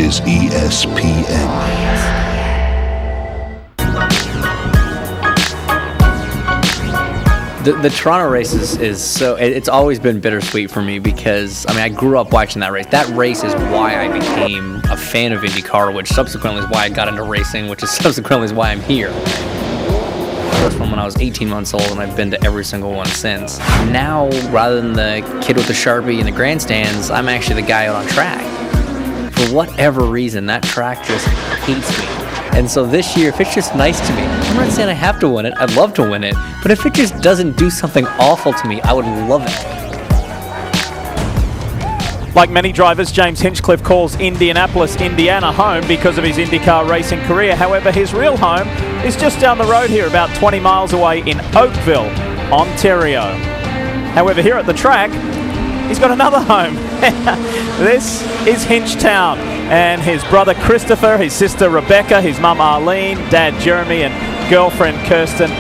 is ESPN. The Toronto race is so, it's always been bittersweet for me because, I grew up watching that race. That race is why I became a fan of IndyCar, which subsequently is why I got into racing, which is subsequently is why I'm here. From when I was 18 months old, and I've been to every single one since. Now, rather than the kid with the Sharpie in the grandstands, I'm actually the guy out on track. For whatever reason, that track just hates me. And so this year, if it's just nice to me, I'm not saying I have to win it, I'd love to win it, but if it just doesn't do something awful to me, I would love it. Like many drivers, James Hinchcliffe calls Indianapolis, Indiana home because of his IndyCar racing career. However, his real home is just down the road here, about 20 miles away in Oakville, Ontario. However, here at the track, he's got another home. This is Hinchtown, and his brother Christopher, his sister Rebecca, his mum Arlene, dad Jeremy, and girlfriend Kirsten,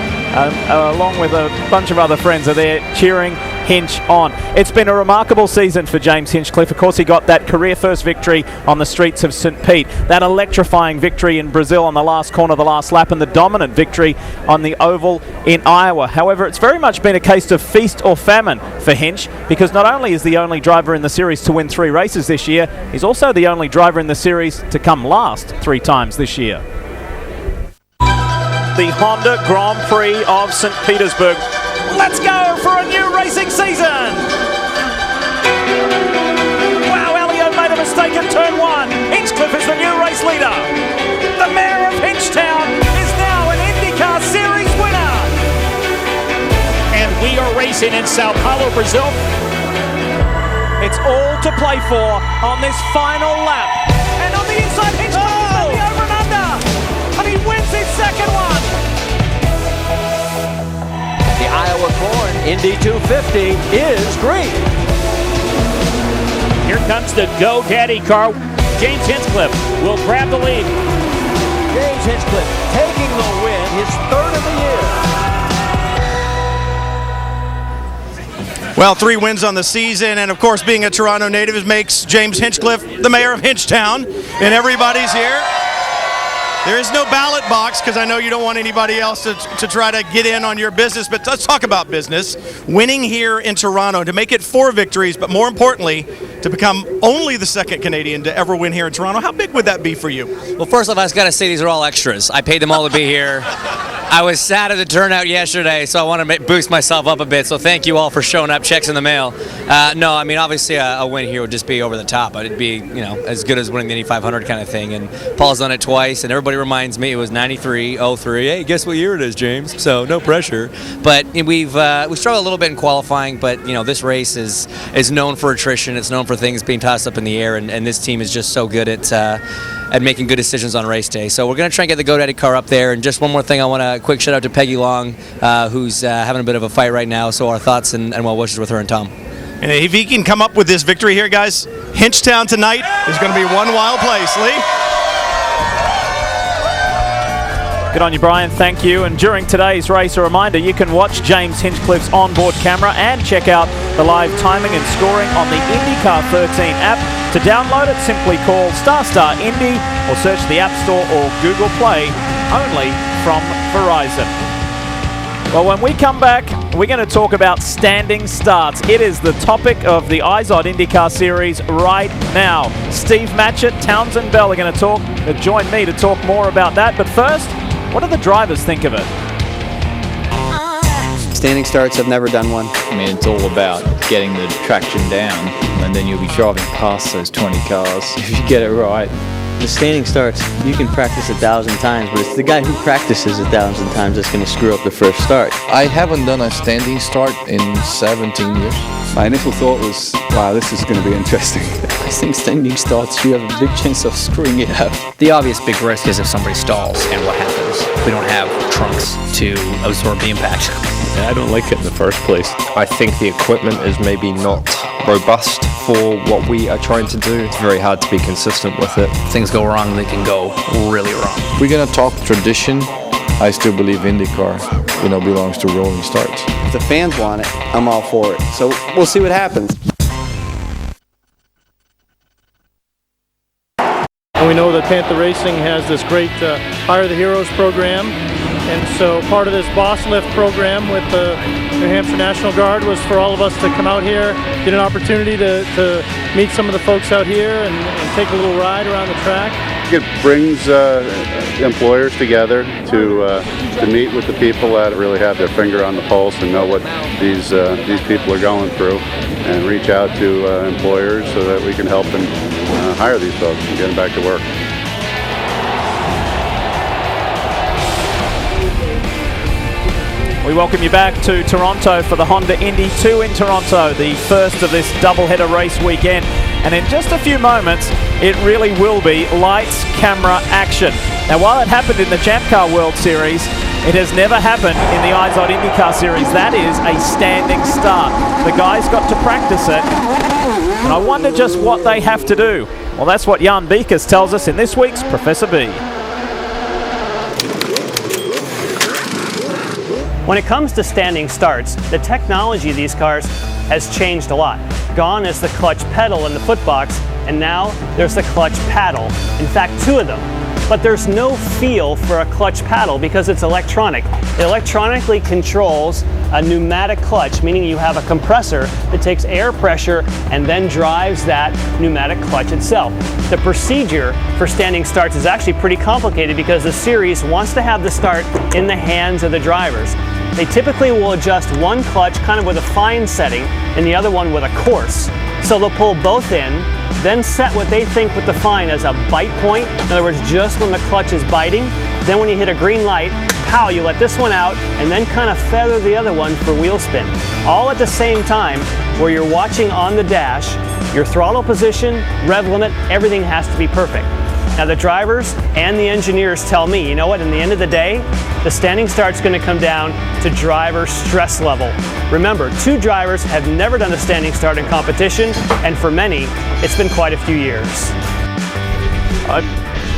along with a bunch of other friends, are there cheering Hinch on. It's been a remarkable season for James Hinchcliffe. Of course, he got that career-first victory on the streets of St. Pete, that electrifying victory in Brazil on the last corner of the last lap, and the dominant victory on the oval in Iowa. However, it's very much been a case of feast or famine for Hinch, because not only is the only driver in the series to win 3 races this year, he's also the only driver in the series to come last 3 times this year. The Honda Grand Prix of St. Petersburg. Let's go for a new racing season! Wow, Elio made a mistake at turn 1. Hinchcliffe is the new race leader. The mayor of Hinchtown is now an IndyCar Series winner. And we are racing in Sao Paulo, Brazil. It's all to play for on this final lap. And on the inside, Hinchcliffe is on the over and under. And he wins his second one. The Iowa-born Indy 250 is green. Here comes the GoDaddy car. James Hinchcliffe will grab the lead. James Hinchcliffe taking the win, his 3rd of the year. Well, 3 wins on the season, and of course being a Toronto native makes James Hinchcliffe the mayor of Hinchtown, and everybody's here. There is no ballot box because I know you don't want anybody else to try to get in on your business, but let's talk about business. Winning here in Toronto, to make it 4 victories, but more importantly, to become only the 2nd Canadian to ever win here in Toronto. How big would that be for you? Well, first off, I just got to say these are all extras. I paid them all to be here. I was sad at the turnout yesterday, so I want to boost myself up a bit, so thank you all for showing up, checks in the mail. No, obviously a win here would just be over the top. It'd be, as good as winning the Indy 500 kind of thing, and Paul's done it twice, and everybody reminds me it was 93, 03. Hey, guess what year it is, James? So no pressure. But we struggled a little bit in qualifying, but this race is known for attrition. It's known for things being tossed up in the air, and this team is just so good at making good decisions on race day. So we're going to try and get the GoDaddy car up there. And just one more thing, I want a quick shout out to Peggy Long, who's having a bit of a fight right now. So our thoughts and well wishes with her and Tom. And if he can come up with this victory here, guys, Hinchtown tonight is going to be one wild place. Lee? Good on you, Brian. Thank you. And during today's race, a reminder, you can watch James Hinchcliffe's onboard camera and check out the live timing and scoring on the IndyCar 13 app. To download it, simply call ** Indy or search the App Store or Google Play, only from Verizon. Well, when we come back, we're going to talk about standing starts. It is the topic of the IZOD IndyCar Series right now. Steve Matchett, Townsend Bell are going to join me to talk more about that. But first, what do the drivers think of it? Standing starts, I've never done one. It's all about getting the traction down, and then you'll be driving past those 20 cars if you get it right. The standing starts, you can practice 1,000 times, but it's the guy who practices 1,000 times that's going to screw up the first start. I haven't done a standing start in 17 years. My initial thought was, wow, this is going to be interesting. I think standing starts, you have a big chance of screwing it up. The obvious big risk is if somebody stalls, and what happens? We don't have trunks to absorb the impact. I don't like it in the first place. I think the equipment is maybe not robust for what we are trying to do. It's very hard to be consistent with it. If things go wrong, they can go really wrong. We're going to talk tradition. I still believe IndyCar, belongs to rolling starts. If the fans want it, I'm all for it. So we'll see what happens. And we know that Panther Racing has this great Hire the Heroes program. And so part of this Boss Lift program with the New Hampshire National Guard was for all of us to come out here, get an opportunity to meet some of the folks out here and take a little ride around the track. It brings employers together to meet with the people that really have their finger on the pulse and know what these people are going through, and reach out to employers so that we can help them hire these folks and get them back to work. We welcome you back to Toronto for the Honda Indy 2 in Toronto, the first of this doubleheader race weekend. And in just a few moments, it really will be lights, camera, action. Now, while it happened in the Champ Car World Series, it has never happened in the IZOD IndyCar Series. That is a standing start. The guys got to practice it, and I wonder just what they have to do. Well, that's what Jan Beekers tells us in this week's Professor B. When it comes to standing starts, the technology of these cars has changed a lot. Gone is the clutch pedal in the footbox, and now there's the clutch paddle. In fact, 2 of them. But there's no feel for a clutch paddle because it's electronic. It electronically controls a pneumatic clutch, meaning you have a compressor that takes air pressure and then drives that pneumatic clutch itself. The procedure for standing starts is actually pretty complicated because the series wants to have the start in the hands of the drivers. They typically will adjust one clutch kind of with a fine setting and the other one with a coarse. So they'll pull both in, then set what they think with the fine as a bite point. In other words, just when the clutch is biting. Then when you hit a green light, pow, you let this one out and then kind of feather the other one for wheel spin. All at the same time where you're watching on the dash, your throttle position, rev limit, everything has to be perfect. Now the drivers and the engineers tell me, you know what, in the end of the day, the standing start's going to come down to driver stress level. Remember, 2 drivers have never done a standing start in competition, and for many, it's been quite a few years.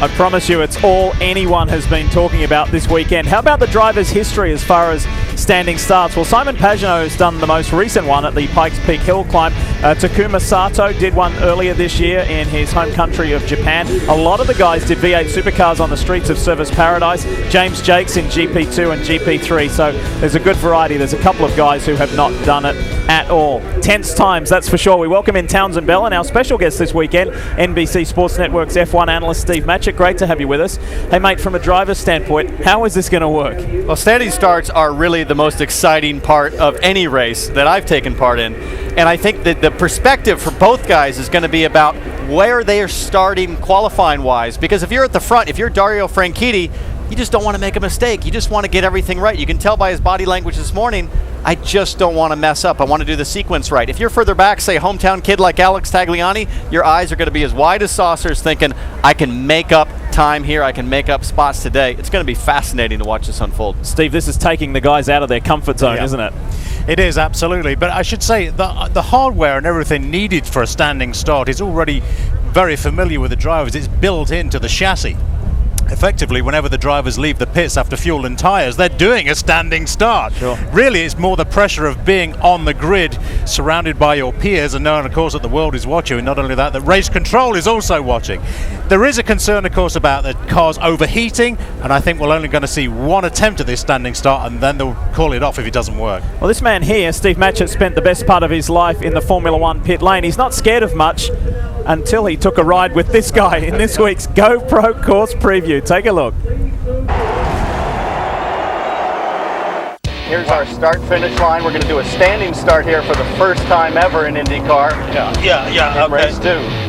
I promise you it's all anyone has been talking about this weekend. How about the driver's history as far as standing starts? Well, Simon Pagenaud has done the most recent one at the Pikes Peak Hill Climb. Takuma Sato did one earlier this year in his home country of Japan. A lot of the guys did V8 supercars on the streets of Service Paradise. James Jakes in GP2 and GP3. So there's a good variety. There's a couple of guys who have not done it at all. Tense times, that's for sure. We welcome in Townsend Bell and our special guest this weekend, NBC Sports Network's F1 analyst Steve Matchett. Great to have you with us. Hey mate, from a driver's standpoint, how is this going to work? Well, standing starts are really the most exciting part of any race that I've taken part in. And I think that the perspective for both guys is going to be about where they are starting qualifying wise. Because if you're at the front, if you're Dario Franchitti, you just don't want to make a mistake. You just want to get everything right. You can tell by his body language this morning, I just don't want to mess up. I want to do the sequence right. If you're further back, say hometown kid like Alex Tagliani, your eyes are going to be as wide as saucers thinking, I can make up time here, I can make up spots today. It's going to be fascinating to watch this unfold. Steve, this is taking the guys out of their comfort zone, isn't it? It is, absolutely. But I should say the hardware and everything needed for a standing start is already very familiar with the drivers. It's built into the chassis. Effectively, whenever the drivers leave the pits after fuel and tyres, they're doing a standing start. Sure. Really, it's more the pressure of being on the grid, surrounded by your peers, and knowing, of course, that the world is watching, and not only that, that race control is also watching. There is a concern, of course, about the cars overheating, and I think we're only going to see one attempt at this standing start, and then they'll call it off if it doesn't work. Well, this man here, Steve Matchett, spent the best part of his life in the Formula One pit lane. He's not scared of much until he took a ride with this guy in this week's GoPro course preview. Take a look. Here's our start-finish line. We're going to do a standing start here for the first time ever in IndyCar. Yeah. In race 2.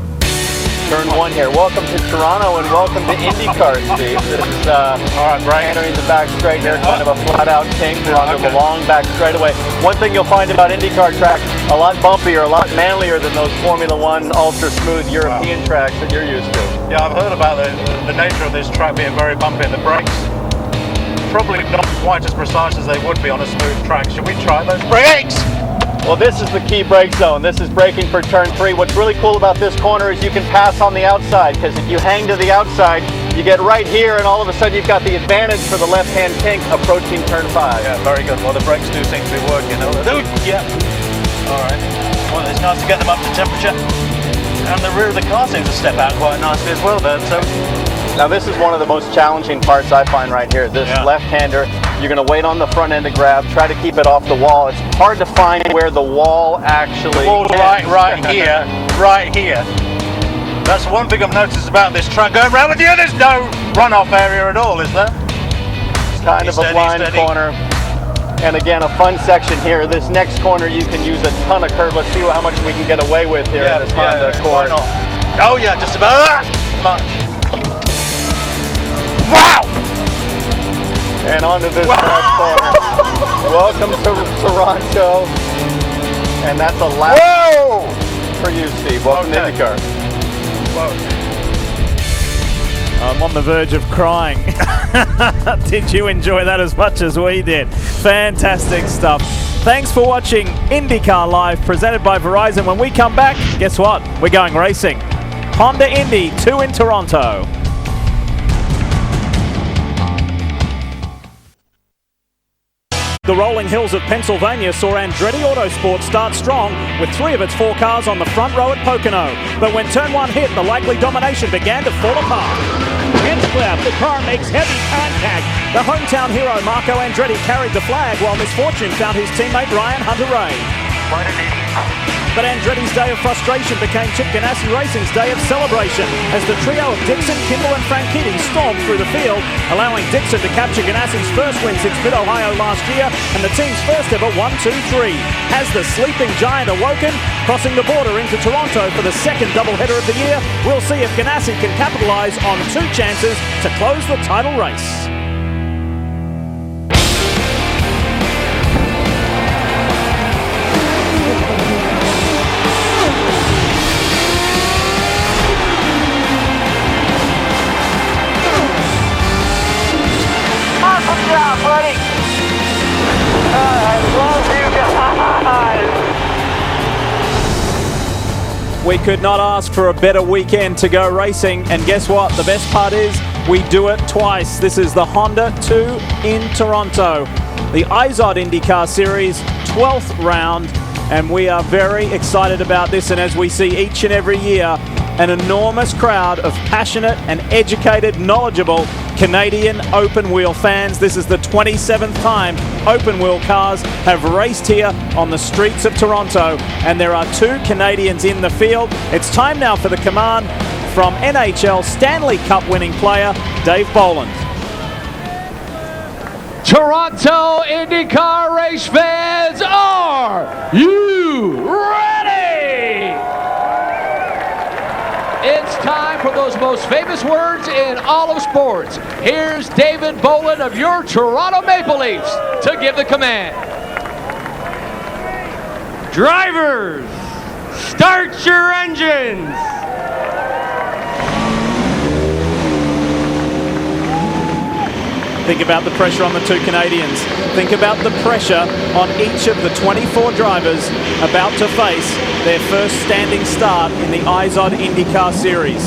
Turn 1 here. Welcome to Toronto and welcome to IndyCar, Steve. This is all right, Brian entering the back straight here, kind of a flat-out kink. We're on the long back straightaway. One thing you'll find about IndyCar tracks, a lot bumpier, a lot manlier than those Formula One ultra-smooth European tracks that you're used to. Yeah, I've heard about the nature of this track being very bumpy, and the brakes probably not quite as precise as they would be on a smooth track. Should we try those brakes? Well, this is the key brake zone. This is braking for turn 3. What's really cool about this corner is you can pass on the outside, because if you hang to the outside, you get right here, and all of a sudden you've got the advantage for the left-hand kink approaching turn 5. Yeah, very good. Well, the brakes do seem to be working. Yeah. All right. Well, it's nice to get them up to temperature. And the rear of the car seems to step out quite nicely as well there. So now this is one of the most challenging parts I find right here. This left-hander, you're going to wait on the front end to grab, try to keep it off the wall. It's hard to find where the wall actually Wall's right here, right here. That's one thing I've noticed about this truck going around with you. There's no runoff area at all, is there? It's kind of a blind corner. And again, a fun section here. This next corner, you can use a ton of curve. Let's see how much we can get away with here in this Honda Accord. Oh yeah, just about that much. Wow! And onto this next corner. Welcome to Toronto. And that's a lap for you, Steve. Welcome to IndyCar. I'm on the verge of crying. Did you enjoy that as much as we did? Fantastic stuff. Thanks for watching IndyCar Live, presented by Verizon. When we come back, guess what? We're going racing. Honda Indy 2 in Toronto. The rolling hills of Pennsylvania saw Andretti Autosport start strong with 3 of its 4 cars on the front row at Pocono. But when turn 1 hit, the likely domination began to fall apart. Hinchcliffe, the car makes heavy contact. The hometown hero Marco Andretti carried the flag while misfortune found his teammate Ryan Hunter-Reay. But Andretti's day of frustration became Chip Ganassi Racing's day of celebration as the trio of Dixon, Kimball and Franchitti stormed through the field, allowing Dixon to capture Ganassi's first win since Mid-Ohio last year and the team's first ever 1-2-3. Has the sleeping giant awoken? Crossing the border into Toronto for the second doubleheader of the year, we'll see if Ganassi can capitalize on 2 chances to close the title race. buddy. I love you guys. We could not ask for a better weekend to go racing, and guess what? The best part is we do it twice. This is the Honda 2 in Toronto, the IZOD IndyCar Series 12th round, and we are very excited about this. And as we see each and every year, an enormous crowd of passionate and educated, knowledgeable Canadian open-wheel fans. This is the 27th time open-wheel cars have raced here on the streets of Toronto, and there are 2 Canadians in the field. It's time now for the command from NHL Stanley Cup winning player Dave Boland. Toronto IndyCar race fans, are you ready? It's time for those most famous words in all of sports. Here's David Boland of your Toronto Maple Leafs to give the command. Drivers, start your engines. Think about the pressure on the 2 Canadians. Think about the pressure on each of the 24 drivers about to face their first standing start in the IZOD IndyCar Series.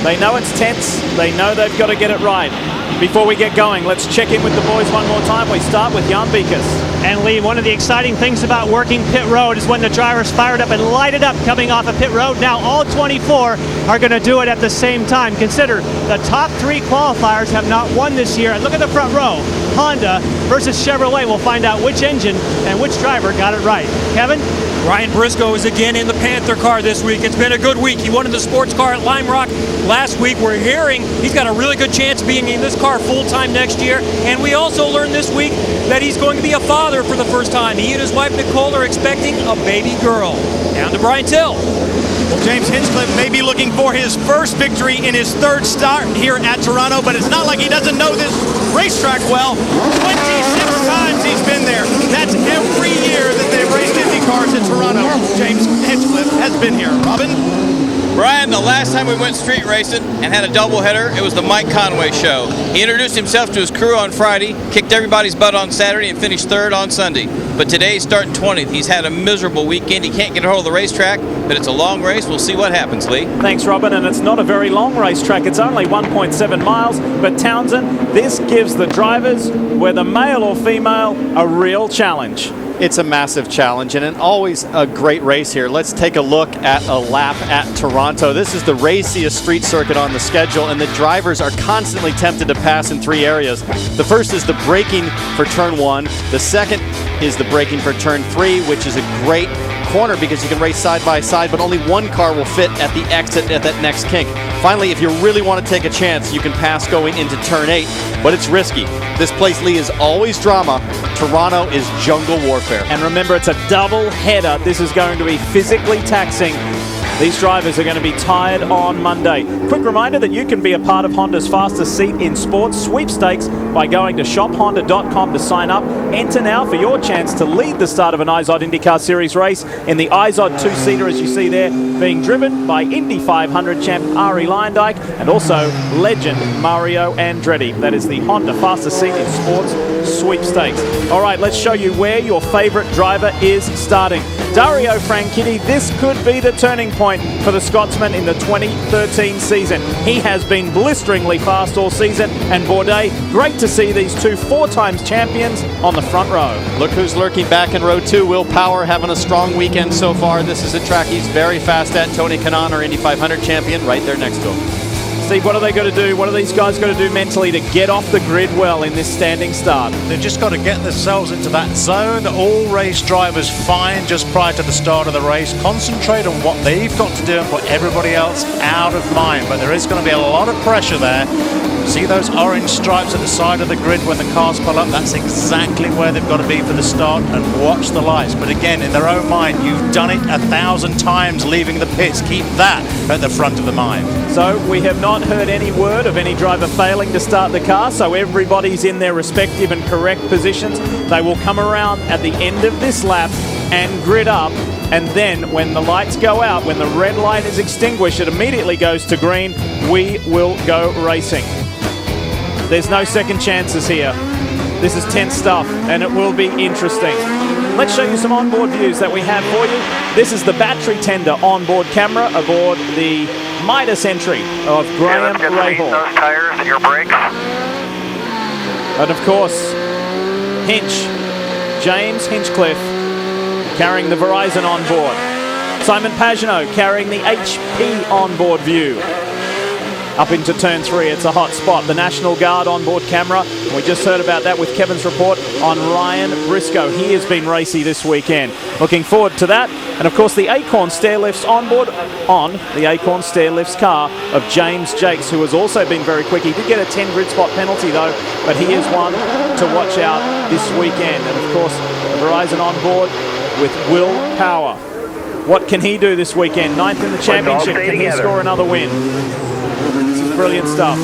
They know it's tense. They know they've got to get it right. Before we get going, let's check in with the boys one more time. We start with Jan Beekes. And Lee, one of the exciting things about working pit road is when the drivers fired up and lighted up coming off of pit road. Now all 24 are going to do it at the same time. Consider the top 3 qualifiers have not won this year. And look at the front row. Honda versus Chevrolet. We'll find out which engine and which driver got it right. Kevin? Ryan Briscoe is again in the Panther car this week. It's been a good week. He won in the sports car at Lime Rock last week. We're hearing he's got a really good chance of being in this car full-time next year. And we also learned this week that he's going to be a father for the first time. He and his wife Nicole are expecting a baby girl. Down to Brian Till. Well, James Hinchcliffe may be looking for his first victory in his 3rd start here at Toronto, but it's not like he doesn't know this racetrack well. 26 times he's been there. That's every year that they've raced Indy cars in Toronto. James Hinchcliffe has been here. Robin? Brian, the last time we went street racing and had a doubleheader, it was the Mike Conway show. He introduced himself to his crew on Friday, kicked everybody's butt on Saturday, and finished 3rd on Sunday. But today he's starting 20th. He's had a miserable weekend. He can't get a hold of the racetrack, but it's a long race. We'll see what happens, Lee. Thanks, Robin. And it's not a very long racetrack. It's only 1.7 miles. But Townsend, this gives the drivers, whether male or female, a real challenge. It's a massive challenge and always a great race here. Let's take a look at a lap at Toronto. This is the raciest street circuit on the schedule, and the drivers are constantly tempted to pass in 3 areas. The first is the braking for turn 1. The second is the braking for turn 3, which is a great corner because you can race side by side, but only one car will fit at the exit at that next kink. Finally, if you really want to take a chance, you can pass going into turn 8, but it's risky. This place, Lee, is always drama. Toronto is jungle warfare. And remember, it's a double header. This is going to be physically taxing. These drivers are going to be tired on Monday. Quick reminder that you can be a part of Honda's fastest seat in sports sweepstakes by going to shophonda.com to sign up. Enter now for your chance to lead the start of an IZOD IndyCar Series race in the IZOD 2-seater, as you see there, being driven by Indy 500 champ Ari Leyendijk and also legend Mario Andretti. That is the Honda fastest seat in sports sweepstakes. All right, let's show you where your favorite driver is starting. Dario Franchitti, this could be the turning point for the Scotsman in the 2013 season. He has been blisteringly fast all season, and Bourdais, great to see these two 4 times champions on the front row. Look who's lurking back in row 2. Will Power having a strong weekend so far. This is a track he's very fast at. Tony Kanaan, our Indy 500 champion, right there next to him. Steve, what are they going to do? What are these guys going to do mentally to get off the grid well in this standing start? They've just got to get themselves into that zone that all race drivers find just prior to the start of the race. Concentrate on what they've got to do and put everybody else out of mind. But there is going to be a lot of pressure there. See those orange stripes at the side of the grid when the cars pull up? That's exactly where they've got to be for the start, and watch the lights. But again, in their own mind, you've done it 1,000 times leaving the pits. Keep that at the front of the mind. So we have not heard any word of any driver failing to start the car, so everybody's in their respective and correct positions. They will come around at the end of this lap and grid up, and then when the lights go out, when the red light is extinguished, it immediately goes to green. We will go racing. There's no second chances here. This is tense stuff, and it will be interesting. Let's show you some onboard views that we have for you. This is the battery tender onboard camera aboard the Midas entry of Graham Rahal. Those tires and your brakes. And of course, James Hinchcliffe carrying the Verizon onboard. Simon Pagenaud carrying the HP onboard view. Up into turn 3, it's a hot spot. The National Guard onboard camera. We just heard about that with Kevin's report on Ryan Briscoe. He has been racy this weekend. Looking forward to that. And of course, the Acorn Stairlifts onboard on the Acorn Stairlifts car of James Jakes, who has also been very quick. He did get a 10 grid spot penalty though, but he is one to watch out this weekend. And of course, the Verizon onboard with Will Power. What can he do this weekend? 9th in the championship. Can he score another win? This is brilliant stuff.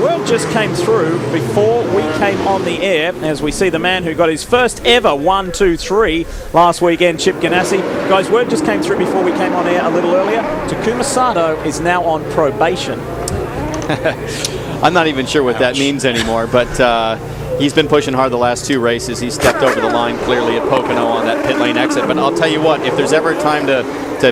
Word just came through before we came on the air, as we see the man who got his first ever 1-2-3 last weekend, Chip Ganassi. Guys, word just came through before we came on air a little earlier. Takuma Sato is now on probation. I'm not even sure what that means anymore, but he's been pushing hard the last 2 races. He stepped over the line clearly at Pocono on that pit lane exit. But I'll tell you what, if there's ever a time to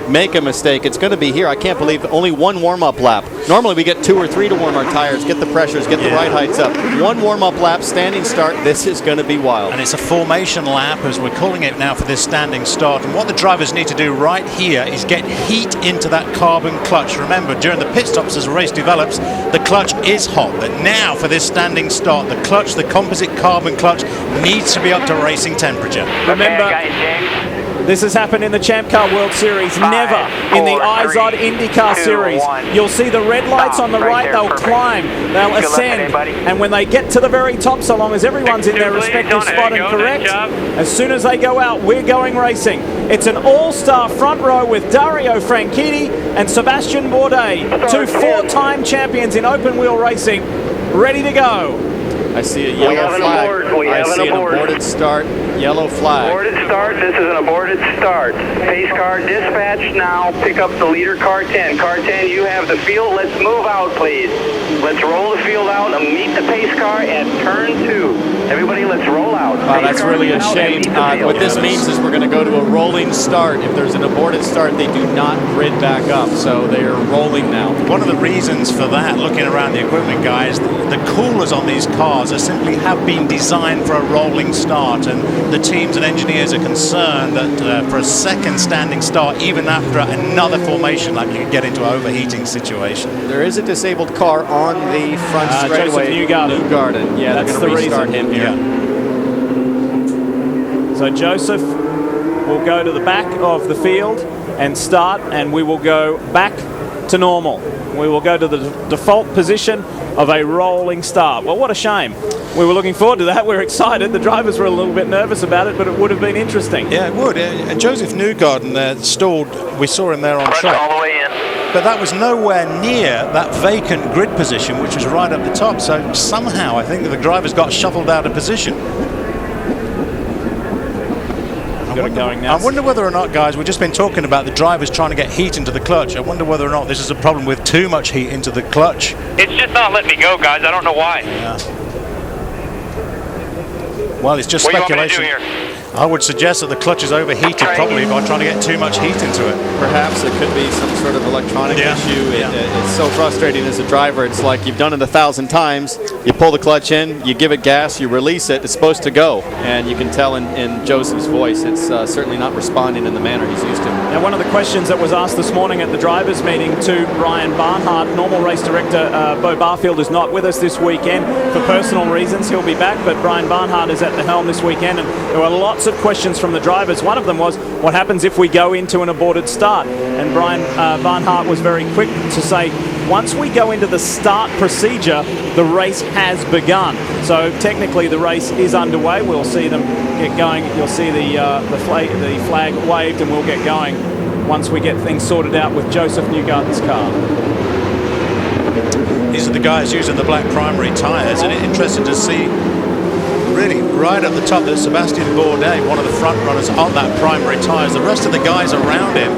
make a mistake, it's going to be here. I can't believe only 1 warm-up lap. Normally we get 2 or 3 to warm our tires, get the pressures, get the ride heights up. 1 warm-up lap, standing start. This is going to be wild. And it's a formation lap, as we're calling it now, for this standing start. And what the drivers need to do right here is get heat into that carbon clutch. Remember, during the pit stops as the race develops, the clutch is hot. But now for this standing start, the clutch, the composite carbon clutch, needs to be up to racing temperature. Remember, this has happened in the Champ Car World Series, never in the IZOD IndyCar Series. You'll see the red lights on the right, they'll climb, they'll ascend, and when they get to the very top, so long as everyone's in their respective spot and correct, as soon as they go out, we're going racing. It's an all-star front row with Dario Franchitti and Sebastian Bourdais, 2 4-time champions in open-wheel racing, ready to go. I see a yellow flag. I see an aborted start. yellow flag. Aborted start. This is an aborted start. Pace car dispatch now. Pick up the leader, car 10. Car 10, you have the field. Let's move out, please. Let's roll the field out and meet the pace car at turn 2. Everybody, let's roll out. Wow, that's really a shame. What this means is we're going to go to a rolling start. If there's an aborted start, they do not grid back up, so they are rolling now. One of the reasons for that, looking around the equipment, guys, the coolers on these cars are simply have been designed for a rolling start, and the teams and engineers are concerned that for a second standing start, even after another formation, like you can get into an overheating situation. There is a disabled car on the front straightaway. Newgarden. Yeah, that's they're the going to restart reason. him here. So Joseph will go to the back of the field and start, and we will go back to normal. We will go to the default position of a rolling start. Well, what a shame. We were looking forward to that. We were excited. The drivers were a little bit nervous about it, but it would have been interesting. Yeah, it would. Joseph Newgarden stalled. We saw him there on track. All the way in. But that was nowhere near that vacant grid position, which was right up the top. So somehow I think that the drivers got shuffled out of position. I wonder whether or not, guys, we've just been talking about the drivers trying to get heat into the clutch. I wonder whether or not this is a problem with too much heat into the clutch. It's just not letting me go, guys. I don't know why. Yeah. Well, it's just what speculation. Do you want me to do here? I would suggest that the clutch is overheated, probably by trying to get too much heat into it. Perhaps it could be some sort of electronic issue. It's so frustrating as a driver. It's like you've done it 1,000 times. You pull the clutch in, you give it gas, you release it. It's supposed to go, and you can tell in Joseph's voice it's certainly not responding in the manner he's used to. Now, one of the questions that was asked this morning at the drivers' meeting to Brian Barnhart, normal race director Bo Barfield is not with us this weekend for personal reasons. He'll be back, but Brian Barnhart is at the helm this weekend, and there were lots of questions from the drivers. One of them was, what happens if we go into an aborted start? And Brian Barnhart was very quick to say, once we go into the start procedure, the race has begun. So technically the race is underway. We'll see them get going. You'll see the flag waved, and we'll get going once we get things sorted out with Joseph Newgarden's car. These are the guys using the black primary tyres, and it's interesting to see really right at the top there's Sebastian Bourdais, one of the front runners on that primary tyres. The rest of the guys around him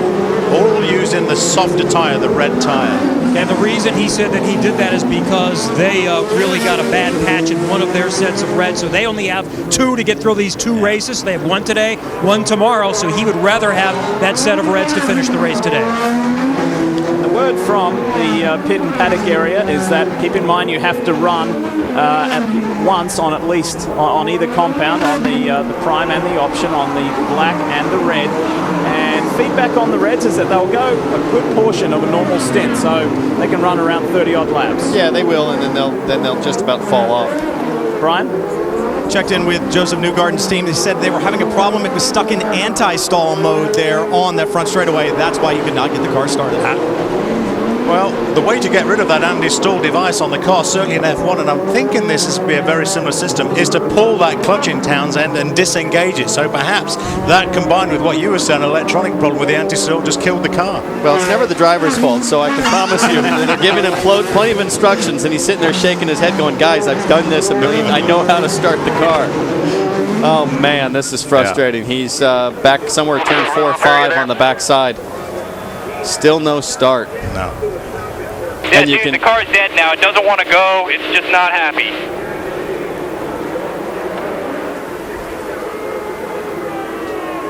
all using the softer tyre, the red tyre. And the reason he said that he did that is because they really got a bad patch in one of their sets of red, so they only have 2 to get through these 2 races. They have 1 today, 1 tomorrow, so he would rather have that set of reds to finish the race today. The word from the pit and paddock area is that keep in mind you have to run at once on at least on either compound, on the prime and the option, on the black and the red. And feedback on the reds is that they'll go a good portion of a normal stint, so they can run around 30-odd laps. Yeah, they will, and then they'll just about fall off. Brian? Checked in with Joseph Newgarden's team. They said they were having a problem. It was stuck in anti-stall mode there on that front straightaway. That's why you could not get the car started. Well, the way to get rid of that anti-stall device on the car, certainly in F1, and I'm thinking this is be a very similar system, is to pull that clutch in, Townsend, and disengage it. So perhaps that, combined with what you were saying, an electronic problem with the anti-stall, just killed the car. Well, it's never the driver's fault, so I can promise you they're giving him plenty of instructions, and he's sitting there shaking his head going, guys, I've done this a million. I know how to start the car. Oh, man, this is frustrating. Yeah. He's back somewhere turn 4 or 5 on the backside. Still no start. No. Yeah, dude, the car's dead now. It doesn't want to go. It's just not happy.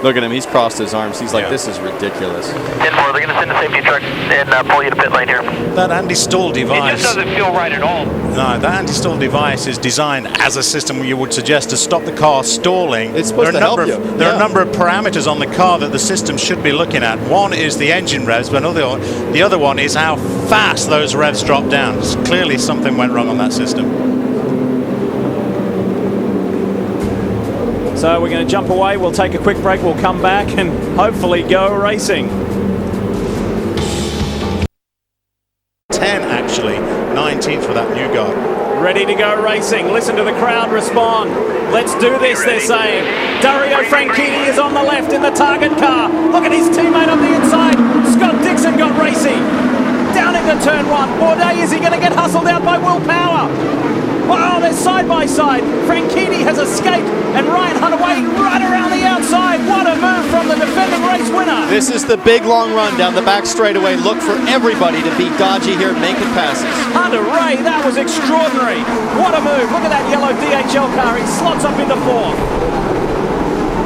Look at him. He's crossed his arms. He's like, this is ridiculous. 10-4. They're going to send the safety truck and pull you to pit lane here. That anti-stall device... It just doesn't feel right at all. No, that anti-stall device is designed as a system you would suggest to stop the car stalling. It's supposed to help you. There are a number of parameters on the car that the system should be looking at. One is the engine revs, but the other one is how fast those revs drop down. Clearly something went wrong on that system. So we're going to jump away. We'll take a quick break. We'll come back and hopefully go racing. 10 actually, 19th for that Newgarden. Ready to go racing. Listen to the crowd respond. Let's do this, they're saying. Dario Franchitti is on the left in the target car. Look at his teammate on the inside. Scott Dixon got racing. Down into turn 1. Bourdais, is he going to get hustled out by Will Power? Wow, they're side by side. Franchitti has escaped, and Ryan Hunter-Reay right around the outside. What a move from the defending race winner. This is the big long run down the back straightaway. Look for everybody to be dodgy here, making passes. Hunter-Reay, that was extraordinary. What a move. Look at that yellow DHL car. He slots up into fourth.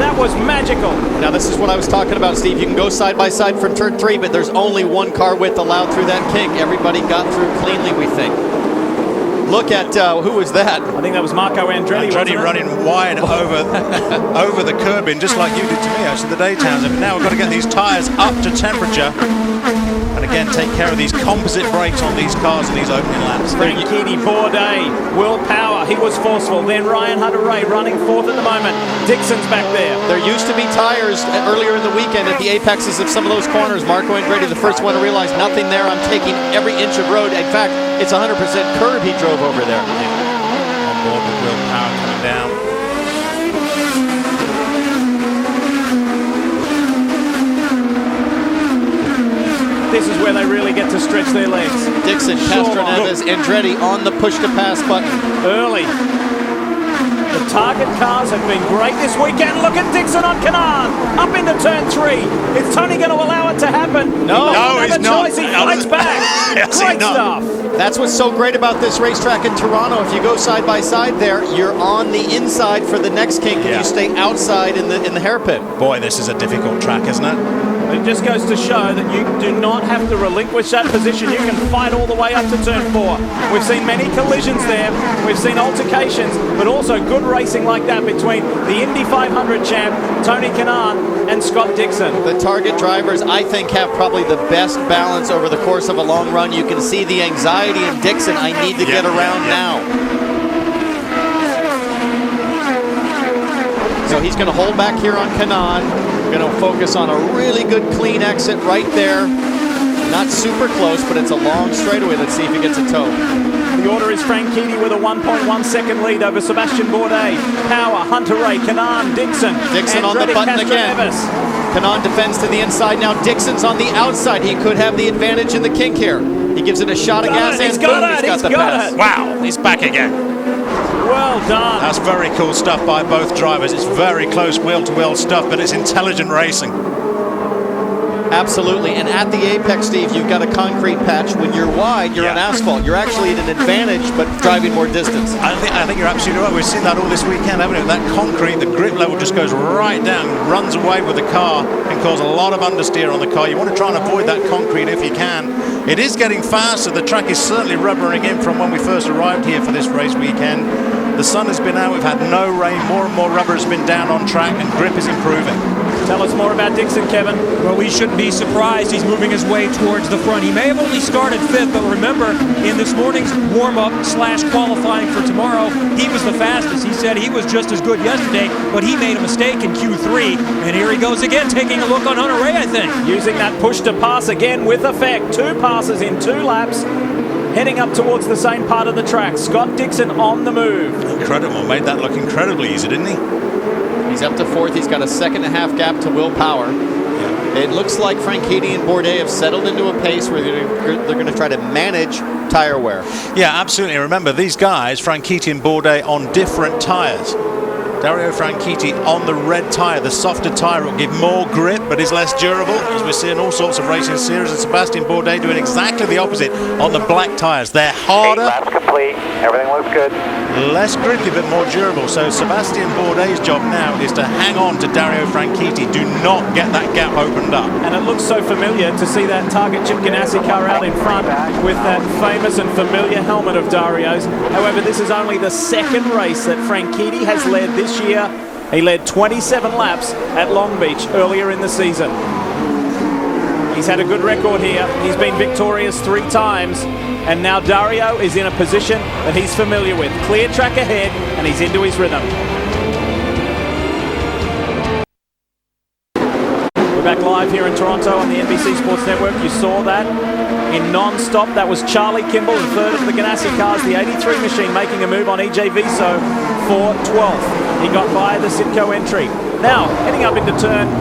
That was magical. Now this is what I was talking about, Steve. You can go side by side from turn 3, but there's only one car width allowed through that kink. Everybody got through cleanly, we think. Look at, who was that? I think that was Marco Andretti. Andretti running wide over the curbing, just like you did to me, actually, the day, Townsend. But now we've got to get these tyres up to temperature. And again, take care of these composite brakes on these cars in these opening laps. Franchitti, Bourdais, Will Power, he was forceful. Then Ryan Hunter-Reay running fourth at the moment. Dixon's back there. There used to be tires earlier in the weekend at the apexes of some of those corners. Marco Andretti, the first one to realize nothing there. I'm taking every inch of road. In fact, it's 100% curb he drove over there. On board with Will Power coming down. This is where they really get to stretch their legs. Dixon, Castroneves, Andretti on the push-to-pass button. Early. The target cars have been great this weekend. Look at Dixon on Canaan. Up into turn 3. Is Tony going to allow it to happen? No, he's not. He fights back. Great stuff. That's what's so great about this racetrack in Toronto. If you go side by side there, you're on the inside for the next kink, and you stay outside in the hairpin. Boy, this is a difficult track, isn't it? It just goes to show that you do not have to relinquish that position. You can fight all the way up to turn 4. We've seen many collisions there. We've seen altercations, but also good racing like that between the Indy 500 champ, Tony Kanaan, and Scott Dixon. The target drivers, I think, have probably the best balance over the course of a long run. You can see the anxiety in Dixon. I need to get around now. So he's going to hold back here on Kanaan. Going to focus on a really good clean exit right there. Not super close, but it's a long straightaway. Let's see if he gets a toe. The order is Franchitti with a 1.1 second lead over Sebastian Bourdais, Power, Hunter-Reay, Kanaan, Dixon. Dixon on the button again. Kanaan defends to the inside. Now Dixon's on the outside. He could have the advantage in the kink here. He gives it a shot of gas and boom, he's got the pass. Wow, he's back again. Well done. That's very cool stuff by both drivers. It's very close wheel-to-wheel stuff, but it's intelligent racing. Absolutely, and at the apex, Steve, you've got a concrete patch. When you're wide, you're on asphalt. You're actually at an advantage, but driving more distance. I think you're absolutely right. We've seen that all this weekend, haven't we? That concrete, the grip level just goes right down, runs away with the car, and cause a lot of understeer on the car. You want to try and avoid that concrete if you can. It is getting faster. The track is certainly rubbering in from when we first arrived here for this race weekend. The sun has been out, we've had no rain, more and more rubber has been down on track, and grip is improving. Tell us more about Dixon, Kevin. Well, we shouldn't be surprised. He's moving his way towards the front. He may have only started 5th, but remember, in this morning's warm-up / qualifying for tomorrow, he was the fastest. He said he was just as good yesterday, but he made a mistake in Q3. And here he goes again, taking a look on Hunter-Reay, I think. Using that push to pass again with effect. 2 passes in 2 laps. Heading up towards the same part of the track. Scott Dixon on the move. Incredible. Made that look incredibly easy, didn't he? He's up to 4th. He's got a 2.5 gap to Will Power. Yeah. It looks like Franchitti and Bourdais have settled into a pace where they're going to try to manage tire wear. Yeah, absolutely. Remember, these guys, Franchitti and Bourdais, on different tires. Dario Franchitti on the red tyre. The softer tyre will give more grip, but is less durable, as we're seeing all sorts of racing series. And Sebastian Bourdais doing exactly the opposite on the black tyres. They're harder. 8 laps complete. Everything looks good. Less grippy, but more durable. So Sebastian Bourdais' job now is to hang on to Dario Franchitti. Do not get that gap opened up. And it looks so familiar to see that Target Chip Ganassi car out in front with that famous and familiar helmet of Dario's. However, this is only the 2nd race that Franchitti has led this year. He led 27 laps at Long Beach earlier in the season. He's had a good record here. He's been victorious 3 times. And now Dario is in a position that he's familiar with. Clear track ahead, and he's into his rhythm. We're back live here in Toronto on the NBC Sports Network. You saw that in non-stop. That was Charlie Kimball in 3rd of the Ganassi cars. The 83 machine making a move on EJ Viso for 12th. He got by the Sitco entry. Now, heading up into turn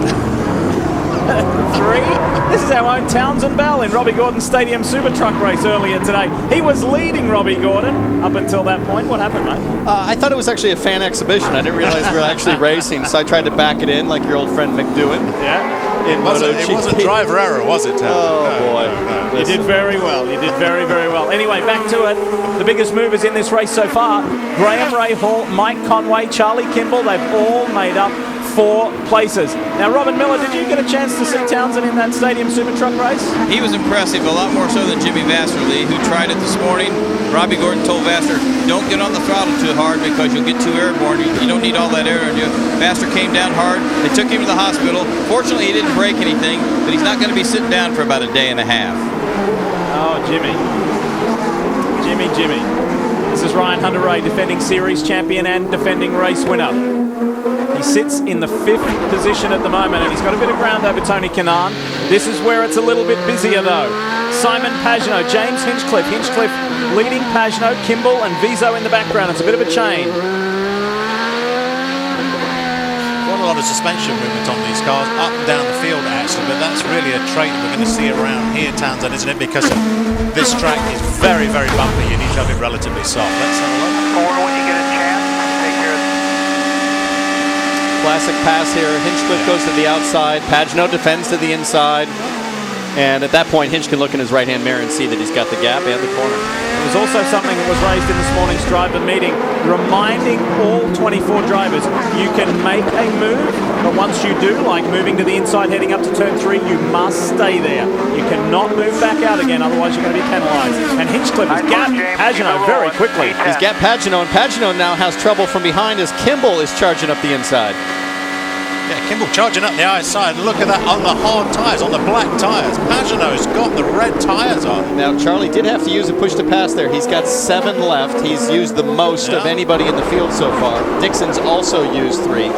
This is our own Townsend Bell in Robbie Gordon's Stadium Super Truck race earlier today. He was leading Robbie Gordon up until that point. What happened, mate? I thought it was actually a fan exhibition. I didn't realize we were actually racing, so I tried to back it in like your old friend McDowan. Yeah. It wasn't driver error, was it, Tom? Oh, boy. You did very well. You did very, very well. Anyway, back to it. The biggest movers in this race so far, Graham Ray Hall, Mike Conway, Charlie Kimball, they've all made up 4 places. Now, Robin Miller, did you get a chance to see Townsend in that Stadium Super Truck race? He was impressive, a lot more so than Jimmy Vasserly, who tried it this morning. Robbie Gordon told Vassar, don't get on the throttle too hard because you'll get too airborne. You don't need all that air in you. Vassar came down hard. They took him to the hospital. Fortunately, he didn't break anything, but he's not going to be sitting down for about a day and a half. Oh, Jimmy. This is Ryan Hunter-Ray, defending series champion and defending race winner. He sits in the 5th position at the moment, and he's got a bit of ground over Tony Kanaan. This is where it's a little bit busier, though. Simon Pagenaud, James Hinchcliffe leading Pagenaud, Kimball and Vizo in the background. It's a bit of a chain. Quite a lot of suspension movement on these cars, up and down the field actually, but that's really a trait we're going to see around here, Townsend, isn't it? Because this track is very, very bumpy. You need to have it relatively soft. Let's have a look. Forward when you get a chance. Take care of Classic pass here. Hinchcliffe goes to the outside. Pagenaud defends to the inside. And at that point, Hinch can look in his right-hand mirror and see that he's got the gap and the corner. There was also something that was raised in this morning's driver meeting, reminding all 24 drivers, you can make a move, but once you do, like moving to the inside heading up to turn 3, you must stay there. You cannot move back out again, otherwise you're going to be penalised. And Hinchcliffe has gapped Pagenaud very quickly. He's gapped Pagenaud, and Pagenaud now has trouble from behind as Kimball is charging up the inside. Yeah, Kimball charging up the outside. Look at that on the hard tyres, on the black tyres. Pagenaud's got the red tyres on. Now, Charlie did have to use a push to pass there. He's got 7 left. He's used the most of anybody in the field so far. Dixon's also used 3.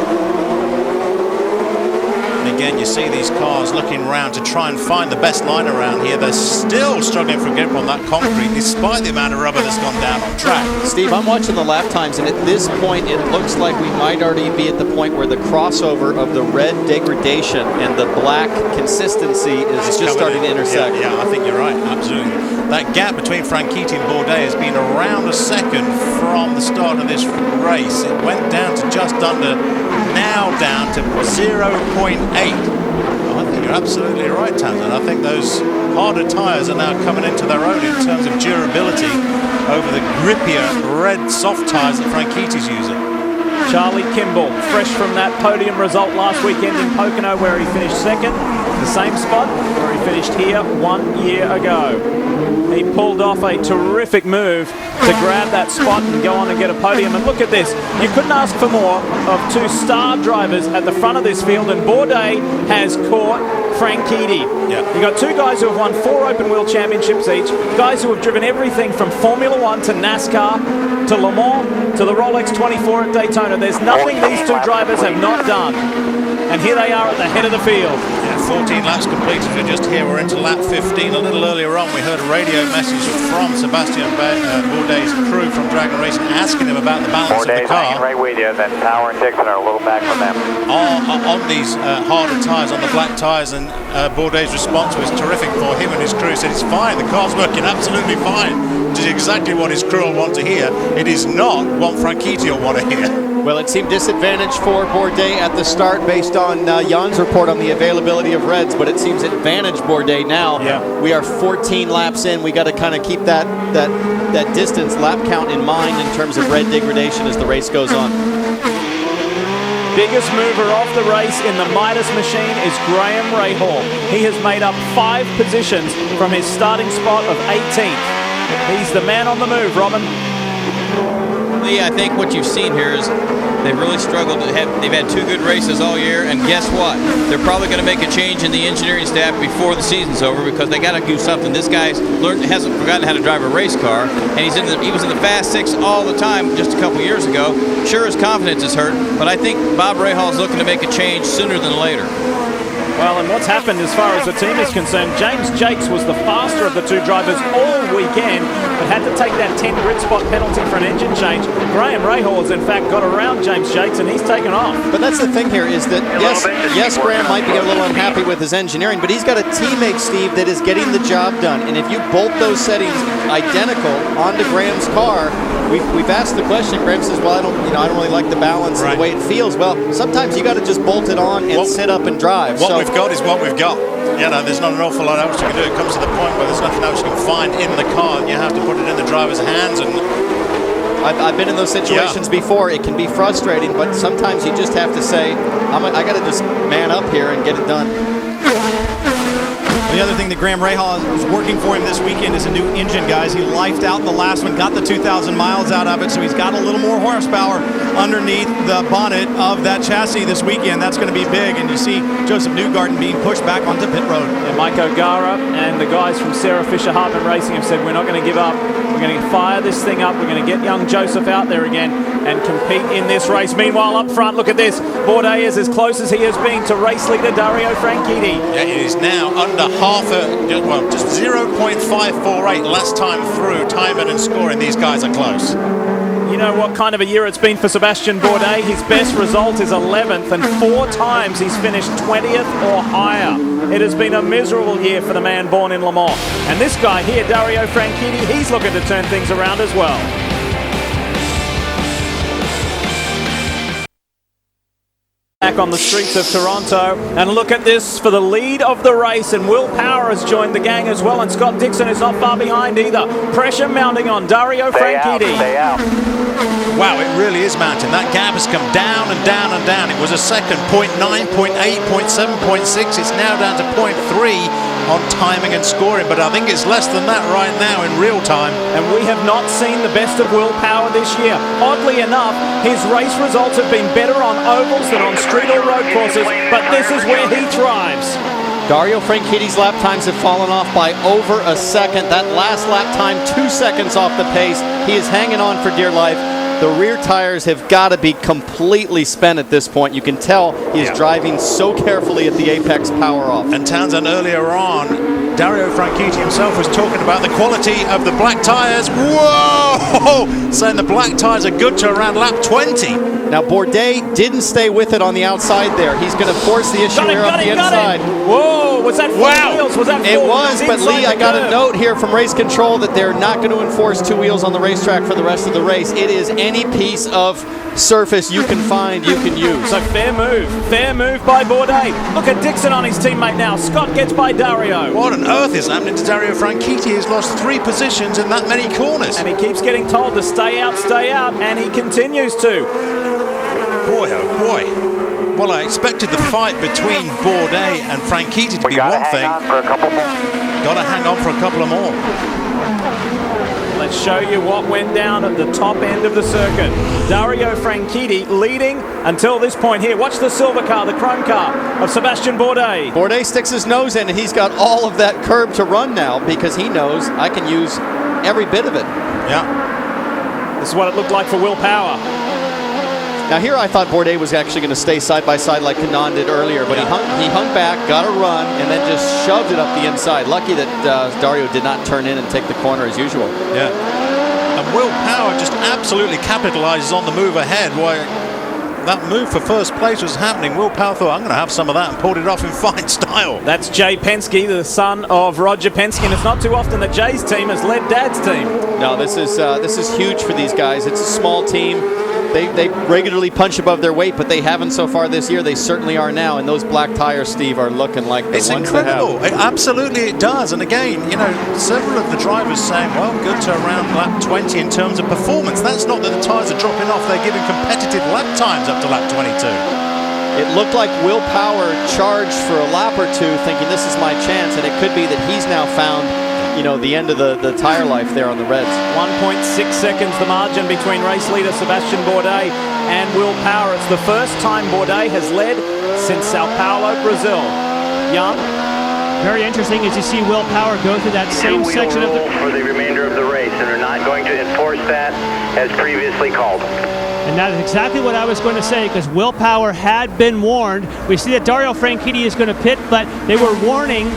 And again, you see these cars looking around to try and find the best line around here. They're still struggling for grip on that concrete, despite the amount of rubber that's gone down on track. Steve, I'm watching the lap times, and at this point, it looks like we might already be at the point where the crossover of the red degradation and the black consistency is just starting to intersect. Yeah, I think you're right, absolutely. That gap between Franchitti and Bourdais has been around a second from the start of this race. It went down to just under, now down to 0.8. I think you're absolutely right, Townsend. I think those harder tyres are now coming into their own in terms of durability over the grippier red soft tyres that Franchitti's using. Charlie Kimball, fresh from that podium result last weekend in Pocono where he finished 2nd, the same spot where he finished here 1 year ago. He pulled off a terrific move to grab that spot and go on and get a podium. And look at this. You couldn't ask for more of 2 star drivers at the front of this field, and Bourdais has caught Franchitti. Yeah. You've got 2 guys who have won 4 open wheel championships each, guys who have driven everything from Formula 1 to NASCAR to Le Mans to the Rolex 24 at Daytona. There's nothing these 2 drivers have not done. And here they are at the head of the field. Yeah, 14 laps completed. We're just here. We're into lap 15. A little earlier on, we heard a radio message from Sebastien Bourdais' crew from Dragon Racing asking him about the balance of the car. Bourdais right with you, then Power and Dixon are a little back from them. On these harder tyres, on the black tyres, and Bourdais' response was terrific for him and his crew. Said it's fine, the car's working absolutely fine, which is exactly what his crew will want to hear. It is not what Franchitti will want to hear. Well, it seemed disadvantaged for Bourdais at the start based on Jan's report on the availability of reds, but it seems advantage Bourdais now. Yeah. We are 14 laps in. We got to kind of keep that distance lap count in mind in terms of red degradation as the race goes on. Biggest mover off the race in the Midas machine is Graham Rahal. He has made up 5 positions from his starting spot of 18th. He's the man on the move, Robin. Lee, I think what you've seen here is they've really struggled. They've had 2 good races all year, and guess what? They're probably going to make a change in the engineering staff before the season's over because they got to do something. This guy's hasn't forgotten how to drive a race car, and he was in the Fast 6 all the time just a couple years ago. Sure, his confidence is hurt, but I think Bob Rahal's looking to make a change sooner than later. Well, and what's happened as far as the team is concerned, James Jakes was the faster of the two drivers all weekend, but had to take that 10 grid spot penalty for an engine change. Graham Rahal has in fact got around James Jakes and he's taken off. But that's the thing here is that, yes, Graham might be a little unhappy with his engineering, but he's got a teammate, Steve, that is getting the job done. And if you bolt those settings identical onto Graham's car, we've asked the question. Graham says, well, I don't really like the balance and the way it feels. Well, sometimes you got to just bolt it on and sit up and drive. What we've got is what we've got. You know, there's not an awful lot else you can do. It comes to the point where there's nothing else you can find in the car, and you have to put it in the driver's hands. And I've been in those situations before. It can be frustrating, but sometimes you just have to say, I got to just man up here and get it done. The other thing that Graham Rahal is working for him this weekend is a new engine, guys. He lifed out in the last one, got the 2,000 miles out of it, so he's got a little more horsepower underneath the bonnet of that chassis this weekend. That's going to be big, and you see Joseph Newgarden being pushed back onto pit road. And Mike O'Gara and the guys from Sarah Fisher Hartman Racing have said, we're not going to give up. We're going to fire this thing up. We're going to get young Joseph out there again and compete in this race. Meanwhile, up front, look at this. Bourdais is as close as he has been to race leader Dario Franchitti. Yeah, it is now under just 0.548 last time through, timing and scoring. These guys are close. You know what kind of a year it's been for Sebastian Bourdais? His best result is 11th, and 4 times he's finished 20th or higher. It has been a miserable year for the man born in Le Mans. And this guy here, Dario Franchitti, he's looking to turn things around as well. Back on the streets of Toronto, and look at this for the lead of the race, and Will Power has joined the gang as well, and Scott Dixon is not far behind either. Pressure mounting on Dario Franchitti. Stay out. Wow, it really is mounting. That gap has come down and down and down. It was a second, 0.9, 0.8, 0.7, 0.6. It's now down to 0.3 on timing and scoring, but I think it's less than that right now in real time. And we have not seen the best of Will Power this year. Oddly enough, his race results have been better on ovals than on street or road courses, but this is where he thrives. Dario Franchitti's lap times have fallen off by over a second. That last lap time, 2 seconds off the pace. He is hanging on for dear life. The rear tires have got to be completely spent at this point. You can tell he is driving so carefully at the apex power off. And Townsend earlier on, Dario Franchitti himself was talking about the quality of the black tires. Whoa! Saying the black tires are good to around lap 20. Now Bourdais didn't stay with it on the outside there. He's going to force the issue here on the inside. Whoa, was that four wheels? Was that four It was, wheels but Lee, I got a note here from race control that they're not going to enforce 2 wheels on the racetrack for the rest of the race. It is any piece of surface you can find, you can use. So fair move by Bourdais. Look at Dixon on his teammate now. Scott gets by Dario. What on earth is happening to Dario Franchitti? He's lost 3 positions in that many corners. And he keeps getting told to stay out, and he continues to. Boy, oh boy. Well, I expected the fight between Bourdais and Franchitti to be one thing. Gotta hang on for a couple of more. Let's show you what went down at the top end of the circuit. Dario Franchitti leading until this point here. Watch the silver car, the chrome car of Sebastian Bourdais. Bourdais sticks his nose in, and he's got all of that curb to run now because he knows I can use every bit of it. Yeah. This is what it looked like for Will Power. Now here I thought Bourdais was actually going to stay side by side like Kanaan did earlier, but he hung back, got a run, and then just shoved it up the inside. Lucky that Dario did not turn in and take the corner as usual. Yeah. And Will Power just absolutely capitalizes on the move ahead. Why that move for first place was happening. Will Power thought, I'm going to have some of that, and pulled it off in fine style. That's Jay Penske, the son of Roger Penske, and it's not too often that Jay's team has led Dad's team. No, this is huge for these guys. It's a small team. They regularly punch above their weight, but they haven't so far this year. They certainly are now, and those black tires, Steve, are looking like the it's ones incredible. they have. Absolutely, it does. And again, you know, several of the drivers saying, well, good to around lap 20 in terms of performance. That's not that the tires are dropping off. They're giving competitive lap times up to lap 22. It looked like Will Power charged for a lap or two, thinking this is my chance, and it could be that he's now found, you know, the end of the tire life there on the Reds. 1.6 seconds the margin between race leader Sebastian Bourdais and Will Power. It's the first time Bourdais has led since Sao Paulo, Brazil. Young, Very interesting as you see Will Power go through that same section of the... for the remainder of the race, and they're not going to enforce that as previously called. And that is exactly what I was going to say, because Will Power had been warned. We see that Dario Franchitti is going to pit, but they were warning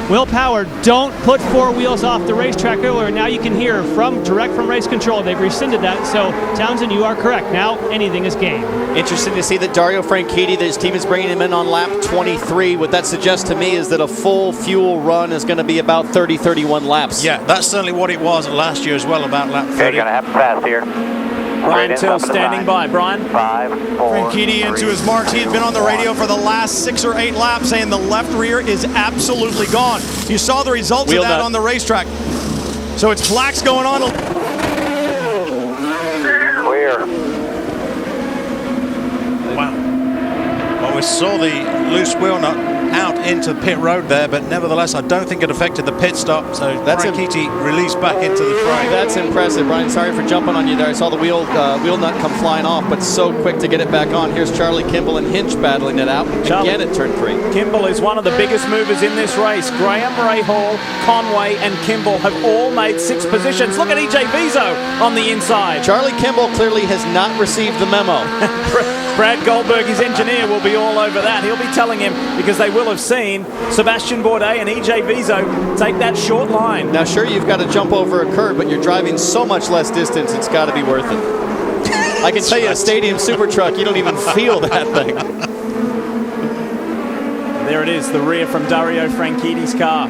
Will Power, don't put four wheels off the racetrack earlier. Now you can hear direct from race control. They've rescinded that. So, Townsend, you are correct. Now anything is game. Interesting to see that Dario Franchitti, that his team is bringing him in on lap 23. What that suggests to me is that a full fuel run is going to be about 30-31 laps. Yeah, that's certainly what it was last year as well, about lap 30. Okay, gonna have to pass here. Brian Till standing by. Brian? 5, 4, Franchitti into his marks. He had been on the radio for the last 6 or 8 laps saying the left rear is absolutely gone. You saw the results of that on the racetrack. So it's flax going on. Clear. Wow. Well, we saw the loose wheel nut out into the pit road there, but nevertheless, I don't think it affected the pit stop. So Franchitti released back into the fray. That's impressive, Brian. Sorry for jumping on you there. I saw the wheel nut come flying off, but so quick to get it back on. Here's Charlie Kimball and Hinch battling it out again at turn 3. Kimball is one of the biggest movers in this race. Graham, Rahal, Conway, and Kimball have all made 6 positions. Look at EJ Vizo on the inside. Charlie Kimball clearly has not received the memo. Brad Goldberg, his engineer, will be all over that. He'll be telling him, because they will have seen Sebastian Bourdais and EJ Vizo take that short line. Now, sure, you've got to jump over a curb, but you're driving so much less distance, it's got to be worth it. I can tell you, a stadium super truck, you don't even feel that thing. There it is, the rear from Dario Franchitti's car.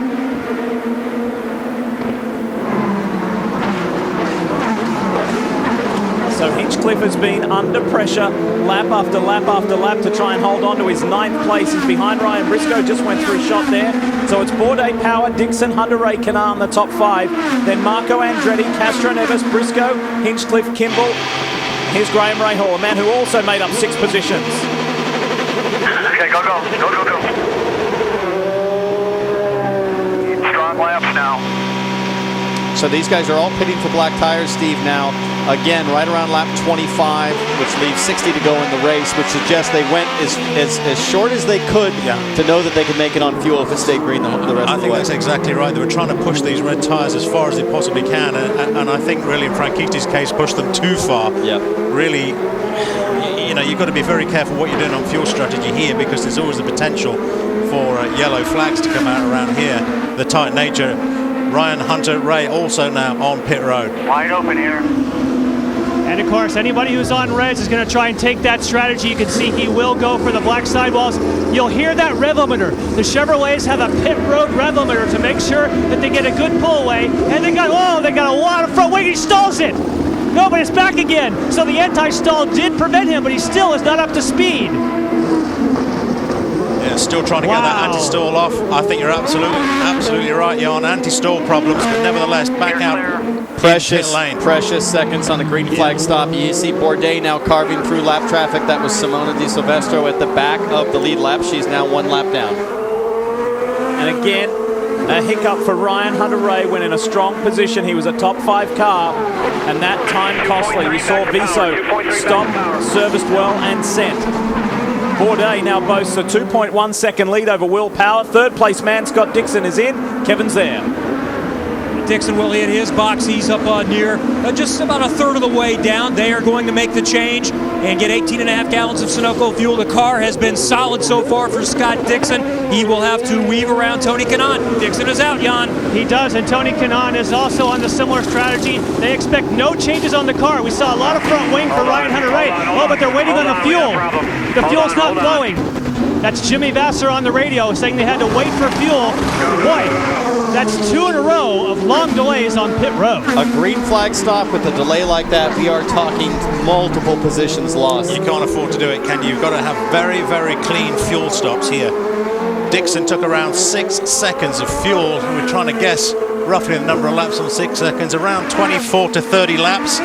So Hinchcliffe has been under pressure lap after lap after lap to try and hold on to his 9th place. He's behind Ryan Briscoe, just went through shot there. So it's Bourdais, Power, Dixon, Hunter-Ray, Canard in the top 5. Then Marco Andretti, Castro Neves, Briscoe, Hinchcliffe, Kimball. Here's Graham Rahal, a man who also made up 6 positions. Okay, go. Strong laps now. So these guys are all pitting for black tires, Steve, now. Again, right around lap 25, which leaves 60 to go in the race, which suggests they went as short as they could to know that they could make it on fuel if it stayed green the rest of the way. I think that's exactly right. They were trying to push these red tires as far as they possibly can, and I think really in Franchitti's case, push them too far. Yeah. Really, you've got to be very careful what you're doing on fuel strategy here, because there's always the potential for yellow flags to come out around here. The tight nature. Ryan Hunter-Ray also now on pit road. Wide open here. And of course, anybody who's on reds is going to try and take that strategy. You can see he will go for the black sidewalls. You'll hear that rev limiter. The Chevrolets have a pit road rev limiter to make sure that they get a good pull away. And they got a lot of front weight. He stalls it. No, but it's back again. So the anti-stall did prevent him, but he still is not up to speed. Yeah, still trying to get that anti-stall off. I think you're absolutely right, Jan. Anti-stall problems, but nevertheless, back out. Precious seconds on a green flag stop. You see Bourdais now carving through lap traffic. That was Simona Di Silvestro at the back of the lead lap. She's now 1 lap down. And again, a hiccup for Ryan Hunter-Ray when in a strong position. He was a top 5 car, and that time costly. We saw Viso stopped, serviced well, and sent. Bourdais now boasts a 2.1 second lead over Will Power. 3rd place man Scott Dixon is in. Kevin's there. Dixon will hit his box. He's up near just about a third of the way down. They are going to make the change and get 18.5 gallons of Sunoco fuel. The car has been solid so far for Scott Dixon. He will have to weave around Tony Kanaan. Dixon is out, Jan. He does, and Tony Kanaan is also on the similar strategy. They expect no changes on the car. We saw a lot of front wing for Ryan Hunter-Ray. Oh, but they're waiting on the fuel. The fuel's not flowing. That's Jimmy Vasser on the radio saying they had to wait for fuel. Boy, that's 2 in a row of long delays on pit road. A green flag stop with a delay like that, we are talking multiple positions lost. You can't afford to do it, can you? You've got to have very, very clean fuel stops here. Dixon took around 6 seconds of fuel. We're trying to guess roughly the number of laps on 6 seconds, around 24 to 30 laps.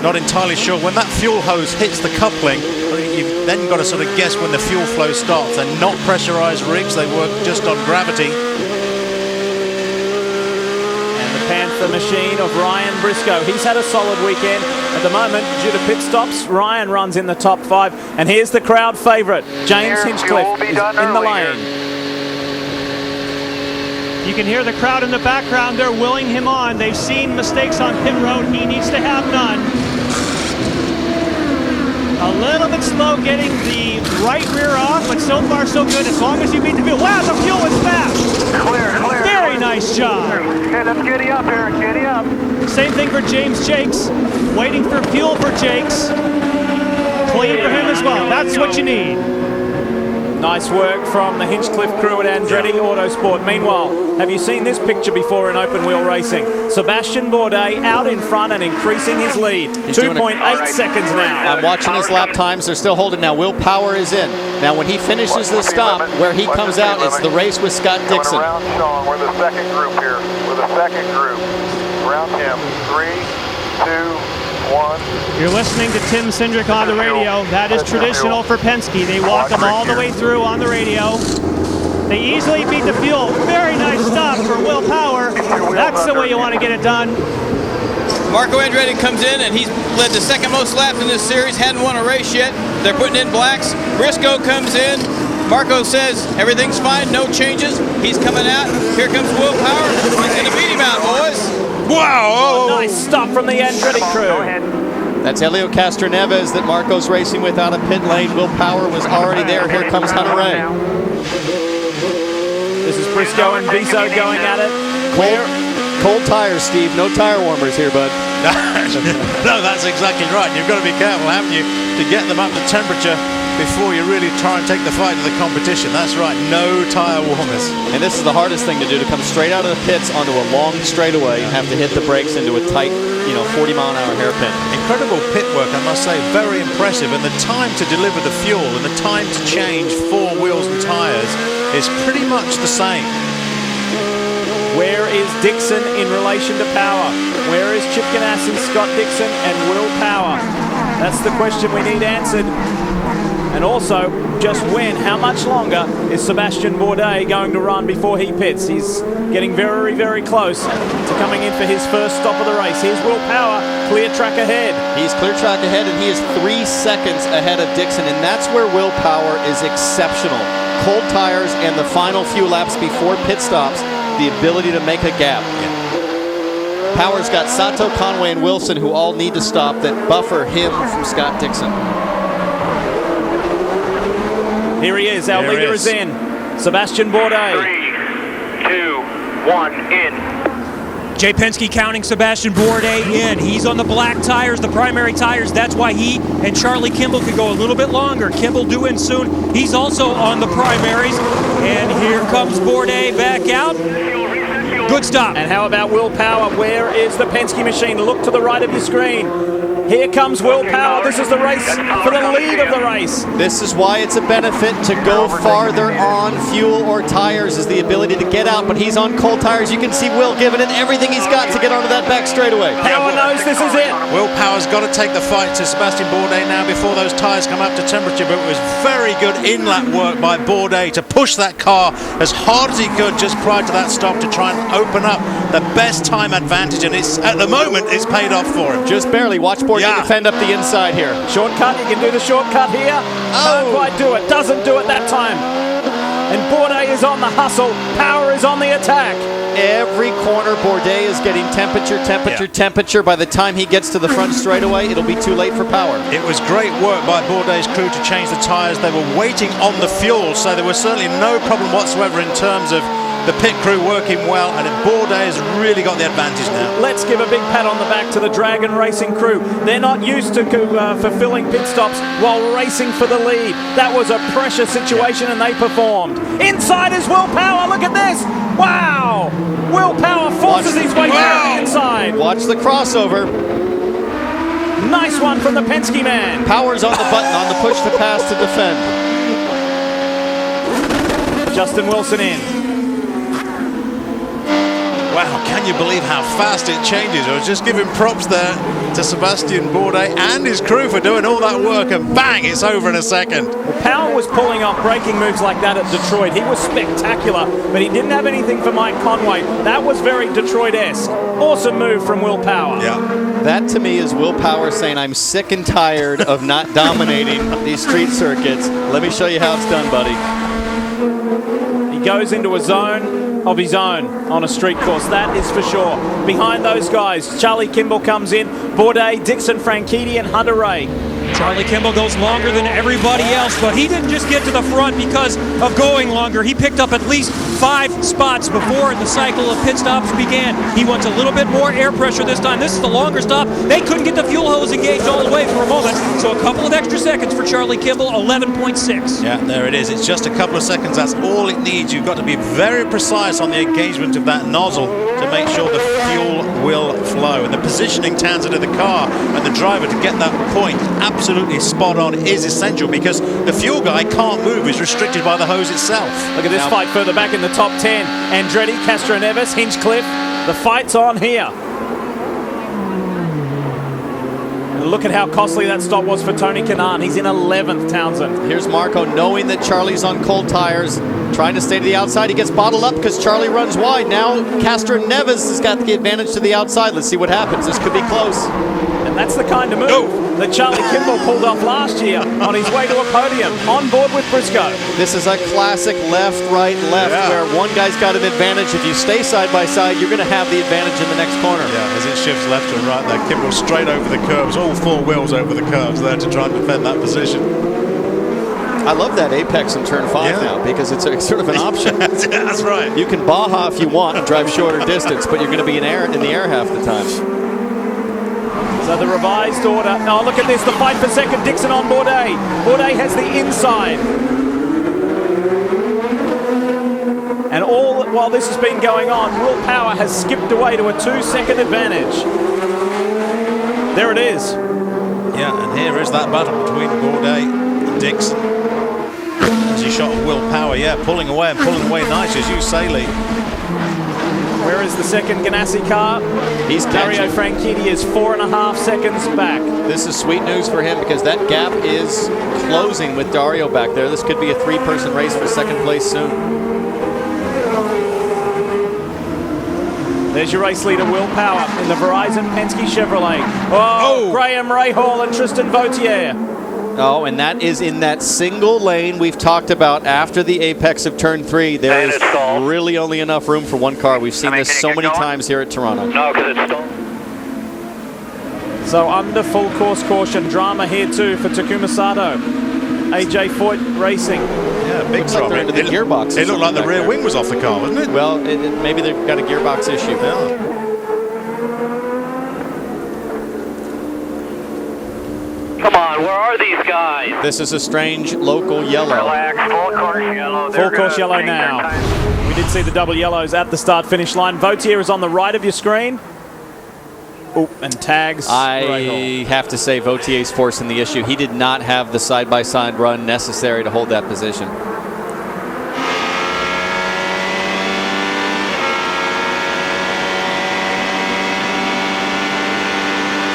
Not entirely sure. When that fuel hose hits the coupling, you've then got to sort of guess when the fuel flow starts. They're not pressurized rigs, they work just on gravity. Panther machine of Ryan Briscoe. He's had a solid weekend. At the moment, due to pit stops, Ryan runs in the top 5. And here's the crowd favourite, James Hinchcliffe, is in the lane. You can hear the crowd in the background. They're willing him on. They've seen mistakes on pit road. He needs to have none. A little bit slow getting the right rear off, but so far so good as long as you beat the fuel. Wow, the fuel was fast. Clear. Very nice job. Okay, let's giddy up here. Giddy up. Same thing for James Jakes. Waiting for fuel for Jakes. Clean for him as well. That's what you need. Nice work from the Hinchcliffe crew at Andretti Autosport. Meanwhile, have you seen this picture before in open wheel racing? Sebastian Bourdais out in front and increasing his lead. 2.8 seconds now. I'm watching his lap times. They're still holding now. Will Power is in. Now when he finishes this stop, where he comes out, it's the race with Scott Dixon. Around Sean. We're the second group here. We're the second group. Around him. 3, 2, 1. You're listening to Tim Cindric on the radio. That is traditional for Penske. They walk them all the way through on the radio. They easily beat the fuel. Very nice stop for Will Power. That's the way you want to get it done. Marco Andretti comes in and he's led the second most laps in this series, hadn't won a race yet. They're putting in blacks. Briscoe comes in. Marco says everything's fine, no changes. He's coming out. Here comes Will Power. He's going to beat him out, boys. Wow! Nice stop from the Andretti crew. That's Helio Castroneves that Marco's racing with out of pit lane. Will Power was already there. Here comes Hunter Ray. This is Briscoe and Viso going at it. Cold tires, Steve. No tire warmers here, bud. No, that's exactly right. You've got to be careful, haven't you, to get them up to temperature before you really try and take the fight to the competition. That's right, no tire warmers. And this is the hardest thing to do, to come straight out of the pits onto a long straightaway and have to hit the brakes into a tight, 40-mile-an-hour hairpin. Incredible pit work, I must say, very impressive. And the time to deliver the fuel and the time to change 4 wheels and tires is pretty much the same. Where is Dixon in relation to Power? Where is Chip Ganassi, Scott Dixon, and Will Power? That's the question we need answered. And also, just when, how much longer is Sebastian Bourdais going to run before he pits? He's getting very, very close to coming in for his first stop of the race. Here's Will Power, clear track ahead. He's clear track ahead, and he is 3 seconds ahead of Dixon, and that's where Will Power is exceptional. Cold tires and the final few laps before pit stops, the ability to make a gap. Power's got Sato, Conway, and Wilson, who all need to stop, that buffer him from Scott Dixon. Here he is, our leader is in. Sebastian Bourdais. 3, 2, 1, in. Jay Penske counting Sebastian Bourdais in. He's on the black tires, the primary tires. That's why he and Charlie Kimball could go a little bit longer. Kimball due in soon. He's also on the primaries. And here comes Bourdais back out. Good stop. And how about Will Power? Where is the Penske machine? Look to the right of your screen. Here comes Will Power. This is the race for the lead of the race. This is why it's a benefit to go farther on fuel or tires, is the ability to get out, but he's on cold tires. You can see Will giving it everything he's got to get onto that back straightaway. Power knows this is it. Will Power's got to take the fight to Sebastian Bourdais now before those tires come up to temperature, but it was very good in-lap work by Bourdais to push that car as hard as he could just prior to that stop to try and open up the best time advantage, and it's at the moment it's paid off for him. Just barely. Watch Bourdais defend up the inside here. Shortcut, he can do the shortcut here. Can't quite do it, doesn't do it that time. And Bourdais is on the hustle, Power is on the attack. Every corner, Bourdais is getting temperature. By the time he gets to the front straightaway, it'll be too late for Power. It was great work by Bourdais' crew to change the tires. They were waiting on the fuel, so there was certainly no problem whatsoever in terms of the pit crew working well, and Bourdais has really got the advantage now. Let's give a big pat on the back to the Dragon Racing crew. They're not used to fulfilling pit stops while racing for the lead. That was a pressure situation, and they performed. Inside is Will Power. Look at this. Wow. Will Power forces his way down the inside. Watch the crossover. Nice one from the Penske man. Power's on the button on the push to pass to defend. Justin Wilson in. Wow, can you believe how fast it changes? I was just giving props there to Sebastian Bourdais and his crew for doing all that work, and bang, it's over in a second. Well, Power was pulling off braking moves like that at Detroit. He was spectacular, but he didn't have anything for Mike Conway. That was very Detroit-esque. Awesome move from Will Power. Yeah. That to me is Will Power saying, I'm sick and tired of not dominating these street circuits. Let me show you how it's done, buddy. He goes into a zone. of his own on a street course, that is for sure. Behind those guys, Charlie Kimball comes in, Bourdais, Dixon, Franchitti, and Hunter Ray. Charlie Kimball goes longer than everybody else, but he didn't just get to the front because of going longer. He picked up at least 5 spots before the cycle of pit stops began. He wants a little bit more air pressure this time. This is the longer stop. They couldn't get the fuel hose engaged all the way for a moment, so a couple of extra seconds for Charlie Kimball, 11.6. Yeah, there it is. It's just a couple of seconds. That's all it needs. You've got to be very precise on the engagement of that nozzle to make sure the fuel will flow. And the positioning, Townsend, of the car and the driver to get that point absolutely spot on is essential, because the fuel guy can't move. He's restricted by the hose itself. Look at this fight further back in the top 10. Andretti, Castroneves, Hinchcliffe. The fight's on here. And look at how costly that stop was for Tony Kanaan. He's in 11th, Townsend. Here's Marco knowing that Charlie's on cold tires, trying to stay to the outside. He gets bottled up because Charlie runs wide. Now Castroneves has got the advantage to the outside. Let's see what happens. This could be close. And that's the kind of move that Charlie Kimball pulled off last year on his way to a podium, on board with Briscoe. This is a classic left, right, left, where one guy's got an advantage. If you stay side by side, you're going to have the advantage in the next corner. Yeah, as it shifts left and right there, Kimball straight over the curves, all 4 wheels over the curves there to try and defend that position. I love that apex in turn 5 now, because it's sort of an option. That's right. You can Baja if you want and drive shorter distance, but you're going to be in the air half the time. So the revised order. Oh, look at this. The fight for second. Dixon on Bourdais. Bourdais has the inside. And all while this has been going on, Will Power has skipped away to a 2-second advantage. There it is. Yeah, and here is that battle between Bourdais and Dixon. As he shot Will Power, pulling away and pulling away nice, as you say, Lee. Where is the second Ganassi car? Dario Franchitti is 4.5 seconds back. This is sweet news for him, because that gap is closing with Dario back there. This could be a 3-person race for second place soon. There's your race leader, Will Power, in the Verizon Penske Chevrolet. Oh! Graham Rahal and Tristan Vautier. Oh, and that is in that single lane we've talked about after the apex of turn 3. There is really only enough room for one car. We've seen this so many times here at Toronto. No, because it's stalled. So under full course caution, drama here too for Takuma Sato. AJ Foyt Racing. Yeah, big drop. Like the gearbox. It looked like the rear wing was off the car, wasn't it? Well, maybe they've got a gearbox issue. Yeah. Come on, where are these guys? This is a strange local yellow. Relax, full course yellow. Full course yellow now. We did see the double yellows at the start-finish line. Vautier is on the right of your screen. Oh, and tags. I have to say Vautier's forcing the issue. He did not have the side-by-side run necessary to hold that position.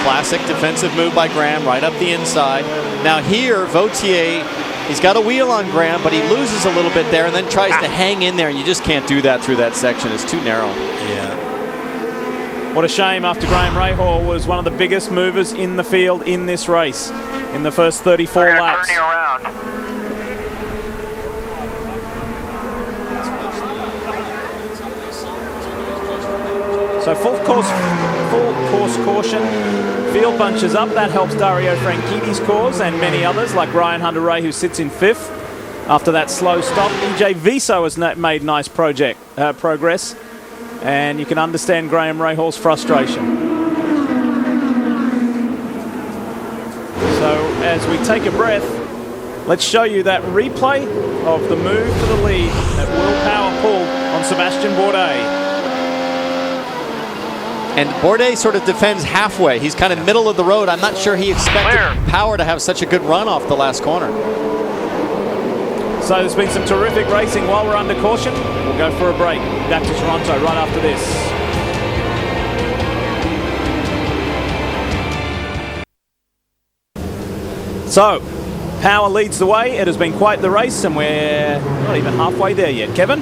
Classic defensive move by Graham, right up the inside. Now here, Vautier, he's got a wheel on Graham, but he loses a little bit there and then tries to hang in there, and you just can't do that through that section. It's too narrow. Yeah. What a shame, after Graham Rahal was one of the biggest movers in the field in this race in the first 34 laps. Turning around. So full course caution. Field bunches up. That helps Dario Franchitti's cause and many others, like Ryan Hunter-Reay, who sits in 5th after that slow stop. EJ Viso has made nice progress, and you can understand Graham Rahal's frustration. So as we take a breath, let's show you that replay of the move to the lead that Will Power pulled on Sebastian Bourdais. And Bourdais sort of defends halfway. He's kind of middle of the road. I'm not sure he expected Power to have such a good run off the last corner. So there's been some terrific racing while we're under caution. We'll go for a break. Back to Toronto right after this. So, Power leads the way. It has been quite the race, and we're not even halfway there yet. Kevin?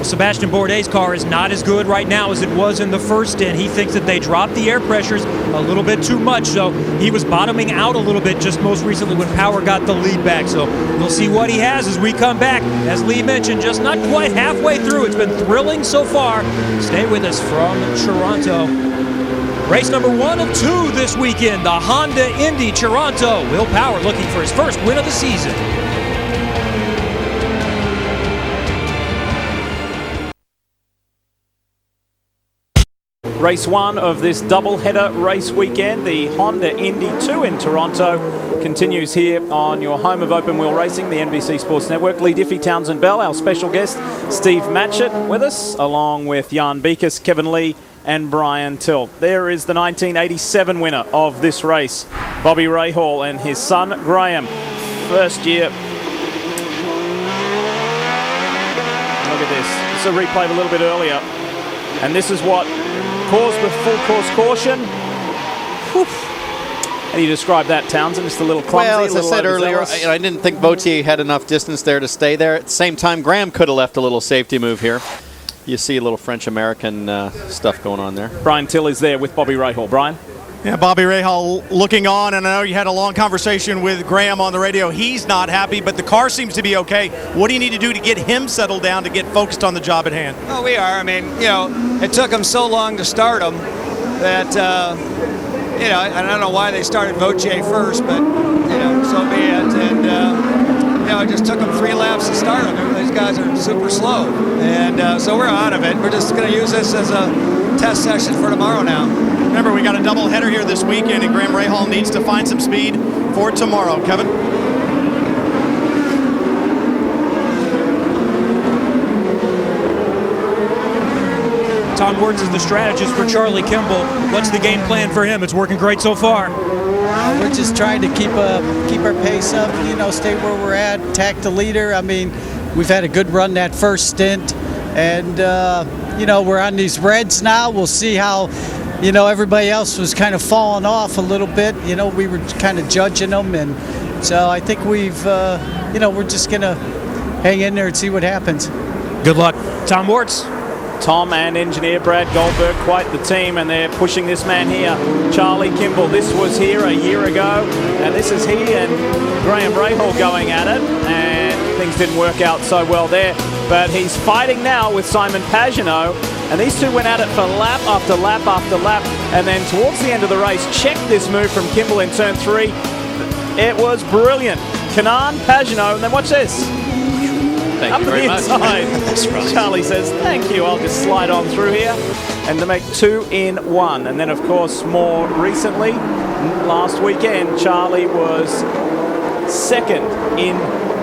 Well, Sebastian Bourdais' car is not as good right now as it was in the first stint. He thinks that they dropped the air pressures a little bit too much, so he was bottoming out a little bit just most recently when Power got the lead back. So we'll see what he has as we come back. As Lee mentioned, just not quite halfway through. It's been thrilling so far. Stay with us from Toronto. Race number 1 of 2 this weekend, the Honda Indy Toronto. Will Power looking for his first win of the season. Race 1 of this double-header race weekend, the Honda Indy 2 in Toronto, continues here on your home of open wheel racing, the NBC Sports Network. Lee Diffie, Townsend Bell, our special guest, Steve Matchett with us, along with Jan Beekes, Kevin Lee, and Brian Till. There is the 1987 winner of this race, Bobby Rahal, and his son, Graham. First year. Look at this. This is a replay of a little bit earlier. And this is what caused the full course caution. Whew. How do you describe that, Townsend? Just a little clumsy. Well, as I said earlier, I didn't think Vautier had enough distance there to stay there. At the same time, Graham could have left a little safety move here. You see a little French-American stuff going on there. Brian Till is there with Bobby Rahal. Brian? Yeah, Bobby Rahal looking on, and I know you had a long conversation with Graham on the radio. He's not happy, but the car seems to be okay. What do you need to do to get him settled down to get focused on the job at hand? Oh, we are. I mean, it took him so long to start him that, I don't know why they started Vautier first, but, so be it. And, it just took them 3 laps to start them. These guys are super slow. And so we're out of it. We're just going to use this as a test session for tomorrow now. Remember, we got a double header here this weekend, and Graham Rahal needs to find some speed for tomorrow. Kevin? Tom Wertz is the strategist for Charlie Kimball. What's the game plan for him? It's working great so far. We're just trying to keep our pace up, stay where we're at, attack the leader. I mean, we've had a good run that first stint, and, we're on these reds now. We'll see how, everybody else was kind of falling off a little bit. We were kind of judging them, and so I think we're just going to hang in there and see what happens. Good luck. Tom Wertz. Tom and engineer Brad Goldberg, quite the team, and they're pushing this man here, Charlie Kimball. This was here a year ago, and this is he and Graham Rahal going at it, and things didn't work out so well there. But he's fighting now with Simon Pagenaud, and these two went at it for lap after lap after lap, and then towards the end of the race, check this move from Kimball in turn 3. It was brilliant. Canaan, Pagenaud, and then watch this. Thank you very much. That's right. Charlie says, thank you, I'll just slide on through here. And to make 2 in 1. And then, of course, more recently, last weekend, Charlie was second in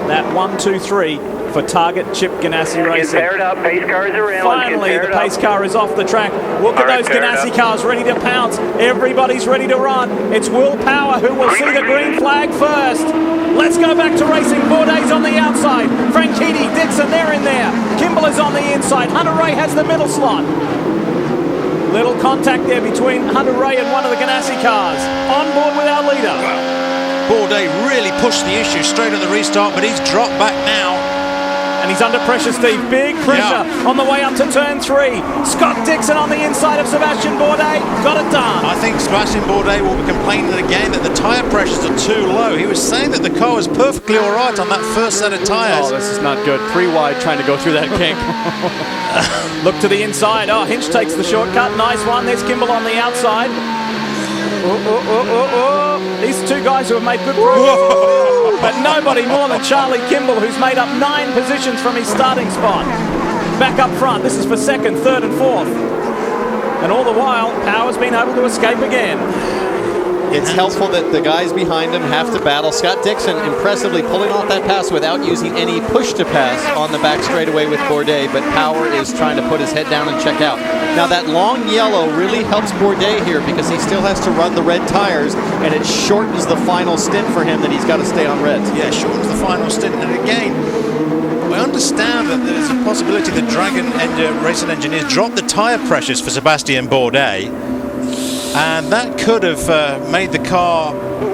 that 1-2-3 for Target Chip Ganassi Racing. Paired up, pace cars are in. Finally, the pace car is off the track. Look at those Ganassi cars ready to pounce. Everybody's ready to run. It's Will Power who will see the green flag first. Let's go back to racing. Bourdais on the outside. Franchitti, Dixon, they're in there. Kimball is on the inside. Hunter Ray has the middle slot. Little contact there between Hunter Ray and one of the Ganassi cars. On board with our leader. Bourdais really pushed the issue straight at the restart, but he's dropped back now. And he's under pressure, Steve. Big pressure on the way up to turn 3. Scott Dixon on the inside of Sebastian Bourdais. Got it done. I think Sebastian Bourdais will be complaining again that the tyre pressures are too low. He was saying that the car was perfectly all right on that first set of tyres. Oh, this is not good. 3 wide trying to go through that kink. Look to the inside. Oh, Hinch takes the shortcut. Nice one. There's Kimball on the outside. These 2 guys who have made good progress. But nobody more than Charlie Kimball, who's made up 9 positions from his starting spot. Back up front. This is for 2nd, 3rd, and 4th. And all the while, Power's been able to escape again. It's helpful that the guys behind him have to battle. Scott Dixon impressively pulling off that pass without using any push to pass on the back straightaway with Bourdais, but Power is trying to put his head down and check out. Now that long yellow really helps Bourdais here because he still has to run the red tires, and it shortens the final stint for him that he's got to stay on reds. Yeah, shortens the final stint, and again, I understand that there's a possibility that Dragon Racing Engineers dropped the tyre pressures for Sebastian Bourdais, and that could have made the car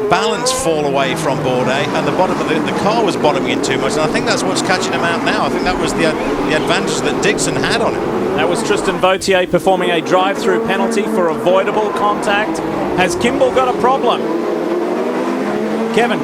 balance fall away from Bourdais, and the bottom of the car was bottoming in too much, and I think that's what's catching him out now. I think that was the advantage that Dixon had on him. That was Tristan Vautier performing a drive-through penalty for avoidable contact. Has Kimball got a problem? Kevin.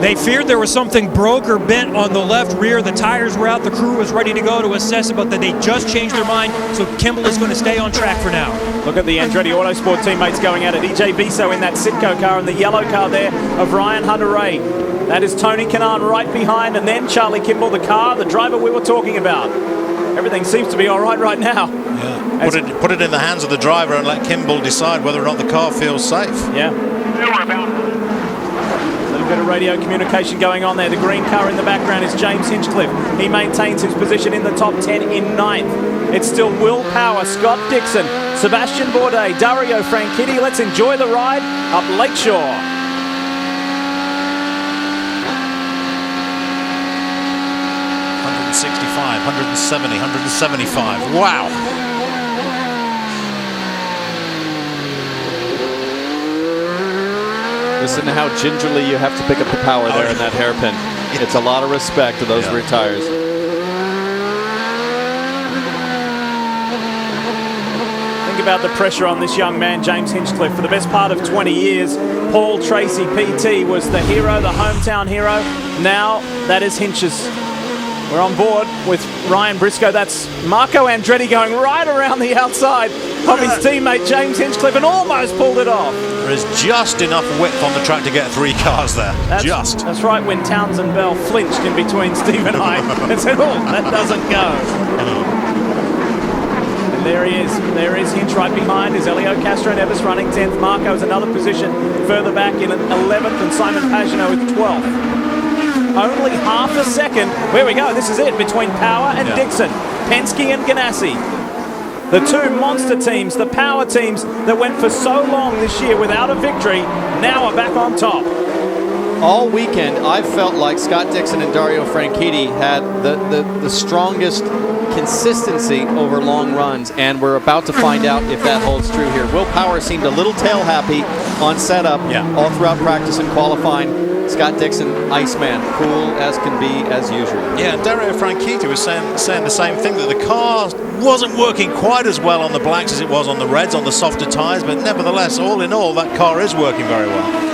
They feared there was something broke or bent on the left rear. The tires were out. The crew was ready to go to assess it, but they just changed their mind. So Kimball is going to stay on track for now. Look at the Andretti Autosport teammates going at it. EJ Biso in that Sitco car and the yellow car there of Ryan Hunter-Reay. That is Tony Kanaan right behind, and then Charlie Kimball, the driver we were talking about. Everything seems to be all right now. Yeah. Put it in the hands of the driver and let Kimball decide whether or not the car feels safe. Yeah. Bit of radio communication going on there. The green car in the background is James Hinchcliffe. He maintains his position in the top 10 in 9th. It's still Will Power, Scott Dixon, Sebastian Bourdais, Dario Franchitti. Let's enjoy the ride up Lakeshore. 165, 170, 175. Wow. Listen to how gingerly you have to pick up the power there in that hairpin. It's a lot of respect to those rear tires. Think about the pressure on this young man, James Hinchcliffe. For the best part of 20 years, Paul Tracy, PT, was the hero, the hometown hero. Now, that is Hinch's. We're on board with Ryan Briscoe. That's Marco Andretti going right around the outside of his teammate James Hinchcliffe and almost pulled it off. There is just enough width on the track to get 3 cars there. That's right, when Townsend Bell flinched in between Steve and I and said, oh, that doesn't go. And there he is. There is Hinch right behind. Is Elio Castro Neves running 10th. Marco's another position further back in 11th, and Simon Pagenaud is 12th. Only half a second. There we go. This is it between Power and Dixon. Penske and Ganassi. The two monster teams, the power teams that went for so long this year without a victory, now are back on top. All weekend, I felt like Scott Dixon and Dario Franchitti had the strongest consistency over long runs, and we're about to find out if that holds true here. Will Power seemed a little tail happy on setup all throughout practice and qualifying. Scott Dixon, Iceman, cool as can be as usual. Yeah, Dario Franchitti was saying the same thing, that the car wasn't working quite as well on the blacks as it was on the reds, on the softer tyres, but nevertheless, all in all, that car is working very well.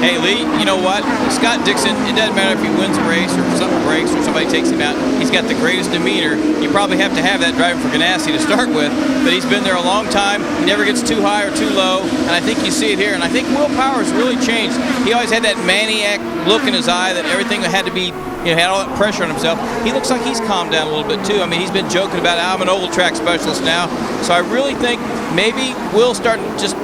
Hey, Lee, you know what? Scott Dixon, it doesn't matter if he wins a race or something breaks or somebody takes him out. He's got the greatest demeanor. You probably have to have that driving for Ganassi to start with, but he's been there a long time. He never gets too high or too low, and I think you see it here. And I think Will Power's really changed. He always had that maniac look in his eye that everything had to be, had all that pressure on himself. He looks like he's calmed down a little bit, too. I mean, he's been joking about, I'm an oval track specialist now. So I really think maybe Will's starting to just,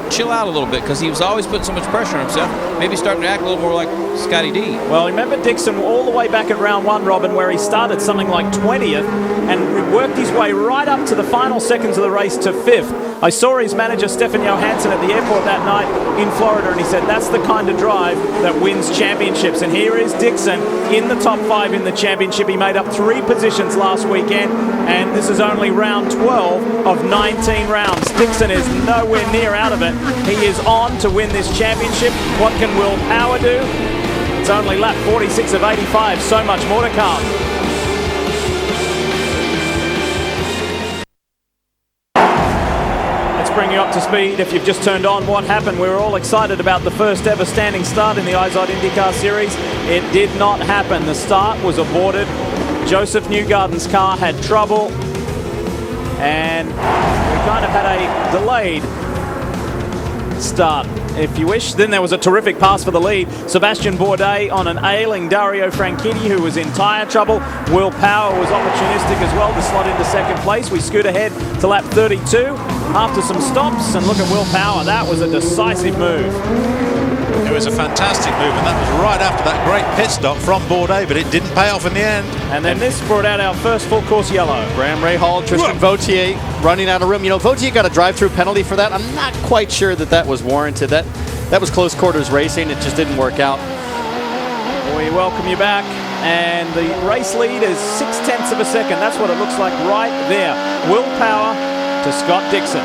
chill out a little bit, because he was always putting so much pressure on himself. Maybe starting to act a little more like Scotty D. Well, remember Dixon all the way back at round 1, Robin, where he started something like 20th and worked his way right up to the final seconds of the race to 5th. I saw his manager, Stefan Johansson, at the airport that night in Florida, and he said that's the kind of drive that wins championships. And here is Dixon in the top 5 in the championship. He made up 3 positions last weekend, and this is only round 12 of 19 rounds. Dixon is nowhere near out of it. He is on to win this championship. What can Will Power do? It's only lap 46 of 85. So much more to come. Bring you up to speed if you've just turned on what happened. We were all excited about the first ever standing start in the IZOD IndyCar Series. It did not happen. The start was aborted. Joseph Newgarden's car had trouble, and we kind of had a delayed start, if you wish. Then there was a terrific pass for the lead. Sebastian Bourdais on an ailing Dario Franchitti, who was in tyre trouble. Will Power was opportunistic as well to slot into second place. We scoot ahead to lap 32 after some stops, and look at Will Power. That was a decisive move. It was a fantastic move, and that was right after that great pit stop from Bourdais, but it didn't pay off in the end. And then this brought out our first full course yellow. Graham Rahal, Tristan Vautier running out of room. Vautier got a drive-through penalty for that. I'm not quite sure that was warranted. That was close quarters racing. It just didn't work out. We welcome you back, and the race lead is 0.6 of a second. That's what it looks like right there. Will Power to Scott Dixon.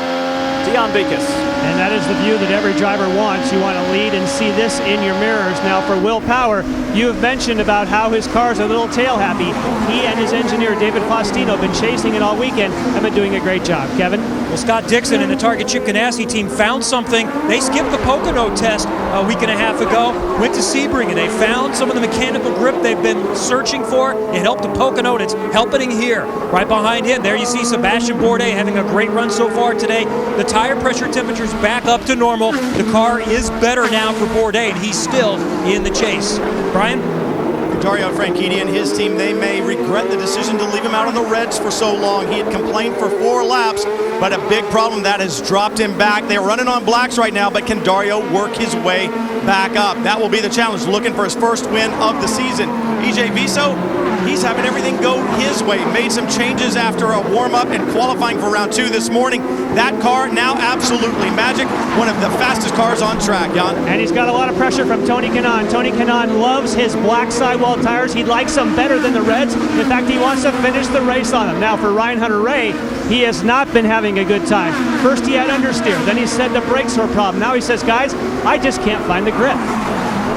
Dion Beekes. And that is the view that every driver wants. You want to lead and see this in your mirrors. Now for Will Power, you have mentioned about how his car's a little tail happy. He and his engineer, David Faustino, have been chasing it all weekend and been doing a great job. Kevin? Well, Scott Dixon and the Target Chip Ganassi team found something. They skipped the Pocono test a week and a half ago, went to Sebring, and they found some of the mechanical grip they've been searching for. It helped the Pocono, and it's helping here. Right behind him, there you see Sebastian Bourdais having a great run so far today. The tire pressure temperature's back up to normal. The car is better now for Bourdais, and he's still in the chase. Brian? Dario Franchitti and his team, they may regret the decision to leave him out on the reds for so long. He had complained for 4 laps, but a big problem that has dropped him back. They're running on blacks right now, but can Dario work his way back up? That will be the challenge, looking for his first win of the season. EJ Viso, he's having everything go his way. Made some changes after a warm-up and qualifying for round 2 this morning. That car now absolutely magic. One of the fastest cars on track, Jan. And he's got a lot of pressure from Tony Kanaan. Tony Kanaan loves his black sidewall tires. He likes them better than the reds. In fact, he wants to finish the race on them. Now for Ryan Hunter-Reay, he has not been having a good time. First he had understeer, then he said the brakes were a problem. Now he says, guys, I just can't find the grip.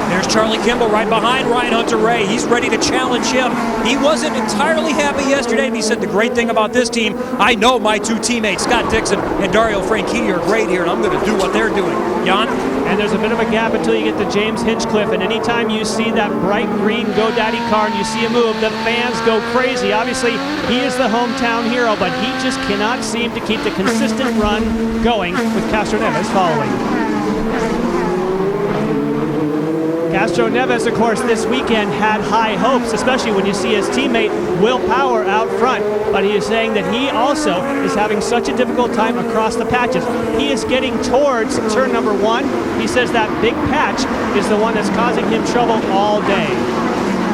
There's Charlie Kimball right behind Ryan Hunter-Reay. He's ready to challenge him. He wasn't entirely happy yesterday, and he said the great thing about this team, I know my 2 teammates, Scott Dixon and Dario Franchitti, are great here, and I'm going to do what they're doing. Jan? And there's a bit of a gap until you get to James Hinchcliffe, and anytime you see that bright green GoDaddy car and you see him move, the fans go crazy. Obviously, he is the hometown hero, but he just cannot seem to keep the consistent run going with Castro Neves following. Castro Neves, of course, this weekend had high hopes, especially when you see his teammate Will Power out front. But he is saying that he also is having such a difficult time across the patches. He is getting towards turn number 1. He says that big patch is the one that's causing him trouble all day.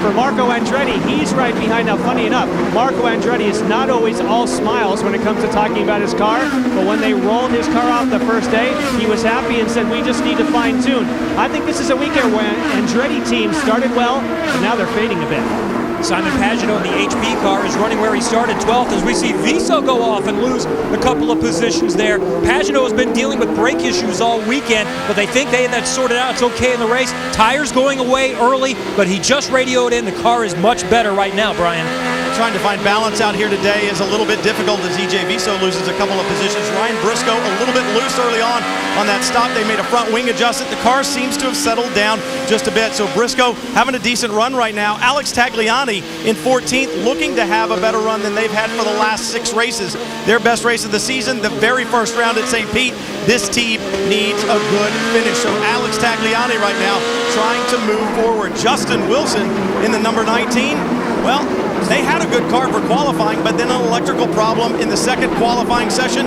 For Marco Andretti, he's right behind. Now, funny enough, Marco Andretti is not always all smiles when it comes to talking about his car, but when they rolled his car off the first day, he was happy and said, we just need to fine-tune. I think this is a weekend when Andretti team started well, but now they're fading a bit. Simon Pagenaud in the HP car is running where he started 12th as we see Viso go off and lose a couple of positions there. Pagenaud has been dealing with brake issues all weekend, but they think they have that sorted out. It's okay in the race. Tires going away early, but he just radioed in. The car is much better right now, Brian. Trying to find balance out here today is a little bit difficult as EJ Viso loses a couple of positions. Ryan Briscoe a little bit loose early on that stop. They made a front wing adjustment. The car seems to have settled down just a bit. So Briscoe having a decent run right now. Alex Tagliani in 14th, looking to have a better run than they've had for the last 6 races. Their best race of the season, the very first round at St. Pete. This team needs a good finish. So Alex Tagliani right now trying to move forward. Justin Wilson in the number 19. Well, they had a good car for qualifying, but then an electrical problem in the second qualifying session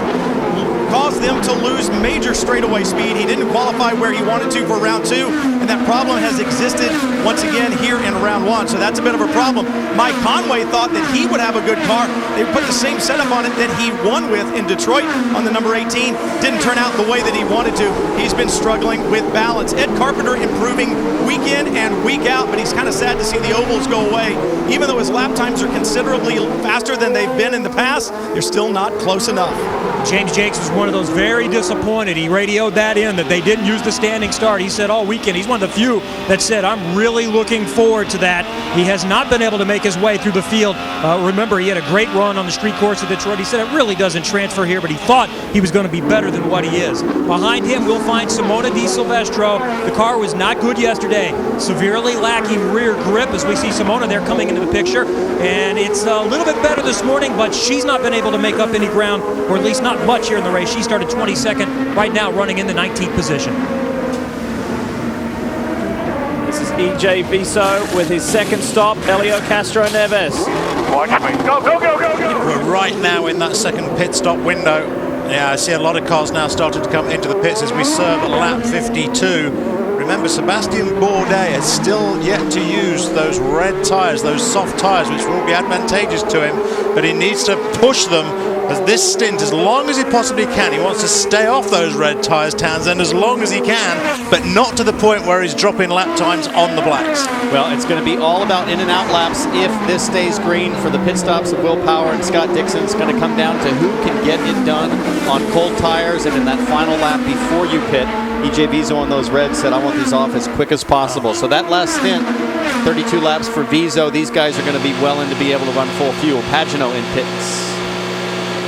caused them to lose major straightaway speed. He didn't qualify where he wanted to for round 2, and that problem has existed once again here in round 1, so that's a bit of a problem. Mike Conway thought that he would have a good car. They put the same setup on it that he won with in Detroit on the number 18. Didn't turn out the way that he wanted to. He's been struggling with balance. Ed Carpenter improving week in and week out, but he's kind of sad to see the ovals go away. Even though his lap times are considerably faster than they've been in the past, they're still not close enough. James Jakes was one of those very disappointed. He radioed that in, that they didn't use the standing start. He said all weekend, he's one of the few that said, I'm really looking forward to that. He has not been able to make his way through the field. Remember, he had a great run on the street course of Detroit. He said it really doesn't transfer here, but he thought he was going to be better than what he is. Behind him, we'll find Simona Di Silvestro. The car was not good yesterday. Severely lacking rear grip as we see Simona there coming into the picture. And it's a little bit better this morning, but she's not been able to make up any ground, or at least not much here in the race. She started 22nd, right now running in the 19th position. This is EJ Viso with his second stop, Helio Castro Neves. Watch me. Go, go, go, go, go! We're right now in that second pit stop window. Yeah, I see a lot of cars now starting to come into the pits as we serve at lap 52. Remember, Sebastian Bourdais has still yet to use those red tyres, those soft tyres, which will be advantageous to him, but he needs to push them this stint as long as he possibly can. He wants to stay off those red tyres, Townsend, as long as he can, but not to the point where he's dropping lap times on the blacks. Well, it's going to be all about in and out laps if this stays green for the pit stops of Will Power and Scott Dixon. It's going to come down to who can get it done on cold tires, and in that final lap before you pit, EJ Vizo on those reds said, I want these off as quick as possible. So that last stint, 32 laps for Vizo. These guys are going to be well in to be able to run full fuel. Pagano in pits.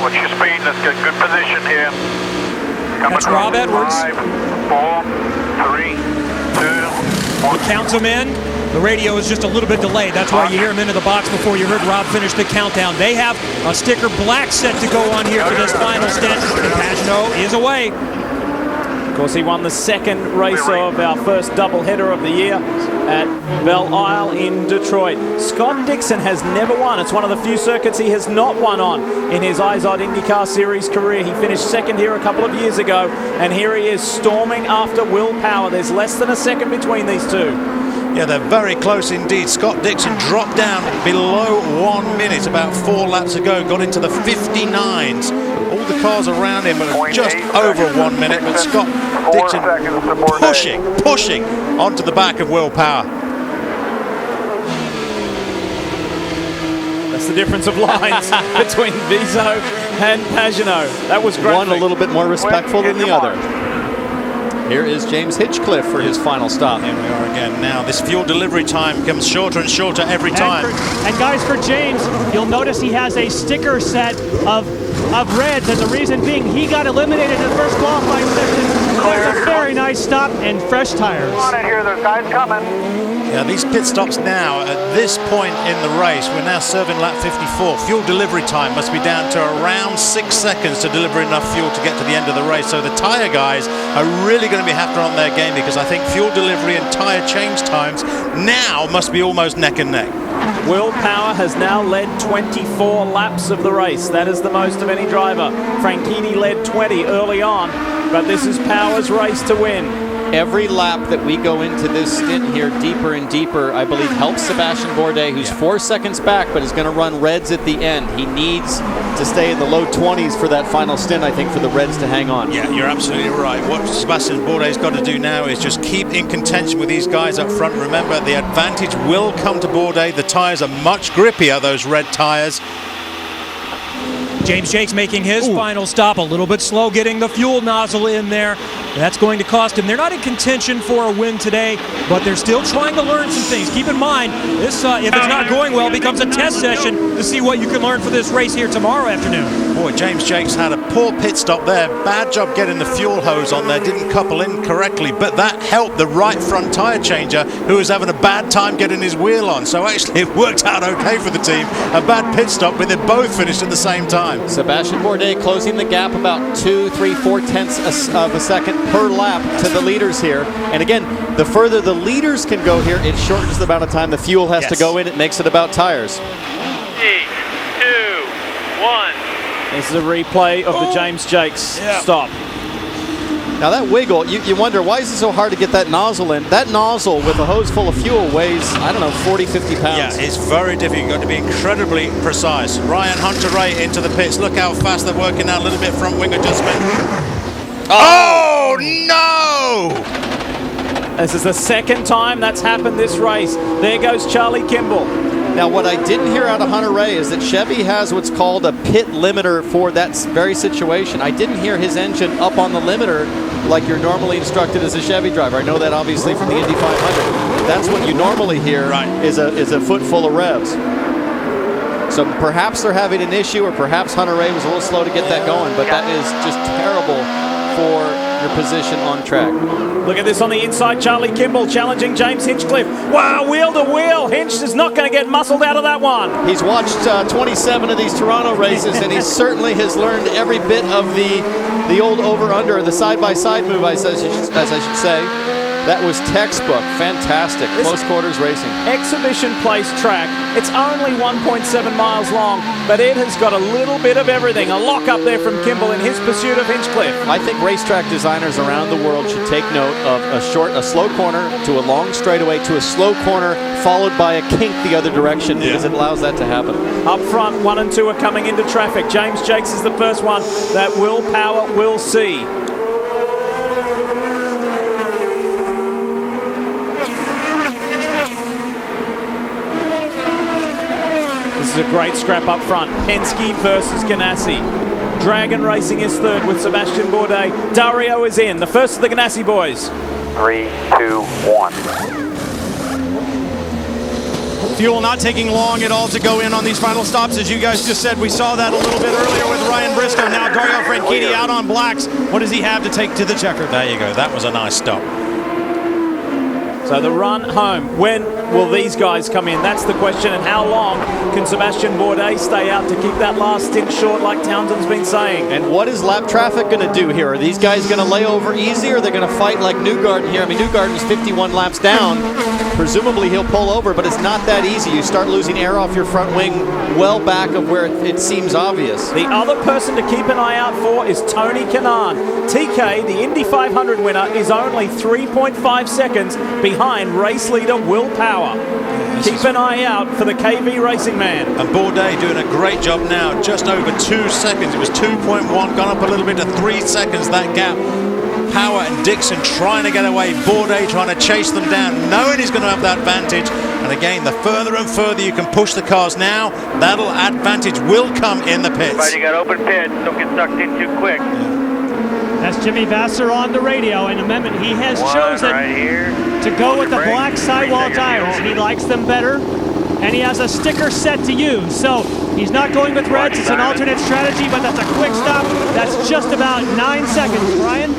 What's your speed? Let's get good position here. That's Rob Edwards. 5, 4, 3, 2, 1. He counts them in. The radio is just a little bit delayed. That's why you hear him into the box before you heard Rob finish the countdown. They have a sticker black set to go on here for this final stint. And Pagano is away. Of course, he won the second race of our first doubleheader of the year at Belle Isle in Detroit. Scott Dixon has never won. It's one of the few circuits he has not won on in his IZOD IndyCar Series career. He finished second here a couple of years ago, and here he is storming after Will Power. There's less than a second between these two. Yeah, they're very close indeed. Scott Dixon dropped down below 1 minute about 4 laps ago, got into the 59s. All the cars around him were just over 1 minute, but Scott Dixon pushing onto the back of Will Power. That's the difference of lines between Vizo and Pagano. That was great. One a little bit more respectful than the other. Here is James Hinchcliffe for his final stop. Here we are again now. This fuel delivery time becomes shorter and shorter every time. And guys, for James, you'll notice he has a sticker set of reds, and the reason being he got eliminated in the first qualifying session. There's a very nice stop and fresh tires. Come on in here, there's guys coming. Yeah, these pit stops now, at this point in the race, we're now serving lap 54. Fuel delivery time must be down to around 6 seconds to deliver enough fuel to get to the end of the race. So the tyre guys are really going to be having on their game, because I think fuel delivery and tyre change times now must be almost neck and neck. Will Power has now led 24 laps of the race. That is the most of any driver. Franchitti led 20 early on, but this is Power's race to win. Every lap that we go into this stint here deeper and deeper, I believe, helps Sebastian Bourdais, who's 4 seconds back, but is going to run reds at the end. He needs to stay in the low 20s for that final stint, I think, for the reds to hang on. Yeah, you're absolutely right. What Sebastian Bourdais got to do now is just keep in contention with these guys up front. Remember, the advantage will come to Bourdais. The tyres are much grippier, those red tyres. James Jakes making his final stop, a little bit slow getting the fuel nozzle in there. That's going to cost him. They're not in contention for a win today, but they're still trying to learn some things. Keep in mind, this, if it's not going well, becomes a test session to see what you can learn for this race here tomorrow afternoon. Boy, James Jakes had a poor pit stop there. Bad job getting the fuel hose on there. Didn't couple in correctly, but that helped the right front tyre changer, who was having a bad time getting his wheel on. So actually it worked out okay for the team. A bad pit stop, but they both finished at the same time. Sebastian Bourdais closing the gap about 2, 3, 4 tenths of a second per lap to the leaders here. And again, the further the leaders can go here, it shortens the amount of time the fuel has to go in. It makes it about tires. 3, 2, 1. This is a replay of the James Jakes stop. Now that wiggle, you wonder, why is it so hard to get that nozzle in? That nozzle with a hose full of fuel weighs, I don't know, 40, 50 pounds. Yeah, it's very difficult. You've got to be incredibly precise. Ryan Hunter-Reay into the pits. Look how fast they're working now. A little bit front wing adjustment. Oh, no! This is the second time that's happened this race. There goes Charlie Kimball. Now, what I didn't hear out of Hunter-Reay is that Chevy has what's called a pit limiter for that very situation. I didn't hear his engine up on the limiter like you're normally instructed as a Chevy driver. I know that obviously from the Indy 500. That's what you normally hear is a foot full of revs. So perhaps they're having an issue, or perhaps Hunter-Reay was a little slow to get that going, but that is just terrible for your position on track. Look at this on the inside. Charlie Kimball challenging James Hinchcliffe. Wow, wheel to wheel. Hinch is not going to get muscled out of that one. He's watched 27 of these Toronto races, and he certainly has learned every bit of the old over-under, the side-by-side move, as I should say. That was textbook. Fantastic. Close quarters racing. Exhibition place track. It's only 1.7 miles long, but it has got a little bit of everything. A lock up there from Kimball in his pursuit of Hinchcliffe. I think racetrack designers around the world should take note of a slow corner to a long straightaway to a slow corner followed by a kink the other direction because it allows that to happen. Up front, 1 and 2 are coming into traffic. James Jakes is the first one that Will Power will see. This is a great scrap up front. Penske versus Ganassi. Dragon Racing is third with Sebastian Bourdais. Dario is in. The first of the Ganassi boys. 3, 2, 1. Fuel not taking long at all to go in on these final stops. As you guys just said, we saw that a little bit earlier with Ryan Briscoe. Now Dario Franchitti out on blacks. What does he have to take to the checker? There you go. That was a nice stop. So the run home, when will these guys come in? That's the question. And how long can Sebastian Bourdais stay out to keep that last stint short like Townsend's been saying? And what is lap traffic going to do here? Are these guys going to lay over easy, or are they going to fight like Newgarden here? I mean, Newgarden's 51 laps down. Presumably he'll pull over, but it's not that easy. You start losing air off your front wing well back of where it seems obvious. The other person to keep an eye out for is Tony Kanaan. TK, the Indy 500 winner, is only 3.5 seconds behind race leader Will Power. Keep an eye out for the KV Racing man. And Bourdais doing a great job now, just over 2 seconds. It was 2.1, gone up a little bit to 3 seconds, that gap. Power and Dixon trying to get away. Bourdais trying to chase them down, knowing he's going to have that advantage. And again, the further and further you can push the cars now, that'll advantage will come in the pits. Right, you got open pits. Don't get sucked in too quick. That's Jimmy Vasser on the radio, and amendment. He has chosen right here. to go with the black sidewall tires. He likes them better, and he has a sticker set to use. So he's not going with reds. It's an alternate strategy, but that's a quick stop. That's just about 9 seconds. Brian?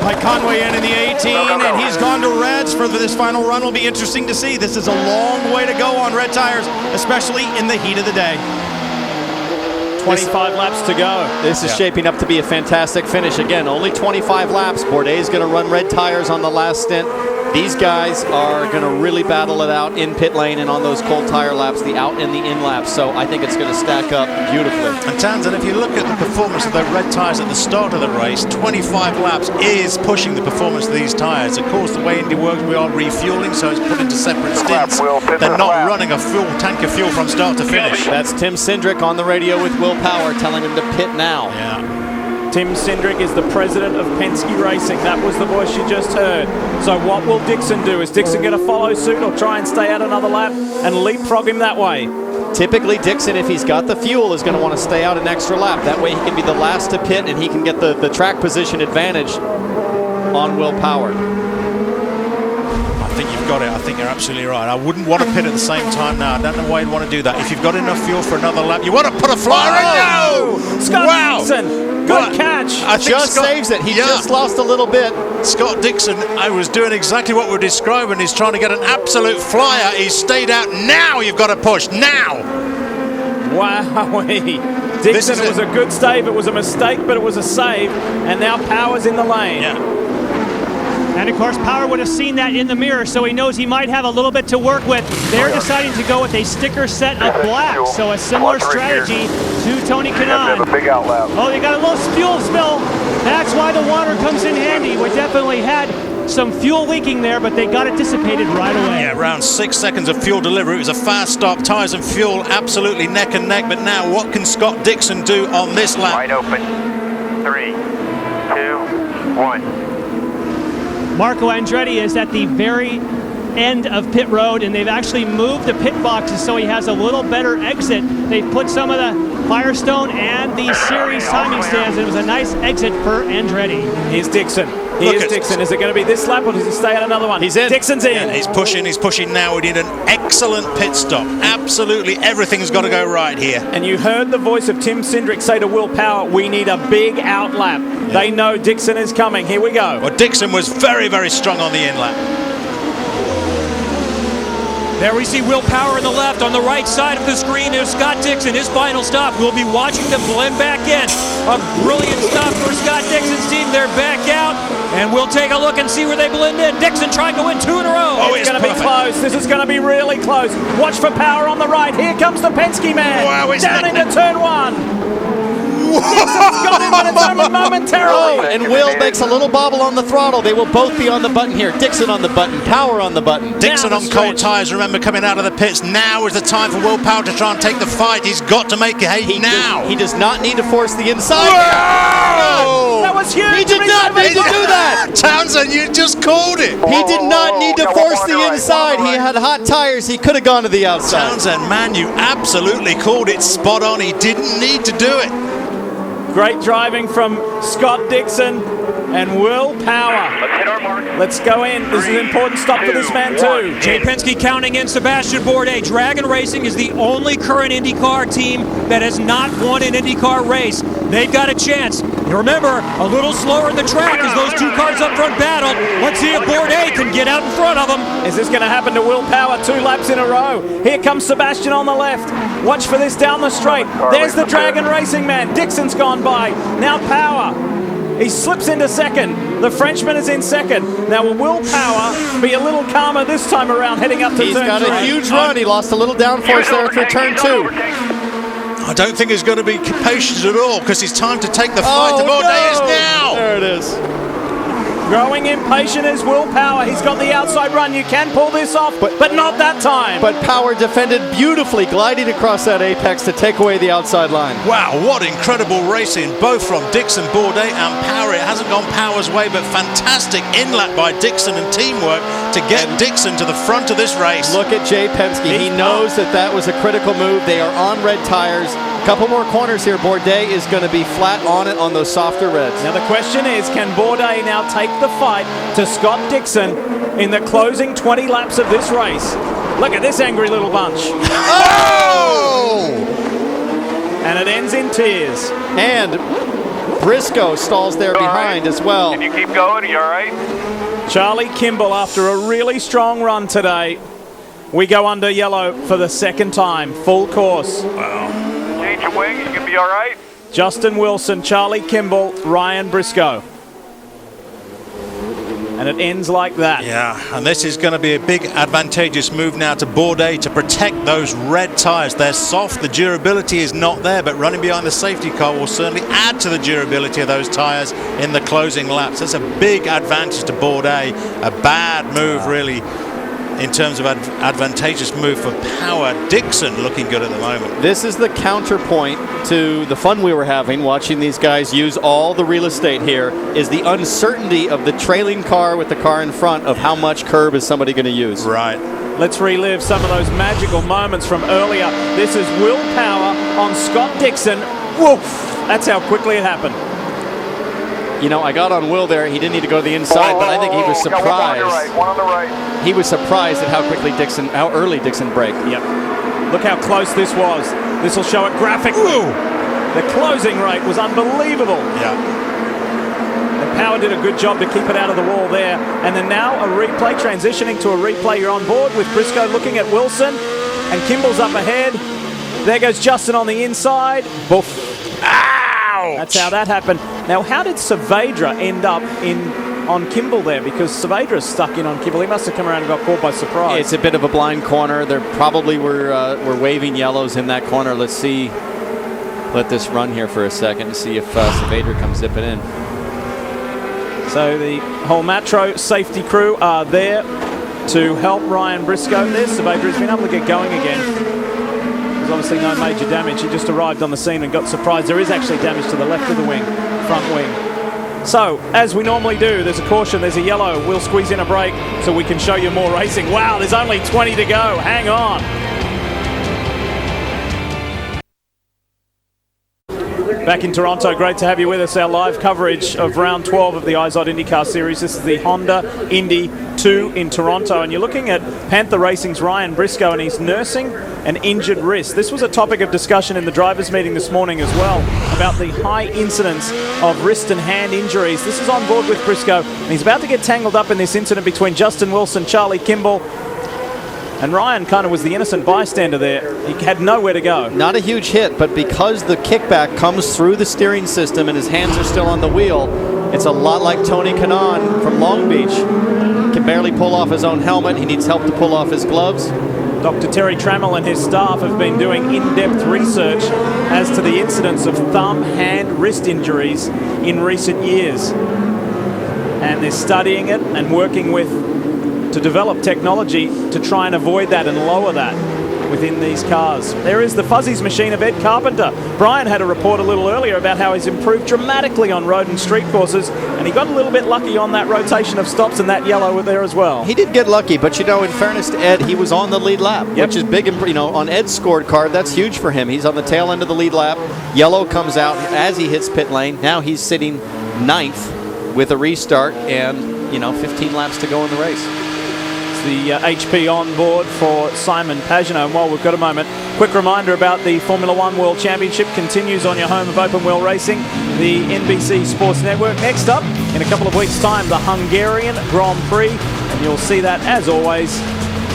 Mike Conway in the 18, and he's gone to reds for this final run. Will be interesting to see. This is a long way to go on red tires, especially in the heat of the day. 25 laps to go. This is shaping up to be a fantastic finish. Again, only 25 laps. Bourdais is going to run red tires on the last stint. These guys are going to really battle it out in pit lane and on those cold tire laps, the out and the in laps. So I think it's going to stack up beautifully. And Townsend, if you look at the performance of the red tires at the start of the race, 25 laps is pushing the performance of these tires. Of course, the way Indy works, we are refueling, so it's put into separate stints. They're not running a full tank of fuel from start to finish. That's Tim Cindric on the radio with Will Power telling him to pit now. Yeah. Tim Cindric is the president of Penske Racing. That was the voice you just heard. So what will Dixon do? Is Dixon going to follow suit or try and stay out another lap and leapfrog him that way? Typically, Dixon, if he's got the fuel, is going to want to stay out an extra lap. That way he can be the last to pit and he can get the track position advantage on Will Power. I think you've got it. I think you're absolutely right. I wouldn't want to pit at the same time now. I don't know why you'd want to do that. If you've got enough fuel for another lap, you want to put a flyer in. No! Scott Dixon! Good catch. I think just saves it. He just lost a little bit. Scott Dixon, I was doing exactly what we're describing. He's trying to get an absolute flyer. He's stayed out. Now you've got to push. Now. Wow. Dixon, it was a good save. It was a mistake, but it was a save. And now Power's in the lane. Yeah. And of course, Power would have seen that in the mirror, so he knows he might have a little bit to work with. They're deciding to go with a sticker set of black, so a similar strategy to Tony Kanaan. Big out lap. Oh, they got a little fuel spill. That's why the water comes in handy. We definitely had some fuel leaking there, but they got it dissipated right away. Yeah, around 6 seconds of fuel delivery. It was a fast stop. Tires and fuel absolutely neck and neck. But now, what can Scott Dixon do on this lap? Wide open. 3, 2, 1. Marco Andretti is at the very end of pit road, and they've actually moved the pit boxes so he has a little better exit. They've put some of the Firestone and the series timing stands. It was a nice exit for Andretti. Here's Dixon. Here's Dixon. Is it going to be this lap or does he stay out another one? He's in. Dixon's in. Yeah, he's pushing now. We did an excellent pit stop. Absolutely everything's got to go right here. And you heard the voice of Tim Cindric say to Will Power, we need a big out lap. Yeah. They know Dixon is coming. Here we go. Well, Dixon was very, very strong on the in lap. There we see Will Power in the left. On the right side of the screen is Scott Dixon, his final stop. We'll be watching them blend back in. A brilliant stop for Scott Dixon's team. They're back out, And we'll take a look and see where they blend in. Dixon trying to win 2 in a row. Oh, it's going to be close. This is going to be really close. Watch for Power on the right. Here comes the Penske man. Wow, down into turn 1. Dixon's got him, but it's only momentarily. Oh, and Will makes a little bobble on the throttle. They will both be on the button here. Dixon on the button, Power on the button. Dixon on cold tyres, remember, coming out of the pits. Now is the time for Will Power to try and take the fight. He's got to make it now. He does not need to force the inside. Whoa! That was huge. He did not need to do that. Townsend, you just called it. He did not need to force the inside. He had hot tires. He could have gone to the outside. Townsend, man, you absolutely called it spot on. He didn't need to do it. Great driving from Scott Dixon and Will Power. Let's hit our mark. Let's go in. This is an important stop for this man too. Jay Penske counting in Sebastian Bourdais. Dragon Racing is the only current IndyCar team that has not won an IndyCar race. They've got a chance. And remember, a little slower in the track as those two cars up front battle. Let's see if Bourdais can get out in front of them. Is this going to happen to Will Power 2 laps in a row? Here comes Sebastian on the left. Watch for this down the straight. There's the Dragon Racing man. Dixon's gone by. Now Power. He slips into second. The Frenchman is in second. Now will Will Power be a little calmer this time around heading up to turn 3? He's got a huge run. He lost a little downforce there through turn 2. I don't think he's going to be patient at all because it's time to take the fight. The Bourdais is now. There it is. Growing impatient is Will Power. He's got the outside run. You can pull this off, but not that time. But Power defended beautifully, gliding across that apex to take away the outside line. Wow, what incredible racing, both from Dixon, Bourdais and Power. It hasn't gone Power's way, but fantastic in-lap by Dixon and teamwork to get Dixon to the front of this race. Look at Jay Penske. He knows that was a critical move. They are on red tires. A couple more corners here. Bourdais is going to be flat on it on those softer reds. Now the question is, can Bourdais now take the fight to Scott Dixon in the closing 20 laps of this race? Look at this angry little bunch. Oh! And it ends in tears. And Briscoe stalls there behind as well. Can you keep going? Are you all right? Charlie Kimball, after a really strong run today, we go under yellow for the second time, full course. Wow. Change your wing, you can be all right? Justin Wilson, Charlie Kimball, Ryan Briscoe. And it ends like that. Yeah, and this is going to be a big advantageous move now to Bourdais to protect those red tyres. They're soft, the durability is not there, but running behind the safety car will certainly add to the durability of those tyres in the closing laps. That's a big advantage to Bourdais. A bad move, really, in terms of advantageous move for Power. Dixon looking good at the moment. This is the counterpoint to the fun we were having watching these guys use all the real estate here, is the uncertainty of the trailing car with the car in front of how much curb is somebody going to use. Right. Let's relive some of those magical moments from earlier. This is Will Power on Scott Dixon. Woof! That's how quickly it happened. You know, I got on Will there. He didn't need to go to the inside, but I think he was surprised. One on the right. He was surprised at how early Dixon braked. Yep. Look how close this was. This will show it graphically. Ooh. The closing rate was unbelievable. Yeah. And Power did a good job to keep it out of the wall there. And then now a replay, transitioning to a replay. You're on board with Briscoe looking at Wilson. And Kimball's up ahead. There goes Justin on the inside. Boof. Ouch! That's how that happened. Now, how did Saavedra end up on Kimball there? Because Saavedra's stuck in on Kimball. He must have come around and got caught by surprise. It's a bit of a blind corner. There probably were waving yellows in that corner. Let's see. Let this run here for a second and see if Saavedra comes zipping in. So the whole Matro safety crew are there to help Ryan Briscoe. There's Saavedra's been able to get going again. There's obviously no major damage. He just arrived on the scene and got surprised. There is actually damage to the left of the wing, front wing. So, as we normally do, there's a caution, there's a yellow. We'll squeeze in a break so we can show you more racing. Wow, there's only 20 to go. Hang on. Back in Toronto, great to have you with us. Our live coverage of round 12 of the IZOD IndyCar Series. This is the Honda Indy 2 in Toronto, and you're looking at Panther Racing's Ryan Briscoe, and he's nursing an injured wrist. This was a topic of discussion in the drivers' meeting this morning as well, about the high incidence of wrist and hand injuries. This is on board with Briscoe, and he's about to get tangled up in this incident between Justin Wilson, Charlie Kimball, and Ryan kind of was the innocent bystander there. He had nowhere to go. Not a huge hit, but because the kickback comes through the steering system and his hands are still on the wheel, It's a lot like Tony Kanaan from Long Beach. Can barely pull off his own helmet. He needs help to pull off his gloves. Dr. Terry Trammell and his staff have been doing in-depth research as to the incidence of thumb, hand, wrist injuries in recent years. And they're studying it and working to develop technology to try and avoid that and lower that within these cars. There is the Fuzzies machine of Ed Carpenter. Brian had a report a little earlier about how he's improved dramatically on road and street courses, and he got a little bit lucky on that rotation of stops and that yellow there as well. He did get lucky, but you know, in fairness to Ed, he was on the lead lap, which is big. You know, on Ed's scorecard, that's huge for him. He's on the tail end of the lead lap. Yellow comes out as he hits pit lane. Now he's sitting 9th with a restart and, you know, 15 laps to go in the race. The HP on board for Simon Pagenaud. And while we've got a moment, quick reminder about the Formula One World Championship continues on your home of open wheel racing, the NBC Sports Network. Next up, in a couple of weeks' time, the Hungarian Grand Prix, and you'll see that, as always,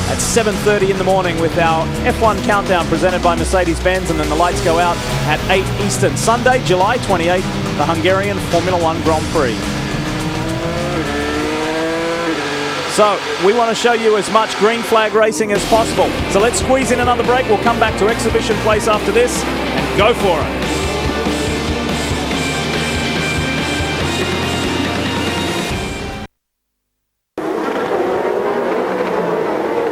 at 7:30 in the morning with our F1 Countdown presented by Mercedes-Benz, and then the lights go out at 8 Eastern. Sunday, July 28th, the Hungarian Formula One Grand Prix. So we want to show you as much green flag racing as possible. So let's squeeze in another break. We'll come back to Exhibition Place after this and go for it.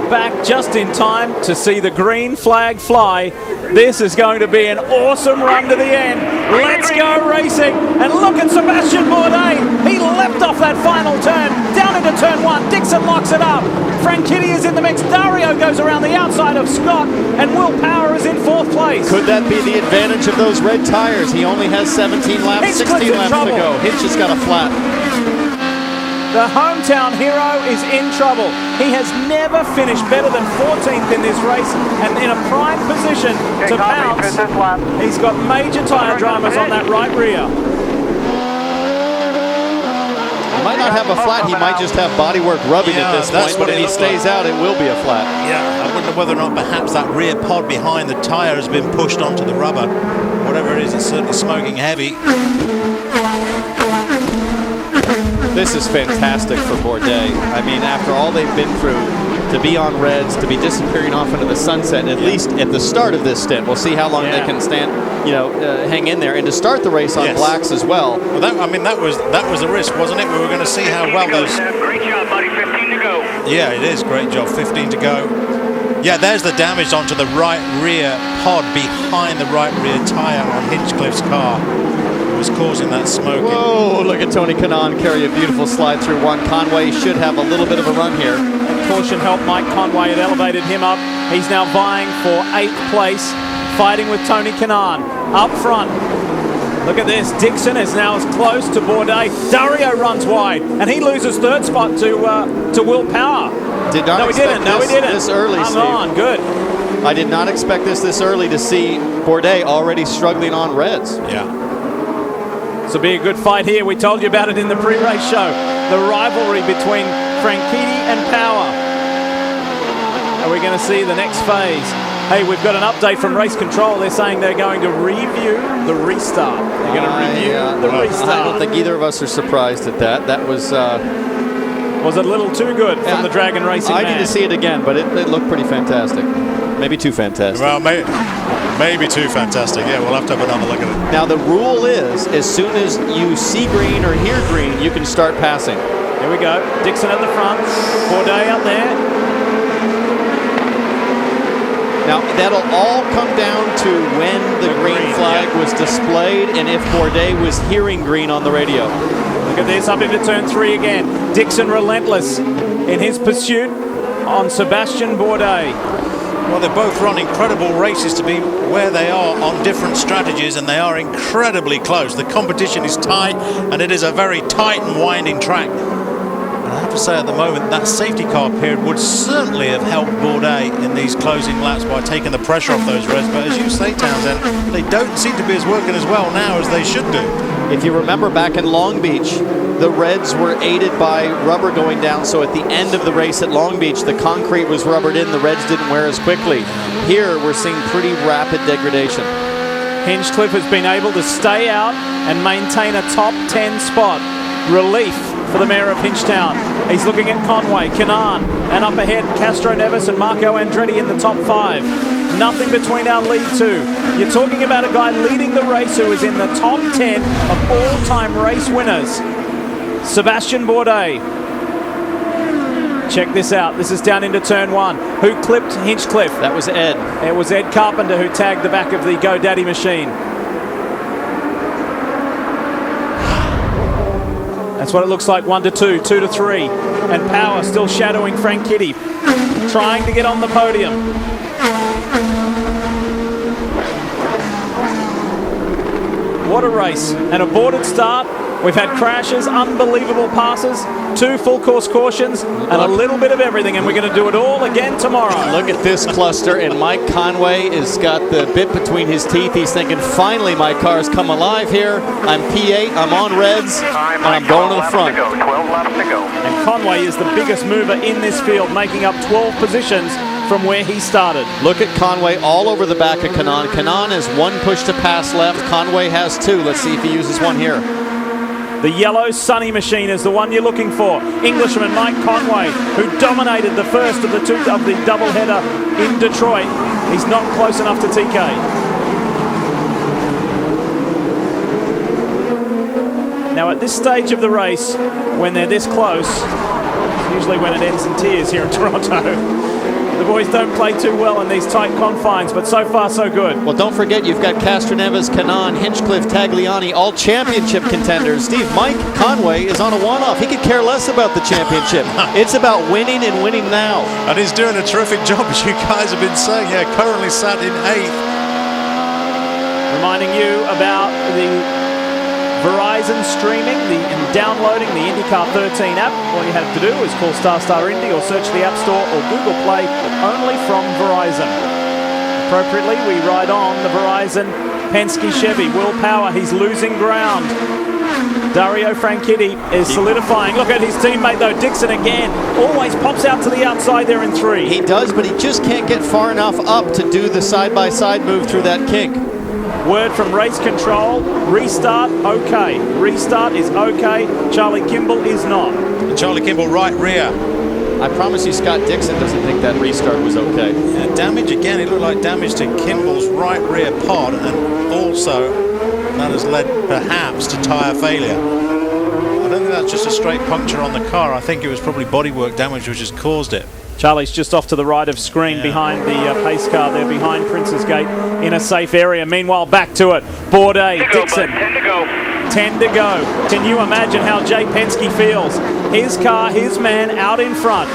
Back just in time to see the green flag fly. This is going to be an awesome run to the end. Let's go racing. And look at Sebastian Bourdais. He leapt off that final turn, down into turn 1. Dixon locks it up. Franchitti is in the mix. Dario goes around the outside of Scott, and Will Power is in 4th place. Could that be the advantage of those red tires? He only has 17 laps, 16 laps to go. Hitch has got a flat. The hometown hero is in trouble. He has never finished better than 14th in this race and in a prime position to pounce. He's got major tyre dramas on that right rear. He might not have a flat, he might just have bodywork rubbing at this point, but if he stays out, it will be a flat. Yeah, I wonder whether or not perhaps that rear pod behind the tyre has been pushed onto the rubber. Whatever it is, it's certainly smoking heavy. This is fantastic for Bourdais. I mean, after all they've been through, to be on reds, to be disappearing off into the sunset, at least at the start of this stint. We'll see how long they can stand, hang in there, and to start the race on blacks as well. Well, that was a risk, wasn't it? We were going to see how well those. Great job, buddy. 15 to go. Yeah, it is. Great job. 15 to go. Yeah, there's the damage onto the right rear pod behind the right rear tyre on Hinchcliffe's car. Was causing that smoking. Whoa, look at Tony Kanaan carry a beautiful slide through 1. Conway should have a little bit of a run here. Caution help. Mike Conway had elevated him up. He's now vying for 8th place, fighting with Tony Kanaan. Up front, look at this. Dixon is now as close to Bourdais. Dario runs wide, and he loses 3rd spot to Will Power. Did not expect this early, Steve. On, good. I did not expect this early to see Bourdais already struggling on reds. Yeah. This will be a good fight here. We told you about it in the pre-race show. The rivalry between Franchitti and Power. Are we going to see the next phase? Hey, we've got an update from race control. They're saying they're going to review the restart. They're going to review the restart. I don't think either of us are surprised at that. That was... was it a little too good from the Dragon Racing I man? need to see it again, but it looked pretty fantastic. Maybe too fantastic. Well, maybe too fantastic. Yeah, we'll have to have another look at it. Now, the rule is, as soon as you see green or hear green, you can start passing. Here we go. Dixon at the front. Bourdais up there. Now, that'll all come down to when the green flag was displayed and if Bourdais was hearing green on the radio. Look at this, up into turn 3 again. Dixon relentless in his pursuit on Sebastian Bourdais. Well, they both run incredible races to be where they are on different strategies, and they are incredibly close. The competition is tight, and it is a very tight and winding track. And I have to say, at the moment, that safety car period would certainly have helped Bourdais in these closing laps by taking the pressure off those reds. But as you say, Townsend, they don't seem to be working as well now as they should do. If you remember back in Long Beach, the reds were aided by rubber going down, so at the end of the race at Long Beach, the concrete was rubbered in, the reds didn't wear as quickly. Here, we're seeing pretty rapid degradation. Hinchcliffe has been able to stay out and maintain a top 10 spot. relief for the mayor of Hinchtown. He's looking at Conway, Kanan, and up ahead, Castro Neves and Marco Andretti in the top 5. Nothing between our lead 2. You're talking about a guy leading the race who is in the top 10 of all-time race winners. Sebastian Bourdais. Check this out. This is down into turn 1. Who clipped Hinchcliffe? That was Ed. It was Ed Carpenter who tagged the back of the GoDaddy machine. That's what it looks like. 1 to 2, 2 to 3. And Power still shadowing Frank Kitty, trying to get on the podium. What a race. An aborted start. We've had crashes, unbelievable passes, 2 full course cautions, and a little bit of everything, and we're going to do it all again tomorrow. Look at this cluster, and Mike Conway has got the bit between his teeth. He's thinking, finally my car's come alive here. I'm P8, I'm on reds, and I'm going to the front. 12 laps to go. And Conway is the biggest mover in this field, making up 12 positions from where he started. Look at Conway all over the back of Kanan. Kanan has 1 push to pass left. Conway has 2. Let's see if he uses one here. The yellow Sunny machine is the one you're looking for. Englishman Mike Conway, who dominated the first of the doubleheader in Detroit. He's not close enough to TK. Now at this stage of the race, when they're this close, it's usually when it ends in tears here in Toronto. The boys don't play too well in these tight confines, but so far so good. Well, don't forget you've got Castroneves, Kanan, Hinchcliffe, Tagliani, all championship contenders. Steve, Mike Conway is on a one-off. He could care less about the championship. It's about winning and winning now. And he's doing a terrific job, as you guys have been saying. Yeah, currently sat in 8th. Reminding you about the Verizon streaming and downloading the IndyCar 13 app. All you have to do is call Star Indy or search the App Store or Google Play, only from Verizon. Appropriately, we ride on the Verizon Penske Chevy. Will Power, he's losing ground. Dario Franchitti is solidifying. Look at his teammate though, Dixon again. Always pops out to the outside there in 3. He does, but he just can't get far enough up to do the side-by-side move through that kink. Word from race control, restart, okay. Restart is okay. Charlie Kimball is not. Charlie Kimball right rear. I promise you Scott Dixon doesn't think that restart was okay. Yeah, damage again. It looked like damage to Kimball's right rear pod, and also that has led perhaps to tyre failure. I don't think that's just a straight puncture on the car. I think it was probably bodywork damage which has caused it. Charlie's just off to the right of screen behind the pace car there, behind Prince's Gate in a safe area. Meanwhile, back to it. Bourdais, Dixon. 10 to go. 10 to go. Can you imagine how Jay Penske feels? His car, his man out in front.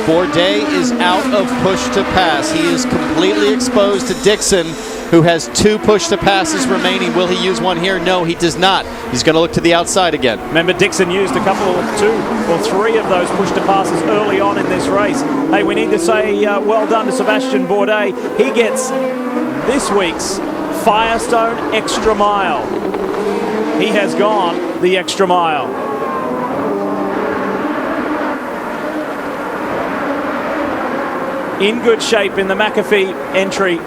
Bourdais is out of push to pass. He is completely exposed to Dixon, who has 2 push to passes remaining. Will he use one here? No, he does not. He's going to look to the outside again. Remember, Dixon used a couple of 2 or 3 of those push to passes early on in this race. Hey, we need to say well done to Sebastian Bourdais. He gets this week's Firestone Extra Mile. He has gone the extra mile. In good shape in the McAfee entry.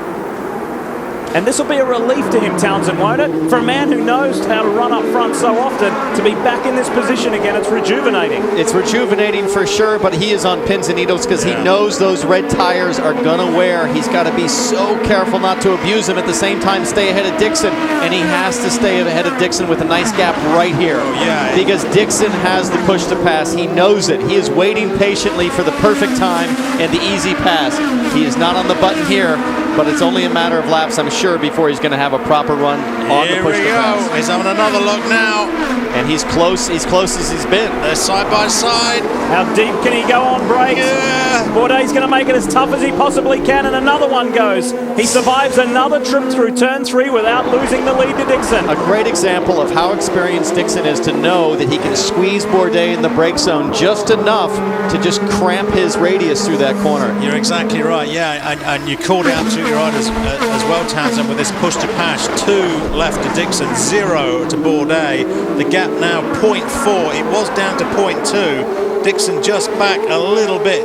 And this will be a relief to him, Townsend, won't it? For a man who knows how to run up front so often, to be back in this position again, it's rejuvenating. It's rejuvenating for sure, but he is on pins and needles because he knows those red tires are going to wear. He's got to be so careful not to abuse them. At the same time, stay ahead of Dixon, and he has to stay ahead of Dixon with a nice gap right here. Because Dixon has the push to pass. He knows it. He is waiting patiently for the perfect time and the easy pass. He is not on the button here, but it's only a matter of laps, I'm sure, before he's going to have a proper run on the push to pass. He's having another look now. And he's close as he's been. They're side by side. How deep can he go on brakes? Yeah. Bourdais going to make it as tough as he possibly can, and another one goes. He survives another trip through turn 3 without losing the lead to Dixon. A great example of how experienced Dixon is to know that he can squeeze Bourdais in the brake zone just enough to just cramp his radius through that corner. You're exactly right, and you called out to your right as well, Townsend, with this push to pass. 2 left to Dixon, 0 to Bourdais. The gap now 0.4. It was down to 0.2. Dixon just back a little bit.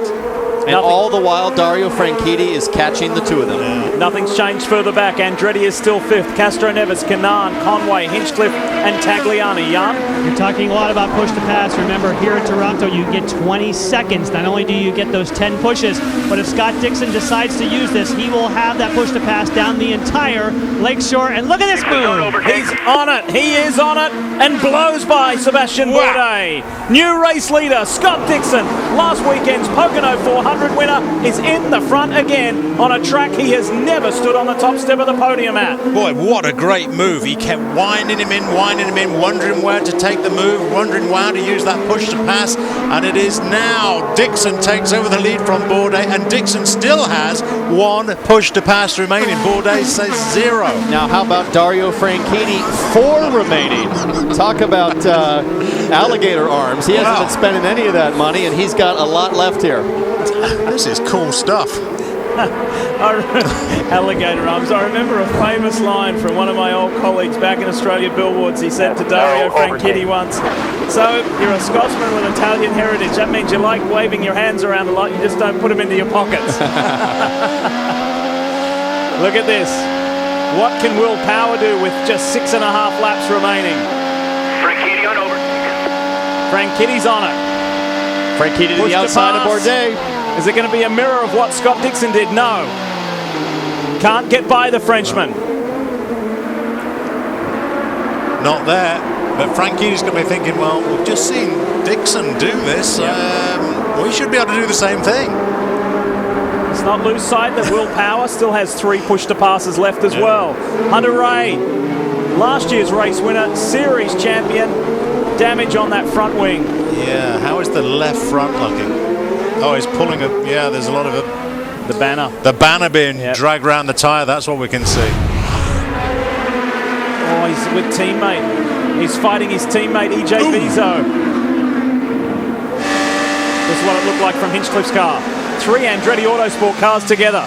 And all the while, Dario Franchitti is catching the two of them. Nothing's changed further back. Andretti is still 5th. Castro Neves, Canaan, Conway, Hinchcliffe, and Tagliani. Jan? You're talking a lot about push to pass. Remember, here at Toronto, you get 20 seconds. Not only do you get those 10 pushes, but if Scott Dixon decides to use this, he will have that push to pass down the entire lakeshore. And look at this move. He's on it. He is on it and blows by Sebastian Bourdais. New race leader, Scott Dixon. Last weekend's Pocono 400 winner is in the front again on a track he has never stood on the top step of the podium at. Boy, what a great move. He kept winding him in, wondering where to take the move, wondering how to use that push to pass. And it is now Dixon takes over the lead from Bourdais, and Dixon still has one push to pass remaining. Bourdais says 0. Now, how about Dario Franchitti? 4 remaining. Talk about alligator arms. He hasn't been spending any of that money, and he's got a lot left here. This is cool stuff. Alligator arms. I remember a famous line from one of my old colleagues back in Australia, Bill Woods. He said to Dario Franchitti once, "So you're a Scotsman with Italian heritage. That means you like waving your hands around a lot. You just don't put them into your pockets." Look at this. What can Will Power do with just 6.5 laps remaining? Franchitti on over. Franchitti's on it. Franchitti to the outside of Bourdais. Is it going to be a mirror of what Scott Dixon did? No. Can't get by the Frenchman. Not there. But Franchitti's going to be thinking, well, we've just seen Dixon do this. We should be able to do the same thing. Let's not lose sight that Will Power still has 3 push-to-passes left as well. Hunter Ray, last year's race winner, series champion. Damage on that front wing. Yeah, how is the left front looking? Oh, he's pulling up. Yeah, there's a lot of it. The banner. The banner being dragged around the tyre, that's what we can see. Oh, he's with teammate. He's fighting his teammate, EJ Vizo. This is what it looked like from Hinchcliffe's car. 3 Andretti Autosport cars together.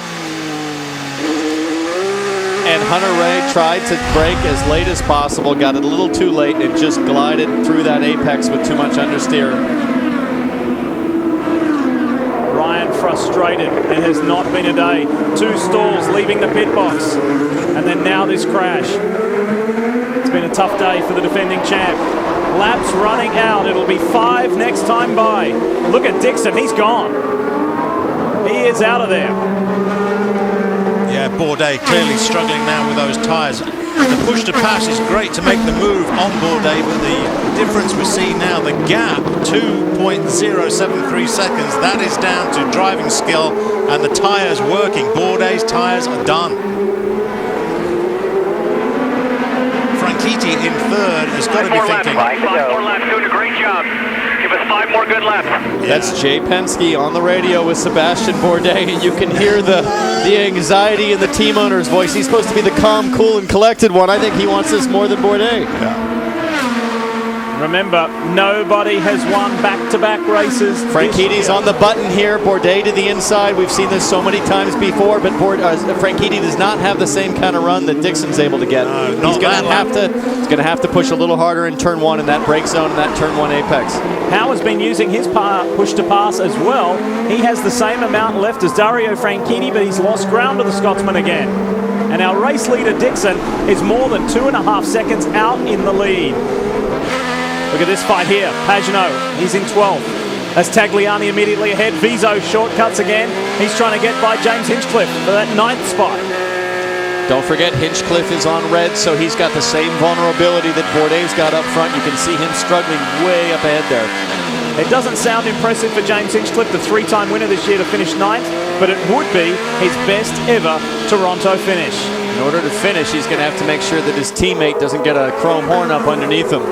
And Hunter Ray tried to brake as late as possible, got it a little too late, and just glided through that apex with too much understeer. Ryan frustrated. It has not been a day. 2 stalls leaving the pit box. And then now this crash. It's been a tough day for the defending champ. Laps running out. It'll be 5 next time by. Look at Dixon. He's gone. He is out of there. Yeah, Bourdais clearly struggling now with those tyres. The push to pass is great to make the move on Bourdais, but the difference we see now, the gap, 2.073 seconds, that is down to driving skill and the tyres working. Bourdais' tyres are done. Franchitti in 3rd has got to be thinking... 5 more laps, doing a great job. Give us 5 more good laps. That's Jay Penske on the radio with Sebastian Bourdais, and you can hear the anxiety in the team owner's voice. He's supposed to be the calm, cool, and collected one. I think he wants this more than Bourdais. Remember, nobody has won back-to-back races. Franchitti's on the button here. Bourdais to the inside. We've seen this so many times before, but Franchitti does not have the same kind of run that Dixon's able to get. He's going to have to push a little harder in turn 1 in that brake zone and that turn 1 apex. Howard's been using his push to pass as well. He has the same amount left as Dario Franchitti, but he's lost ground to the Scotsman again. And our race leader, Dixon, is more than 2.5 seconds out in the lead. Look at this fight here. Pagenaud, he's in 12th. That's Tagliani immediately ahead. Vizo shortcuts again. He's trying to get by James Hinchcliffe for that 9th spot. Don't forget, Hinchcliffe is on red, so he's got the same vulnerability that Bourdais got up front. You can see him struggling way up ahead there. It doesn't sound impressive for James Hinchcliffe, the 3-time winner this year, to finish 9th, but it would be his best ever Toronto finish. In order to finish, he's going to have to make sure that his teammate doesn't get a chrome horn up underneath him.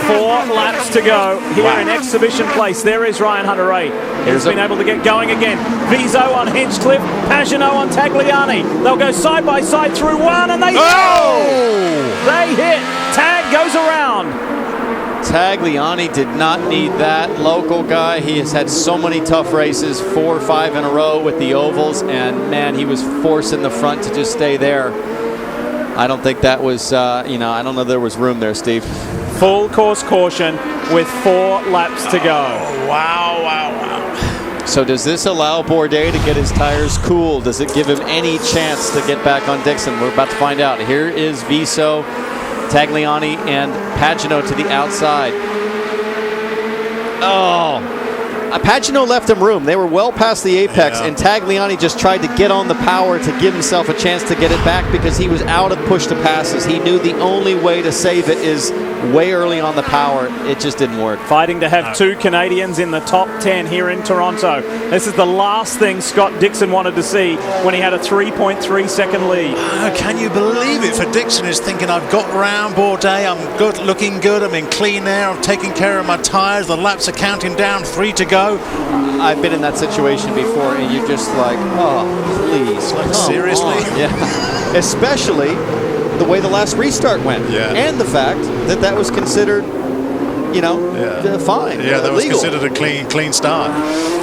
4 laps to go here in exhibition place. There is Ryan Hunter-Reay. He's been able to get going again. Vizo on Hinchcliffe, Pagenaud on Tagliani. They'll go side by side through 1, and they they hit. Tag goes around. Tagliani did not need that. Local guy. He has had so many tough races, 4 or 5 in a row with the ovals, and man, he was forcing the front to just stay there. I don't think that was, I don't know there was room there, Steve. Full course caution with 4 laps to go. Wow. So does this allow Bourdais to get his tires cool? Does it give him any chance to get back on Dixon? We're about to find out. Here is Viso, Tagliani, and Pagano to the outside. Oh, Pagano left him room. They were well past the apex, and Tagliani just tried to get on the power to give himself a chance to get it back because he was out of push to passes. He knew the only way to save it is way early on the power. It just didn't work. Fighting to have two Canadians in the top 10 here in Toronto. This is the last thing Scott Dixon wanted to see when he had a 3.3 second lead. Can you believe it? For Dixon is thinking, I've got round Bourdais, I'm good, looking good, I'm in clean air, I'm taking care of my tyres, the laps are counting down, 3 to go. I've been in that situation before, and you're just like, oh, please. Like, seriously? Yeah. Especially the way the last restart went. Yeah. And the fact that that was considered, fine. Yeah, that was legal. considered a clean start.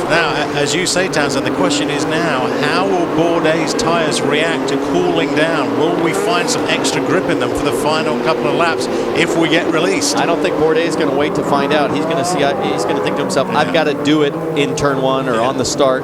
Now, as you say, Townsend, the question is now, how will Bourdais' tyres react to cooling down? Will we find some extra grip in them for the final couple of laps if we get released? I don't think Bourdais is going to wait to find out. He's going to see. He's going to think to himself, I've got to do it in turn 1 or on the start.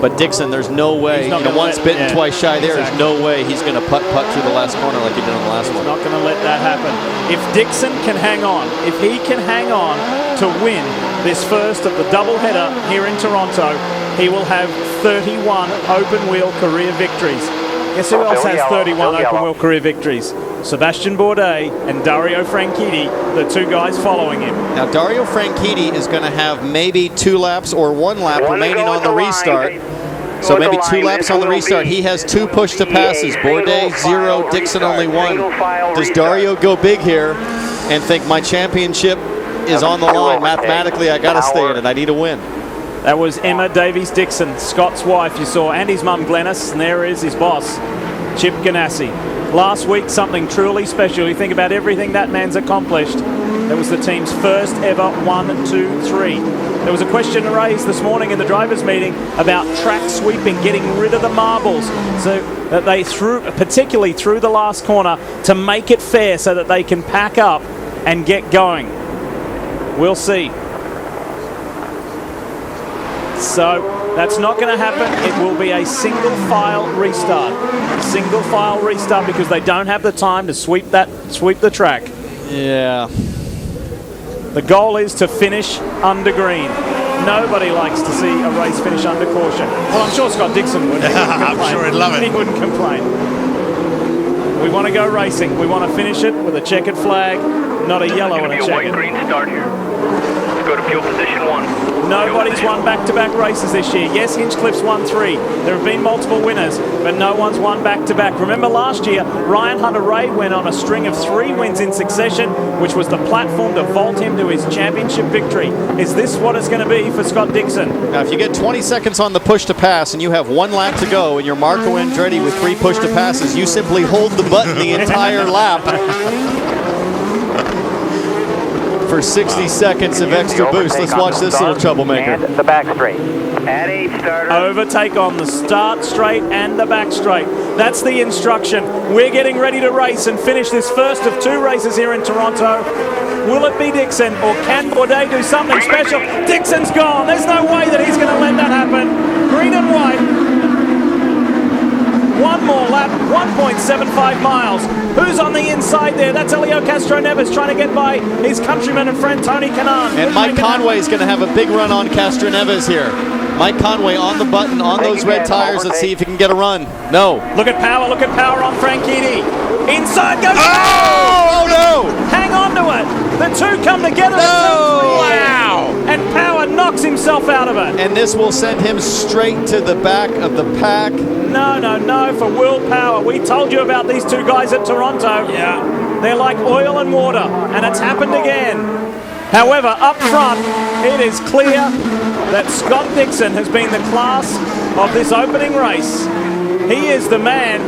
But Dixon, there's no way. Once bitten, twice shy. There's no way he's going to putt through the last corner like he did on the last one. He's not going to let that happen. If Dixon can hang on, if he can hang on to win this first of the doubleheader here in Toronto, he will have 31 open-wheel career victories. Guess who else has 31 open-wheel career victories? Sebastian Bourdais and Dario Franchitti, the two guys following him. Now, Dario Franchitti is going to have maybe 2 laps or 1 lap remaining on the restart. So maybe 2 laps on the restart. He has 2 push to passes. Bourdais 0, Dixon only 1. Does Dario go big here and think my championship is on the line? Mathematically, I got to stay in it. I need a win. That was Emma Davies-Dixon, Scott's wife, you saw, and his mum Glenys, and there is his boss, Chip Ganassi. Last week, something truly special. You think about everything that man's accomplished. That was the team's first ever 1, 2, 3. There was a question raised this morning in the drivers' meeting about track sweeping, getting rid of the marbles, so that they particularly through the last corner, to make it fair so that they can pack up and get going. We'll see. So that's not going to happen. It will be a single file restart. Single file restart because they don't have the time to sweep the track. Yeah. The goal is to finish under green. Nobody likes to see a race finish under caution. Well, I'm sure Scott Dixon would. I'm sure he'd love it. He wouldn't complain. We want to go racing. We want to finish it with a checkered flag, not a yellow and a checkered. White green start here. Let's go to fuel position 1. Nobody's won back-to-back races this year. Yes, Hinchcliffe's won 3. There have been multiple winners, but no one's won back-to-back. Remember last year, Ryan Hunter-Reay went on a string of 3 wins in succession, which was the platform to vault him to his championship victory. Is this what it's going to be for Scott Dixon? Now, if you get 20 seconds on the push to pass and you have 1 lap to go and you're Marco Andretti with 3 push to passes, you simply hold the button the entire lap for 60 seconds of extra boost. Let's watch this little troublemaker. And the back straight. At 8 starter. Overtake on the start straight and the back straight. That's the instruction. We're getting ready to race and finish this first of 2 races here in Toronto. Will it be Dixon or can Bourdais do something special? Dixon's gone. There's no way that he's going to let that happen. Green and white. 1 more lap, 1.75 miles. Who's on the inside there? That's Helio Castroneves trying to get by his countryman and friend Tony Kanaan. And Mike Conway is going to have a big run on Castroneves here. Mike Conway on the button, on those red tires. Let's see if he can get a run. No. Look at power on Franchitti. Inside goes. Oh no! Hang on to it. The two come together. No! Wow! And Power knocks himself out of it. And this will send him straight to the back of the pack. No, for Will Power. We told you about these 2 guys at Toronto. Yeah. They're like oil and water, and it's happened again. However, up front, it is clear that Scott Dixon has been the class of this opening race. He is the man,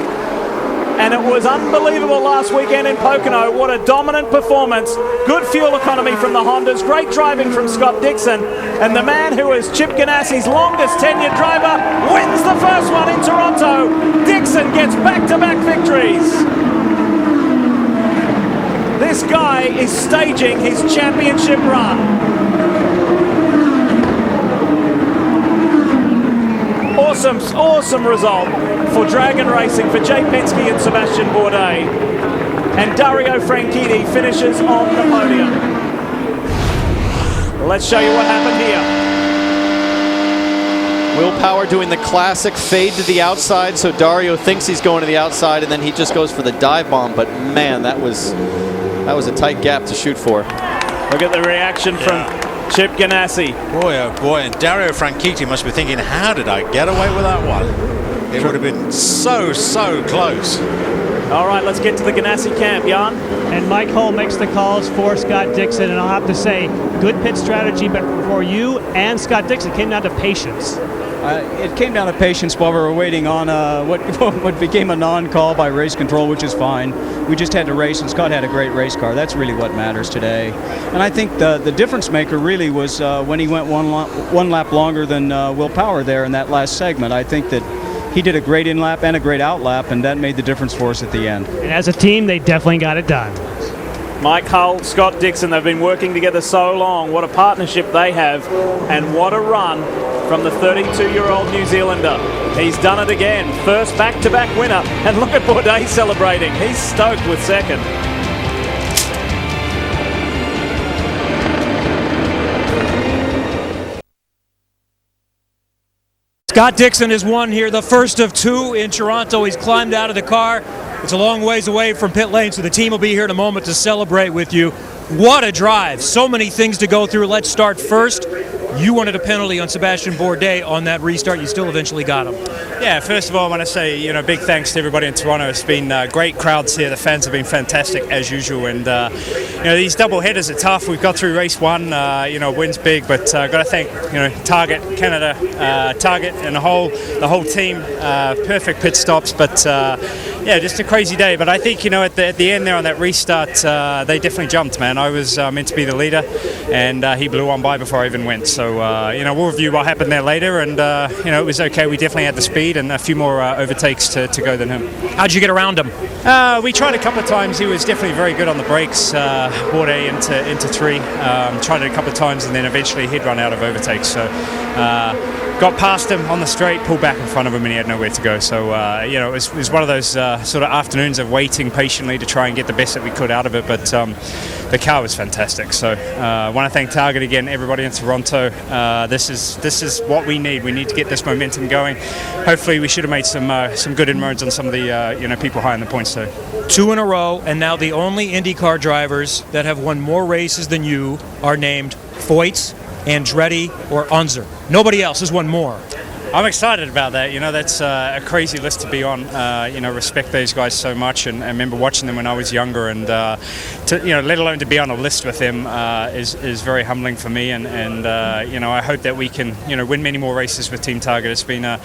and it was unbelievable last weekend in Pocono. What a dominant performance. Good fuel economy from the Hondas, great driving from Scott Dixon, and the man who is Chip Ganassi's longest tenured driver wins the first one in Toronto. Dixon gets back-to-back victories. This guy is staging his championship run. awesome result for Dragon Racing, for Jay Penske and Sebastian Bourdais. And Dario Franchitti finishes on the podium. Let's show you what happened here. Will Power doing the classic fade to the outside, so Dario thinks he's going to the outside, and then he just goes for the dive bomb. But man, that was a tight gap to shoot for. Look at the reaction from Chip Ganassi. Boy, oh boy, and Dario Franchitti must be thinking, how did I get away with that one? It would have been so close. All right, let's get to the Ganassi camp, Jan. And Mike Hull makes the calls for Scott Dixon, and I'll have to say, good pit strategy, but for you and Scott Dixon, it came down to patience. It came down to patience while we were waiting on what became a non-call by race control, which is fine. We just had to race, and Scott had a great race car. That's really what matters today. And I think the difference maker really was when he went one lap longer than Will Power there in that last segment. I think that he did a great in-lap and a great out-lap, and that made the difference for us at the end. And as a team, they definitely got it done. Mike Hull, Scott Dixon, they've been working together so long. What a partnership they have, and what a run from the 32-year-old New Zealander. He's done it again. First back-to-back winner. And look at Bourdais celebrating. He's stoked with second. Scott Dixon has won here, the first of two in Toronto. He's climbed out of the car. It's a long ways away from pit lane, so the team will be here in a moment to celebrate with you. What a drive. So many things to go through. Let's start first. You wanted a penalty on Sebastian Bourdais on that restart. You still eventually got him. Yeah, first of all, I want to say, big thanks to everybody in Toronto. It's been great crowds here. The fans have been fantastic as usual. And, these double headers are tough. We've got through race one, wins big, but got to thank, Target, Canada, Target, and the whole team. Perfect pit stops, but just a crazy day. But I think, at the end there on that restart, they definitely jumped, man. I was meant to be the leader, and he blew one by before I even went. So, we'll review what happened there later, and, it was okay. We definitely had the speed and a few more overtakes to go than him. How'd you get around him? We tried a couple of times. He was definitely very good on the brakes. Bourdais into three. Tried it a couple of times, and then eventually he'd run out of overtakes. So got past him on the straight, pulled back in front of him, and he had nowhere to go. So it was one of those sort of afternoons of waiting patiently to try and get the best that we could out of it. But the car was fantastic. So I want to thank Target again, everybody in Toronto. This is what we need. We need to get this momentum going. Hopefully, we should have made some good inroads on some of the people high in the points too. 2 in a row, and now the only IndyCar drivers that have won more races than you are named Foyts, Andretti, or Unser. Nobody else has won more. I'm excited about that. That's a crazy list to be on. Respect those guys so much, and I remember watching them when I was younger, and let alone to be on a list with them is very humbling for me. And I hope that we can win many more races with Team Target. It's been a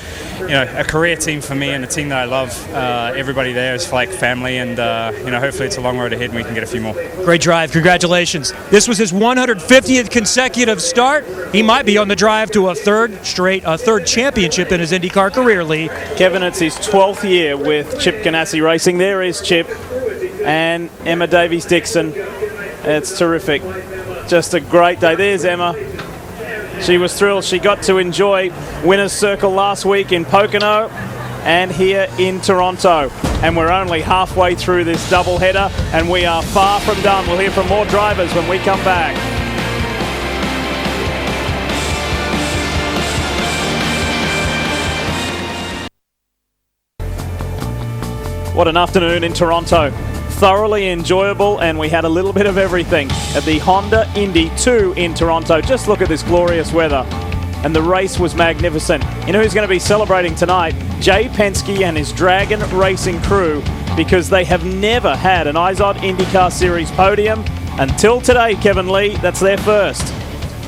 career team for me and a team that I love. Everybody there is like family, and hopefully it's a long road ahead and we can get a few more. Great drive, congratulations. This was his 150th consecutive start. He might be on the drive to a third championship in his IndyCar career, Lee. Kevin, it's his 12th year with Chip Ganassi Racing. There is Chip and Emma Davies-Dixon. It's terrific. Just a great day. There's Emma. She was thrilled. She got to enjoy Winner's Circle last week in Pocono and here in Toronto. And we're only halfway through this doubleheader, and we are far from done. We'll hear from more drivers when we come back. What an afternoon in Toronto. Thoroughly enjoyable, and we had a little bit of everything at the Honda Indy 2 in Toronto. Just look at this glorious weather. And the race was magnificent. You know who's going to be celebrating tonight? Jay Penske and his Dragon Racing crew, because they have never had an IZOD IndyCar Series podium until today, Kevin Lee. That's their first.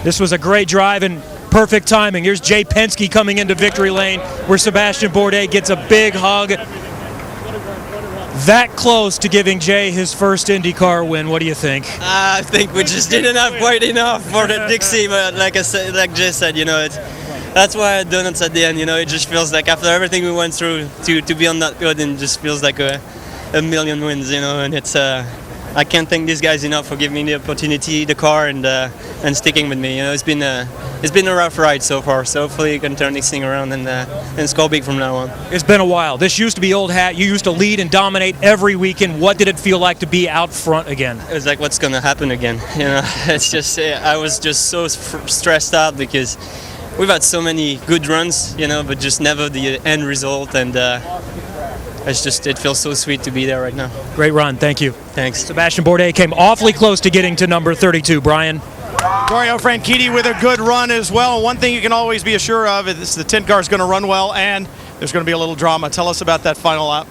This was a great drive and perfect timing. Here's Jay Penske coming into victory lane, where Sebastian Bourdais gets a big hug. That close to giving Jay his first IndyCar win. What do you think? I think we just didn't have quite enough for the Dixie, but like Jay said, that's why I done it at the end. It just feels like after everything we went through to be on that good, and just feels like a million wins, and it's I can't thank these guys enough for giving me the opportunity, the car, and sticking with me. You know, it's been a rough ride so far. So hopefully you can turn this thing around and score big from now on. It's been a while. This used to be old hat. You used to lead and dominate every weekend. What did it feel like to be out front again? It was like, what's going to happen again? You know, it's just I was just so stressed out because we've had so many good runs, you know, but just never the end result, and it feels so sweet to be there right now. Great run, thank you. Thanks. Sebastian Bourdais came awfully close to getting to number 32. Brian? Dario Franchitti with a good run as well. One thing you can always be assured of is the 10 car is going to run well, and there's going to be a little drama. Tell us about that final lap.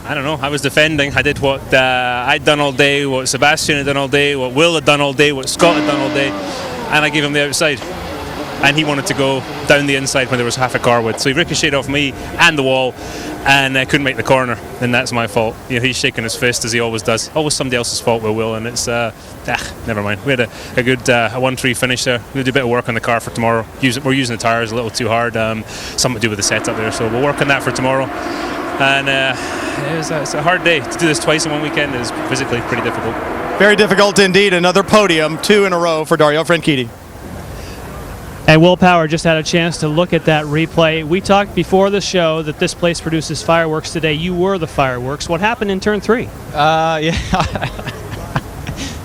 I don't know. I was defending. I did what I'd done all day, what Sebastian had done all day, what Will had done all day, what Scott had done all day, and I gave him the outside. And he wanted to go down the inside when there was half a car width. So he ricocheted off me and the wall, and I couldn't make the corner. And that's my fault. You know, he's shaking his fist as he always does. Always somebody else's fault with Will, and it's never mind. We had a good 1-3 finish there. We'll do a bit of work on the car for tomorrow. We're using the tires a little too hard. Something to do with the setup there. So we'll work on that for tomorrow. And it's a hard day to do this twice in one weekend. Is physically pretty difficult. Very difficult indeed. Another podium, 2 in a row for Dario Franchitti. And Will Power just had a chance to look at that replay. We talked before the show that this place produces fireworks today. You were the fireworks. What happened in turn 3? Yeah.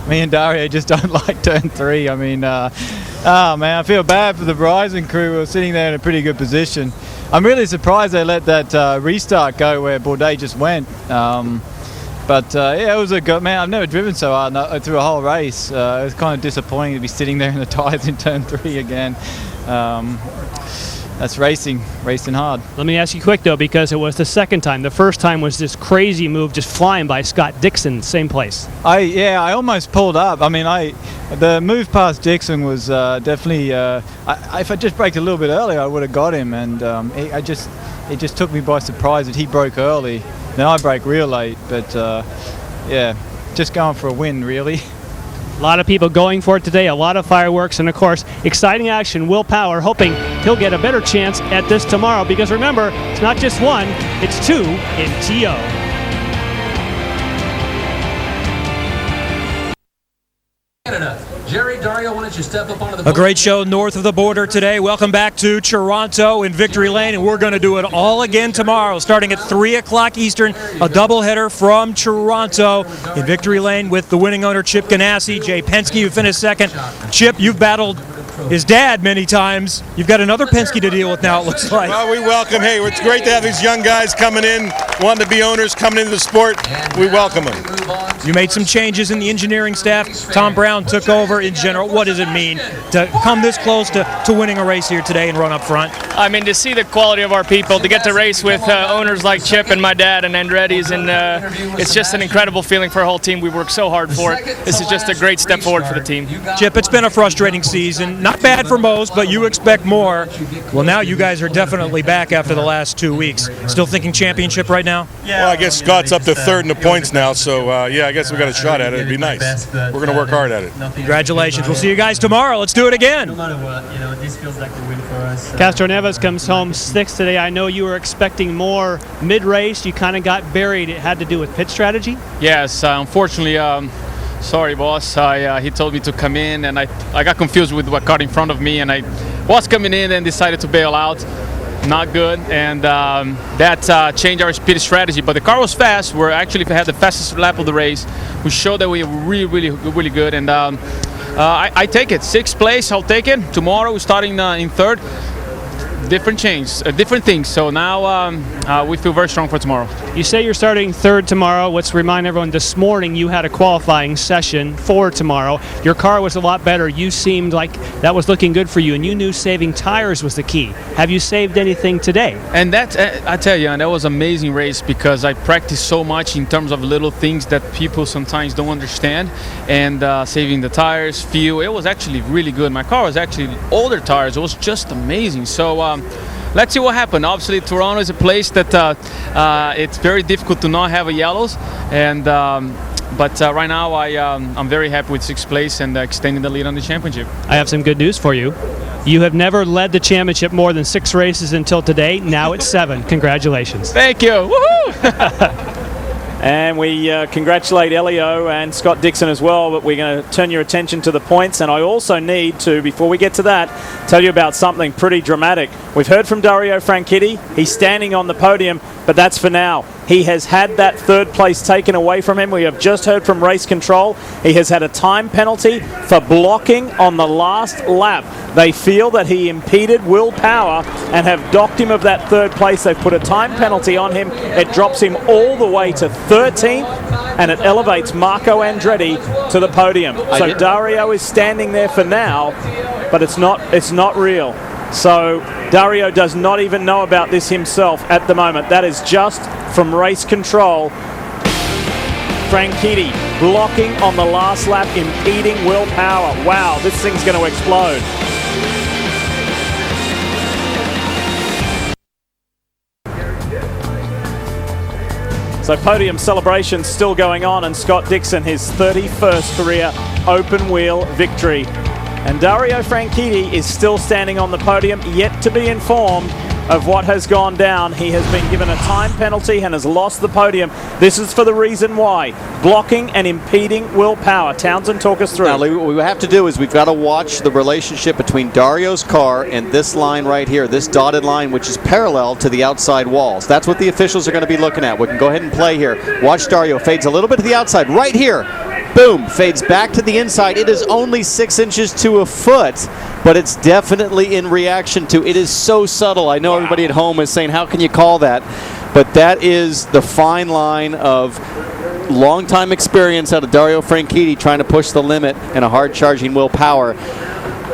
Me and Dario just don't like turn 3. I mean, man, I feel bad for the Verizon crew. We were sitting there in a pretty good position. I'm really surprised they let that restart go where Bourdais just went. But yeah, it was a good, man, I've never driven so hard through a whole race. It was kind of disappointing to be sitting there in the tyres in turn 3 again. That's racing hard. Let me ask you quick, though, because it was the second time. The first time was this crazy move just flying by Scott Dixon, same place. I almost pulled up. I mean, the move past Dixon was definitely, if I just braked a little bit earlier, I would have got him. And it just took me by surprise that he broke early. Now I brake real late, but yeah, just going for a win, really. A lot of people going for it today, a lot of fireworks, and of course, exciting action. Will Power hoping he'll get a better chance at this tomorrow, because remember, it's not just 1, it's 2 in TO. Jerry, Dario, why don't you step up onto the A great show north of the border today. Welcome back to Toronto in Victory Lane, and we're going to do it all again tomorrow, starting at 3 o'clock Eastern, a doubleheader from Toronto in Victory Lane with the winning owner, Chip Ganassi, Jay Penske, who finished second. Chip, you've battled his dad many times. You've got another Penske to deal with now, it looks like. Well, we welcome. Hey, it's great to have these young guys coming in, wanting to be owners, coming into the sport. We welcome them. You made some changes in the engineering staff. Tom Brown took over in general. What does it mean to come this close to winning a race here today and run up front? I mean, to see the quality of our people, to get to race with owners like Chip and my dad and Andretti's, and it's just an incredible feeling for our whole team. We worked so hard for it. This is just a great step forward for the team. Chip, it's been a frustrating season. Not bad for most, but you expect more. Well, now you guys are definitely back after the last 2 weeks. Still thinking championship right now? Well, I guess Scott's up to third in the points now, so yeah, I guess we got a shot at it. It'd be nice. We're going to work hard at it. Congratulations. We'll see you guys tomorrow. Let's do it again. No matter what, you know, this feels like a win for us. Castro Neves comes home 6th today. I know you were expecting more mid-race. You kind of got buried. It had to do with pit strategy? Yes, unfortunately, sorry, boss. He told me to come in, and I got confused with what car in front of me, and I was coming in and decided to bail out. Not good, and that changed our speed strategy. But the car was fast. We actually had the fastest lap of the race. We showed that we were really good, and I take it. 6th place, I'll take it. Tomorrow we're starting in 3rd. Different change, different things. So now we feel very strong for tomorrow. You say you're starting 3rd tomorrow. Let's remind everyone, this morning you had a qualifying session for tomorrow. Your car was a lot better. You seemed like that was looking good for you, and you knew saving tires was the key. Have you saved anything today? And that, I tell you, and that was an amazing race because I practiced so much in terms of little things that people sometimes don't understand. And saving the tires, fuel, it was actually really good. My car was actually older tires. It was just amazing. So let's see what happens. Obviously, Toronto is a place that it's very difficult to not have a yellows, and but right now I'm very happy with 6th place and extending the lead on the championship. I have some good news for you. You have never led the championship more than 6 races until today. Now it's 7. Congratulations. Thank you. Woohoo! And we congratulate Elio and Scott Dixon as well, but we're going to turn your attention to the points. And I also need to, before we get to that, tell you about something pretty dramatic. We've heard from Dario Franchitti. He's standing on the podium, but that's for now. He has had that third place taken away from him. We have just heard from race control. He has had a time penalty for blocking on the last lap. They feel that he impeded Will Power and have docked him of that third place. They've put a time penalty on him. It drops him all the way to 13th, and it elevates Marco Andretti to the podium. So Dario is standing there for now, but it's not real. So Dario does not even know about this himself at the moment. That is just from race control. Franchitti blocking on the last lap, impeding Will Power. Wow, this thing's going to explode. So podium celebration still going on, and Scott Dixon, his 31st career open wheel victory. And Dario Franchitti is still standing on the podium, yet to be informed of what has gone down. He has been given a time penalty and has lost the podium. This is for the reason why. Blocking and impeding Will Power. Townsend, talk us through. Now, Lee, what we have to do is we've got to watch the relationship between Dario's car and this line right here, this dotted line, which is parallel to the outside walls. That's what the officials are going to be looking at. We can go ahead and play here. Watch Dario. Fades a little bit to the outside. Right here. Boom. Fades back to the inside. It is only 6 inches to a foot, but it's definitely in reaction to. It is so subtle. I know everybody at home is saying, how can you call that? But that is the fine line of long-time experience out of Dario Franchitti trying to push the limit and a hard-charging Will Power.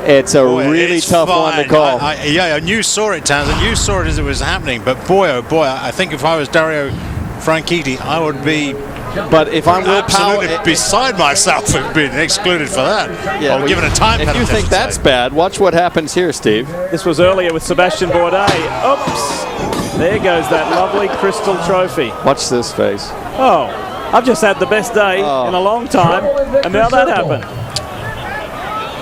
It's a really tough one to call. You saw it, Townsend. You saw it as it was happening. But boy, oh boy, I think if I was Dario Franchitti, I would be... But if I'm Will Power, absolutely beside myself for being excluded for that. Yeah, or given a time penalty. If you think that's bad, watch what happens here, Steve. This was earlier with Sebastian Bourdais. Oops. There goes that lovely crystal trophy. Watch this face. Oh, I've just had the best day in a long time, and now that happened.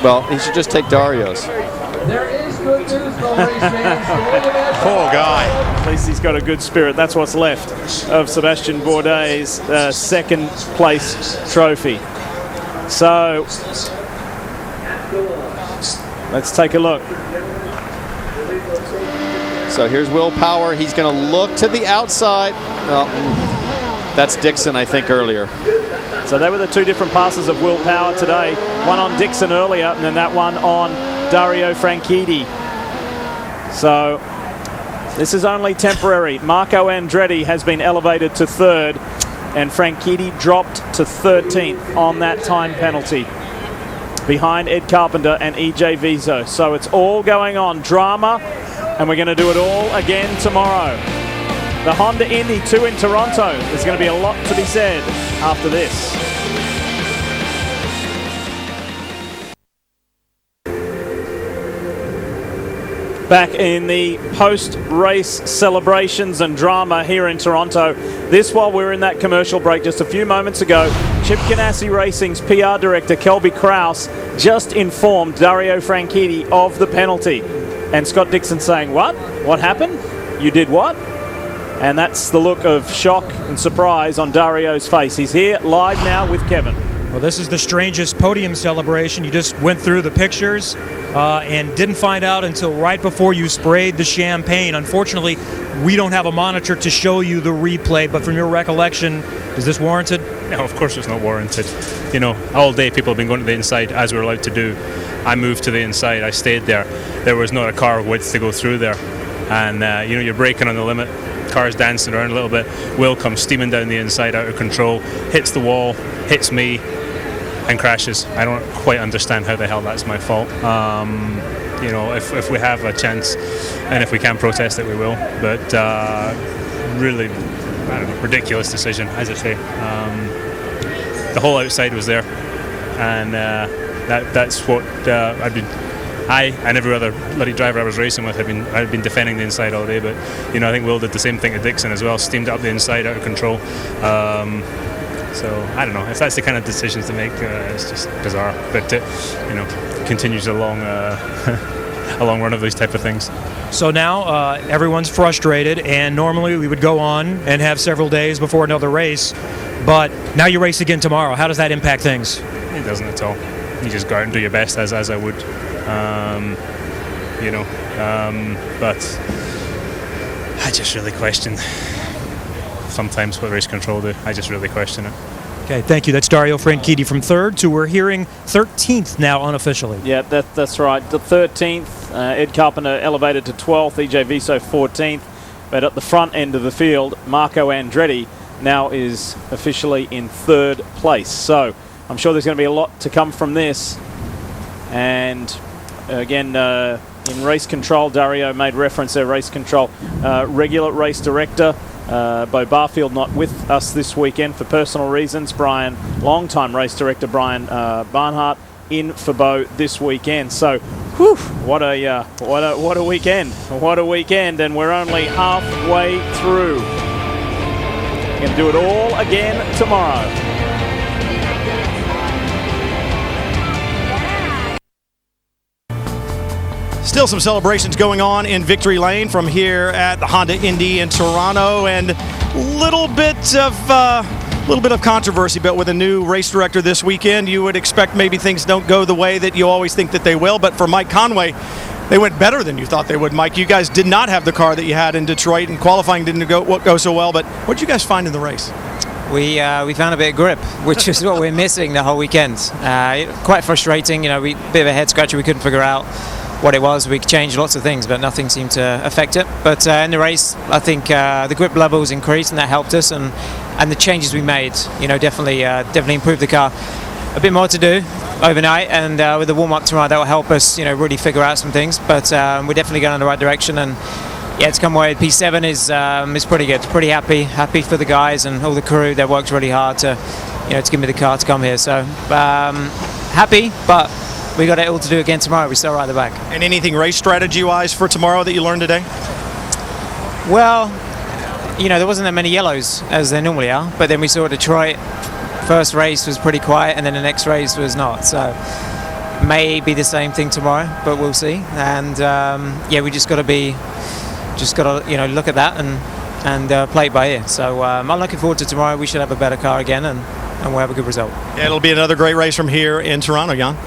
Well, he should just take Dario's. There is good news, though, race fans. Poor guy. At least he's got a good spirit. That's what's left of Sebastian Bourdais' second place trophy. So let's take a look. So here's Will Power. He's going to look to the outside. Well, that's Dixon, I think, earlier. So they were the two different passes of Will Power today. One on Dixon earlier, and then that one on Dario Franchitti. So this is only temporary. Marco Andretti has been elevated to third, and Franchitti dropped to 13th on that time penalty, behind Ed Carpenter and EJ Vizo. So it's all going on. Drama, and we're going to do it all again tomorrow. The Honda Indy 2 in Toronto. There's going to be a lot to be said after this. Back in the post-race celebrations and drama here in Toronto. This while we were in that commercial break just a few moments ago. Chip Ganassi Racing's PR director, Kelby Krause, just informed Dario Franchitti of the penalty. And Scott Dixon saying, what? What happened? You did what? And that's the look of shock and surprise on Dario's face. He's here live now with Kevin. Well, this is the strangest podium celebration. You just went through the pictures and didn't find out until right before you sprayed the champagne. Unfortunately, we don't have a monitor to show you the replay, but from your recollection, is this warranted? No, of course it's not warranted. You know, all day people have been going to the inside, as we're allowed to do. I moved to the inside. I stayed there. There was not a car width to go through there. And, you're braking on the limit. Car's dancing around a little bit. Will comes steaming down the inside, out of control, hits the wall, hits me, and crashes. I don't quite understand how the hell that's my fault. If we have a chance and if we can protest it, we will. But really, I don't know, ridiculous decision, as I say. The whole outside was there, and that's what I and every other bloody driver I was racing with I've been defending the inside all day. But I think Will did the same thing to Dixon as well, steamed up the inside, out of control. So I don't know if that's the kind of decisions to make. It's just bizarre, but continues along a long run of these type of things. So now everyone's frustrated, and normally we would go on and have several days before another race, but now you race again tomorrow. How does that impact things? It doesn't at all. You just go out and do your best as I would, but I just really question sometimes what race control do. I just really question it. Okay, thank you. That's Dario Franchitti from 3rd, so we're hearing 13th now unofficially. Yeah, that's right. The 13th, Ed Carpenter elevated to 12th, EJ Viso 14th. But at the front end of the field, Marco Andretti now is officially in 3rd place. So I'm sure there's going to be a lot to come from this. And again, in race control, Dario made reference there, race control. Regular race director, Bo Barfield not with us this weekend for personal reasons. Long-time race director Brian Barnhart in for Bo this weekend. So, whew, what a weekend! What a weekend! And we're only halfway through. We're going to do it all again tomorrow. Still some celebrations going on in Victory Lane from here at the Honda Indy in Toronto, and a little bit of controversy, but with a new race director this weekend, you would expect maybe things don't go the way that you always think that they will. But for Mike Conway, they went better than you thought they would. Mike, you guys did not have the car that you had in Detroit, and qualifying didn't go so well. But what did you guys find in the race? We found a bit of grip, which is what we're missing the whole weekend. Quite frustrating, bit of a head scratcher. We couldn't figure out what it was. We changed lots of things, but nothing seemed to affect it. But in the race, I think the grip levels increased, and that helped us. And the changes we made, definitely improved the car. A bit more to do overnight, and with the warm-up tomorrow, that will help us, really figure out some things. But we're definitely going in the right direction. And yeah, it's come away with P7 is pretty good. Pretty happy for the guys and all the crew that worked really hard to give me the car to come here. So happy, but we got it all to do again tomorrow. We start right at the back. And anything race strategy-wise for tomorrow that you learned today? Well, there wasn't that many yellows as there normally are, but then we saw Detroit. First race was pretty quiet, and then the next race was not. So may be the same thing tomorrow, but we'll see. And we just got to look at that and play it by ear. So I'm looking forward to tomorrow. We should have a better car again, and we'll have a good result. Yeah, it'll be another great race from here in Toronto, Jan.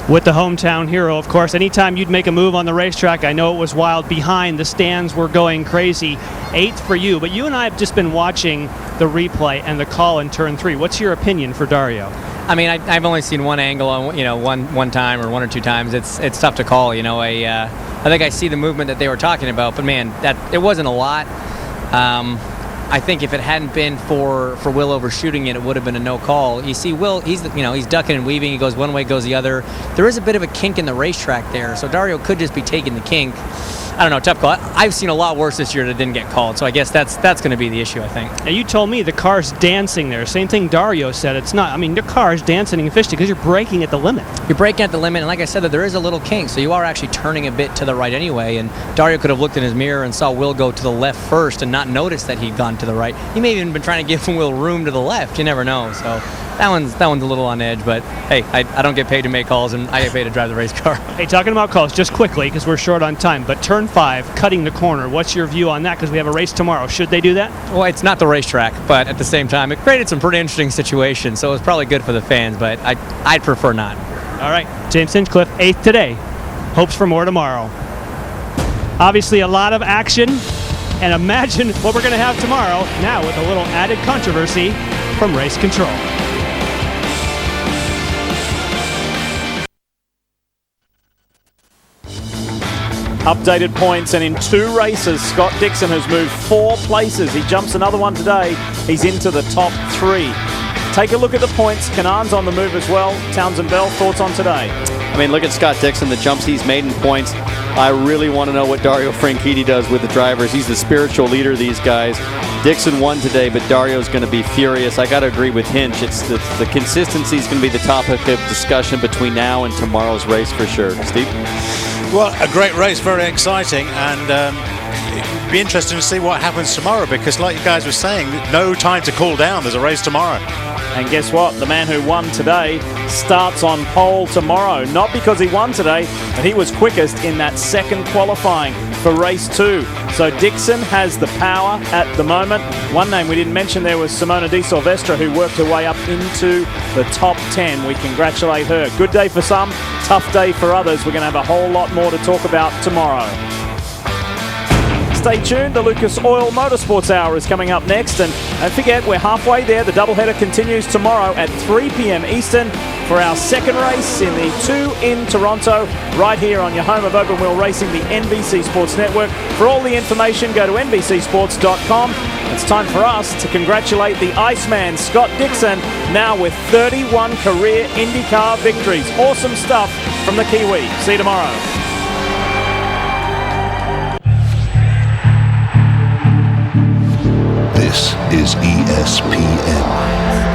With the hometown hero, of course. Anytime you'd make a move on the racetrack, I know it was wild behind. The stands were going crazy. 8th for you, but you and I have just been watching the replay and the call in turn 3. What's your opinion for Dario? I mean, I've only seen one angle on one time or one or two times. It's tough to call. I think I see the movement that they were talking about, but man, that it wasn't a lot. I think if it hadn't been for Will overshooting it, it would have been a no call. You see, Will, he's ducking and weaving. He goes one way, goes the other. There is a bit of a kink in the racetrack there, so Dario could just be taking the kink. I don't know, tough call. I've seen a lot worse this year that didn't get called, so I guess that's going to be the issue, I think. Now, you told me the car's dancing there. Same thing Dario said. It's not. I mean, the car's dancing officially because you're braking at the limit. You're braking at the limit, and like I said, there is a little kink, so you are actually turning a bit to the right anyway, and Dario could have looked in his mirror and saw Will go to the left first and not noticed that he'd gone to the right. He may have even been trying to give Will room to the left. You never know, so that one's a little on edge, but hey, I don't get paid to make calls, and I get paid to drive the race car. Hey, talking about calls, just quickly, because we're short on time, but turn 5, cutting the corner, what's your view on that? Because we have a race tomorrow. Should they do that? Well, it's not the racetrack, but at the same time, it created some pretty interesting situations, so it was probably good for the fans, but I'd prefer not. All right, James Hinchcliffe, 8th today. Hopes for more tomorrow. Obviously, a lot of action, and imagine what we're going to have tomorrow, now with a little added controversy from Race Control. Updated points, and in 2 races, Scott Dixon has moved 4 places. He jumps another one today. He's into the top 3. Take a look at the points. Kanan's on the move as well. Townsend Bell, thoughts on today? I mean, look at Scott Dixon, the jumps he's made in points. I really want to know what Dario Franchitti does with the drivers. He's the spiritual leader of these guys. Dixon won today, but Dario's going to be furious. I got to agree with Hinch. It's the consistency is going to be the topic of discussion between now and tomorrow's race for sure. Steve? Well, a great race, very exciting, and it'd be interesting to see what happens tomorrow because, like you guys were saying, no time to cool down. There's a race tomorrow. And guess what? The man who won today starts on pole tomorrow. Not because he won today, but he was quickest in that second qualifying for race 2. So Dixon has the power at the moment. One name we didn't mention there was Simona Di Silvestre, who worked her way up into the top 10. We congratulate her. Good day for some, tough day for others. We're going to have a whole lot more to talk about tomorrow. Stay tuned. The Lucas Oil Motorsports Hour is coming up next. And don't forget, we're halfway there. The doubleheader continues tomorrow at 3 p.m. Eastern for our second race in the 2 in Toronto, right here on your home of open wheel racing, the NBC Sports Network. For all the information, go to NBCsports.com. It's time for us to congratulate the Iceman, Scott Dixon, now with 31 career IndyCar victories. Awesome stuff from the Kiwi. See you tomorrow. This is ESPN.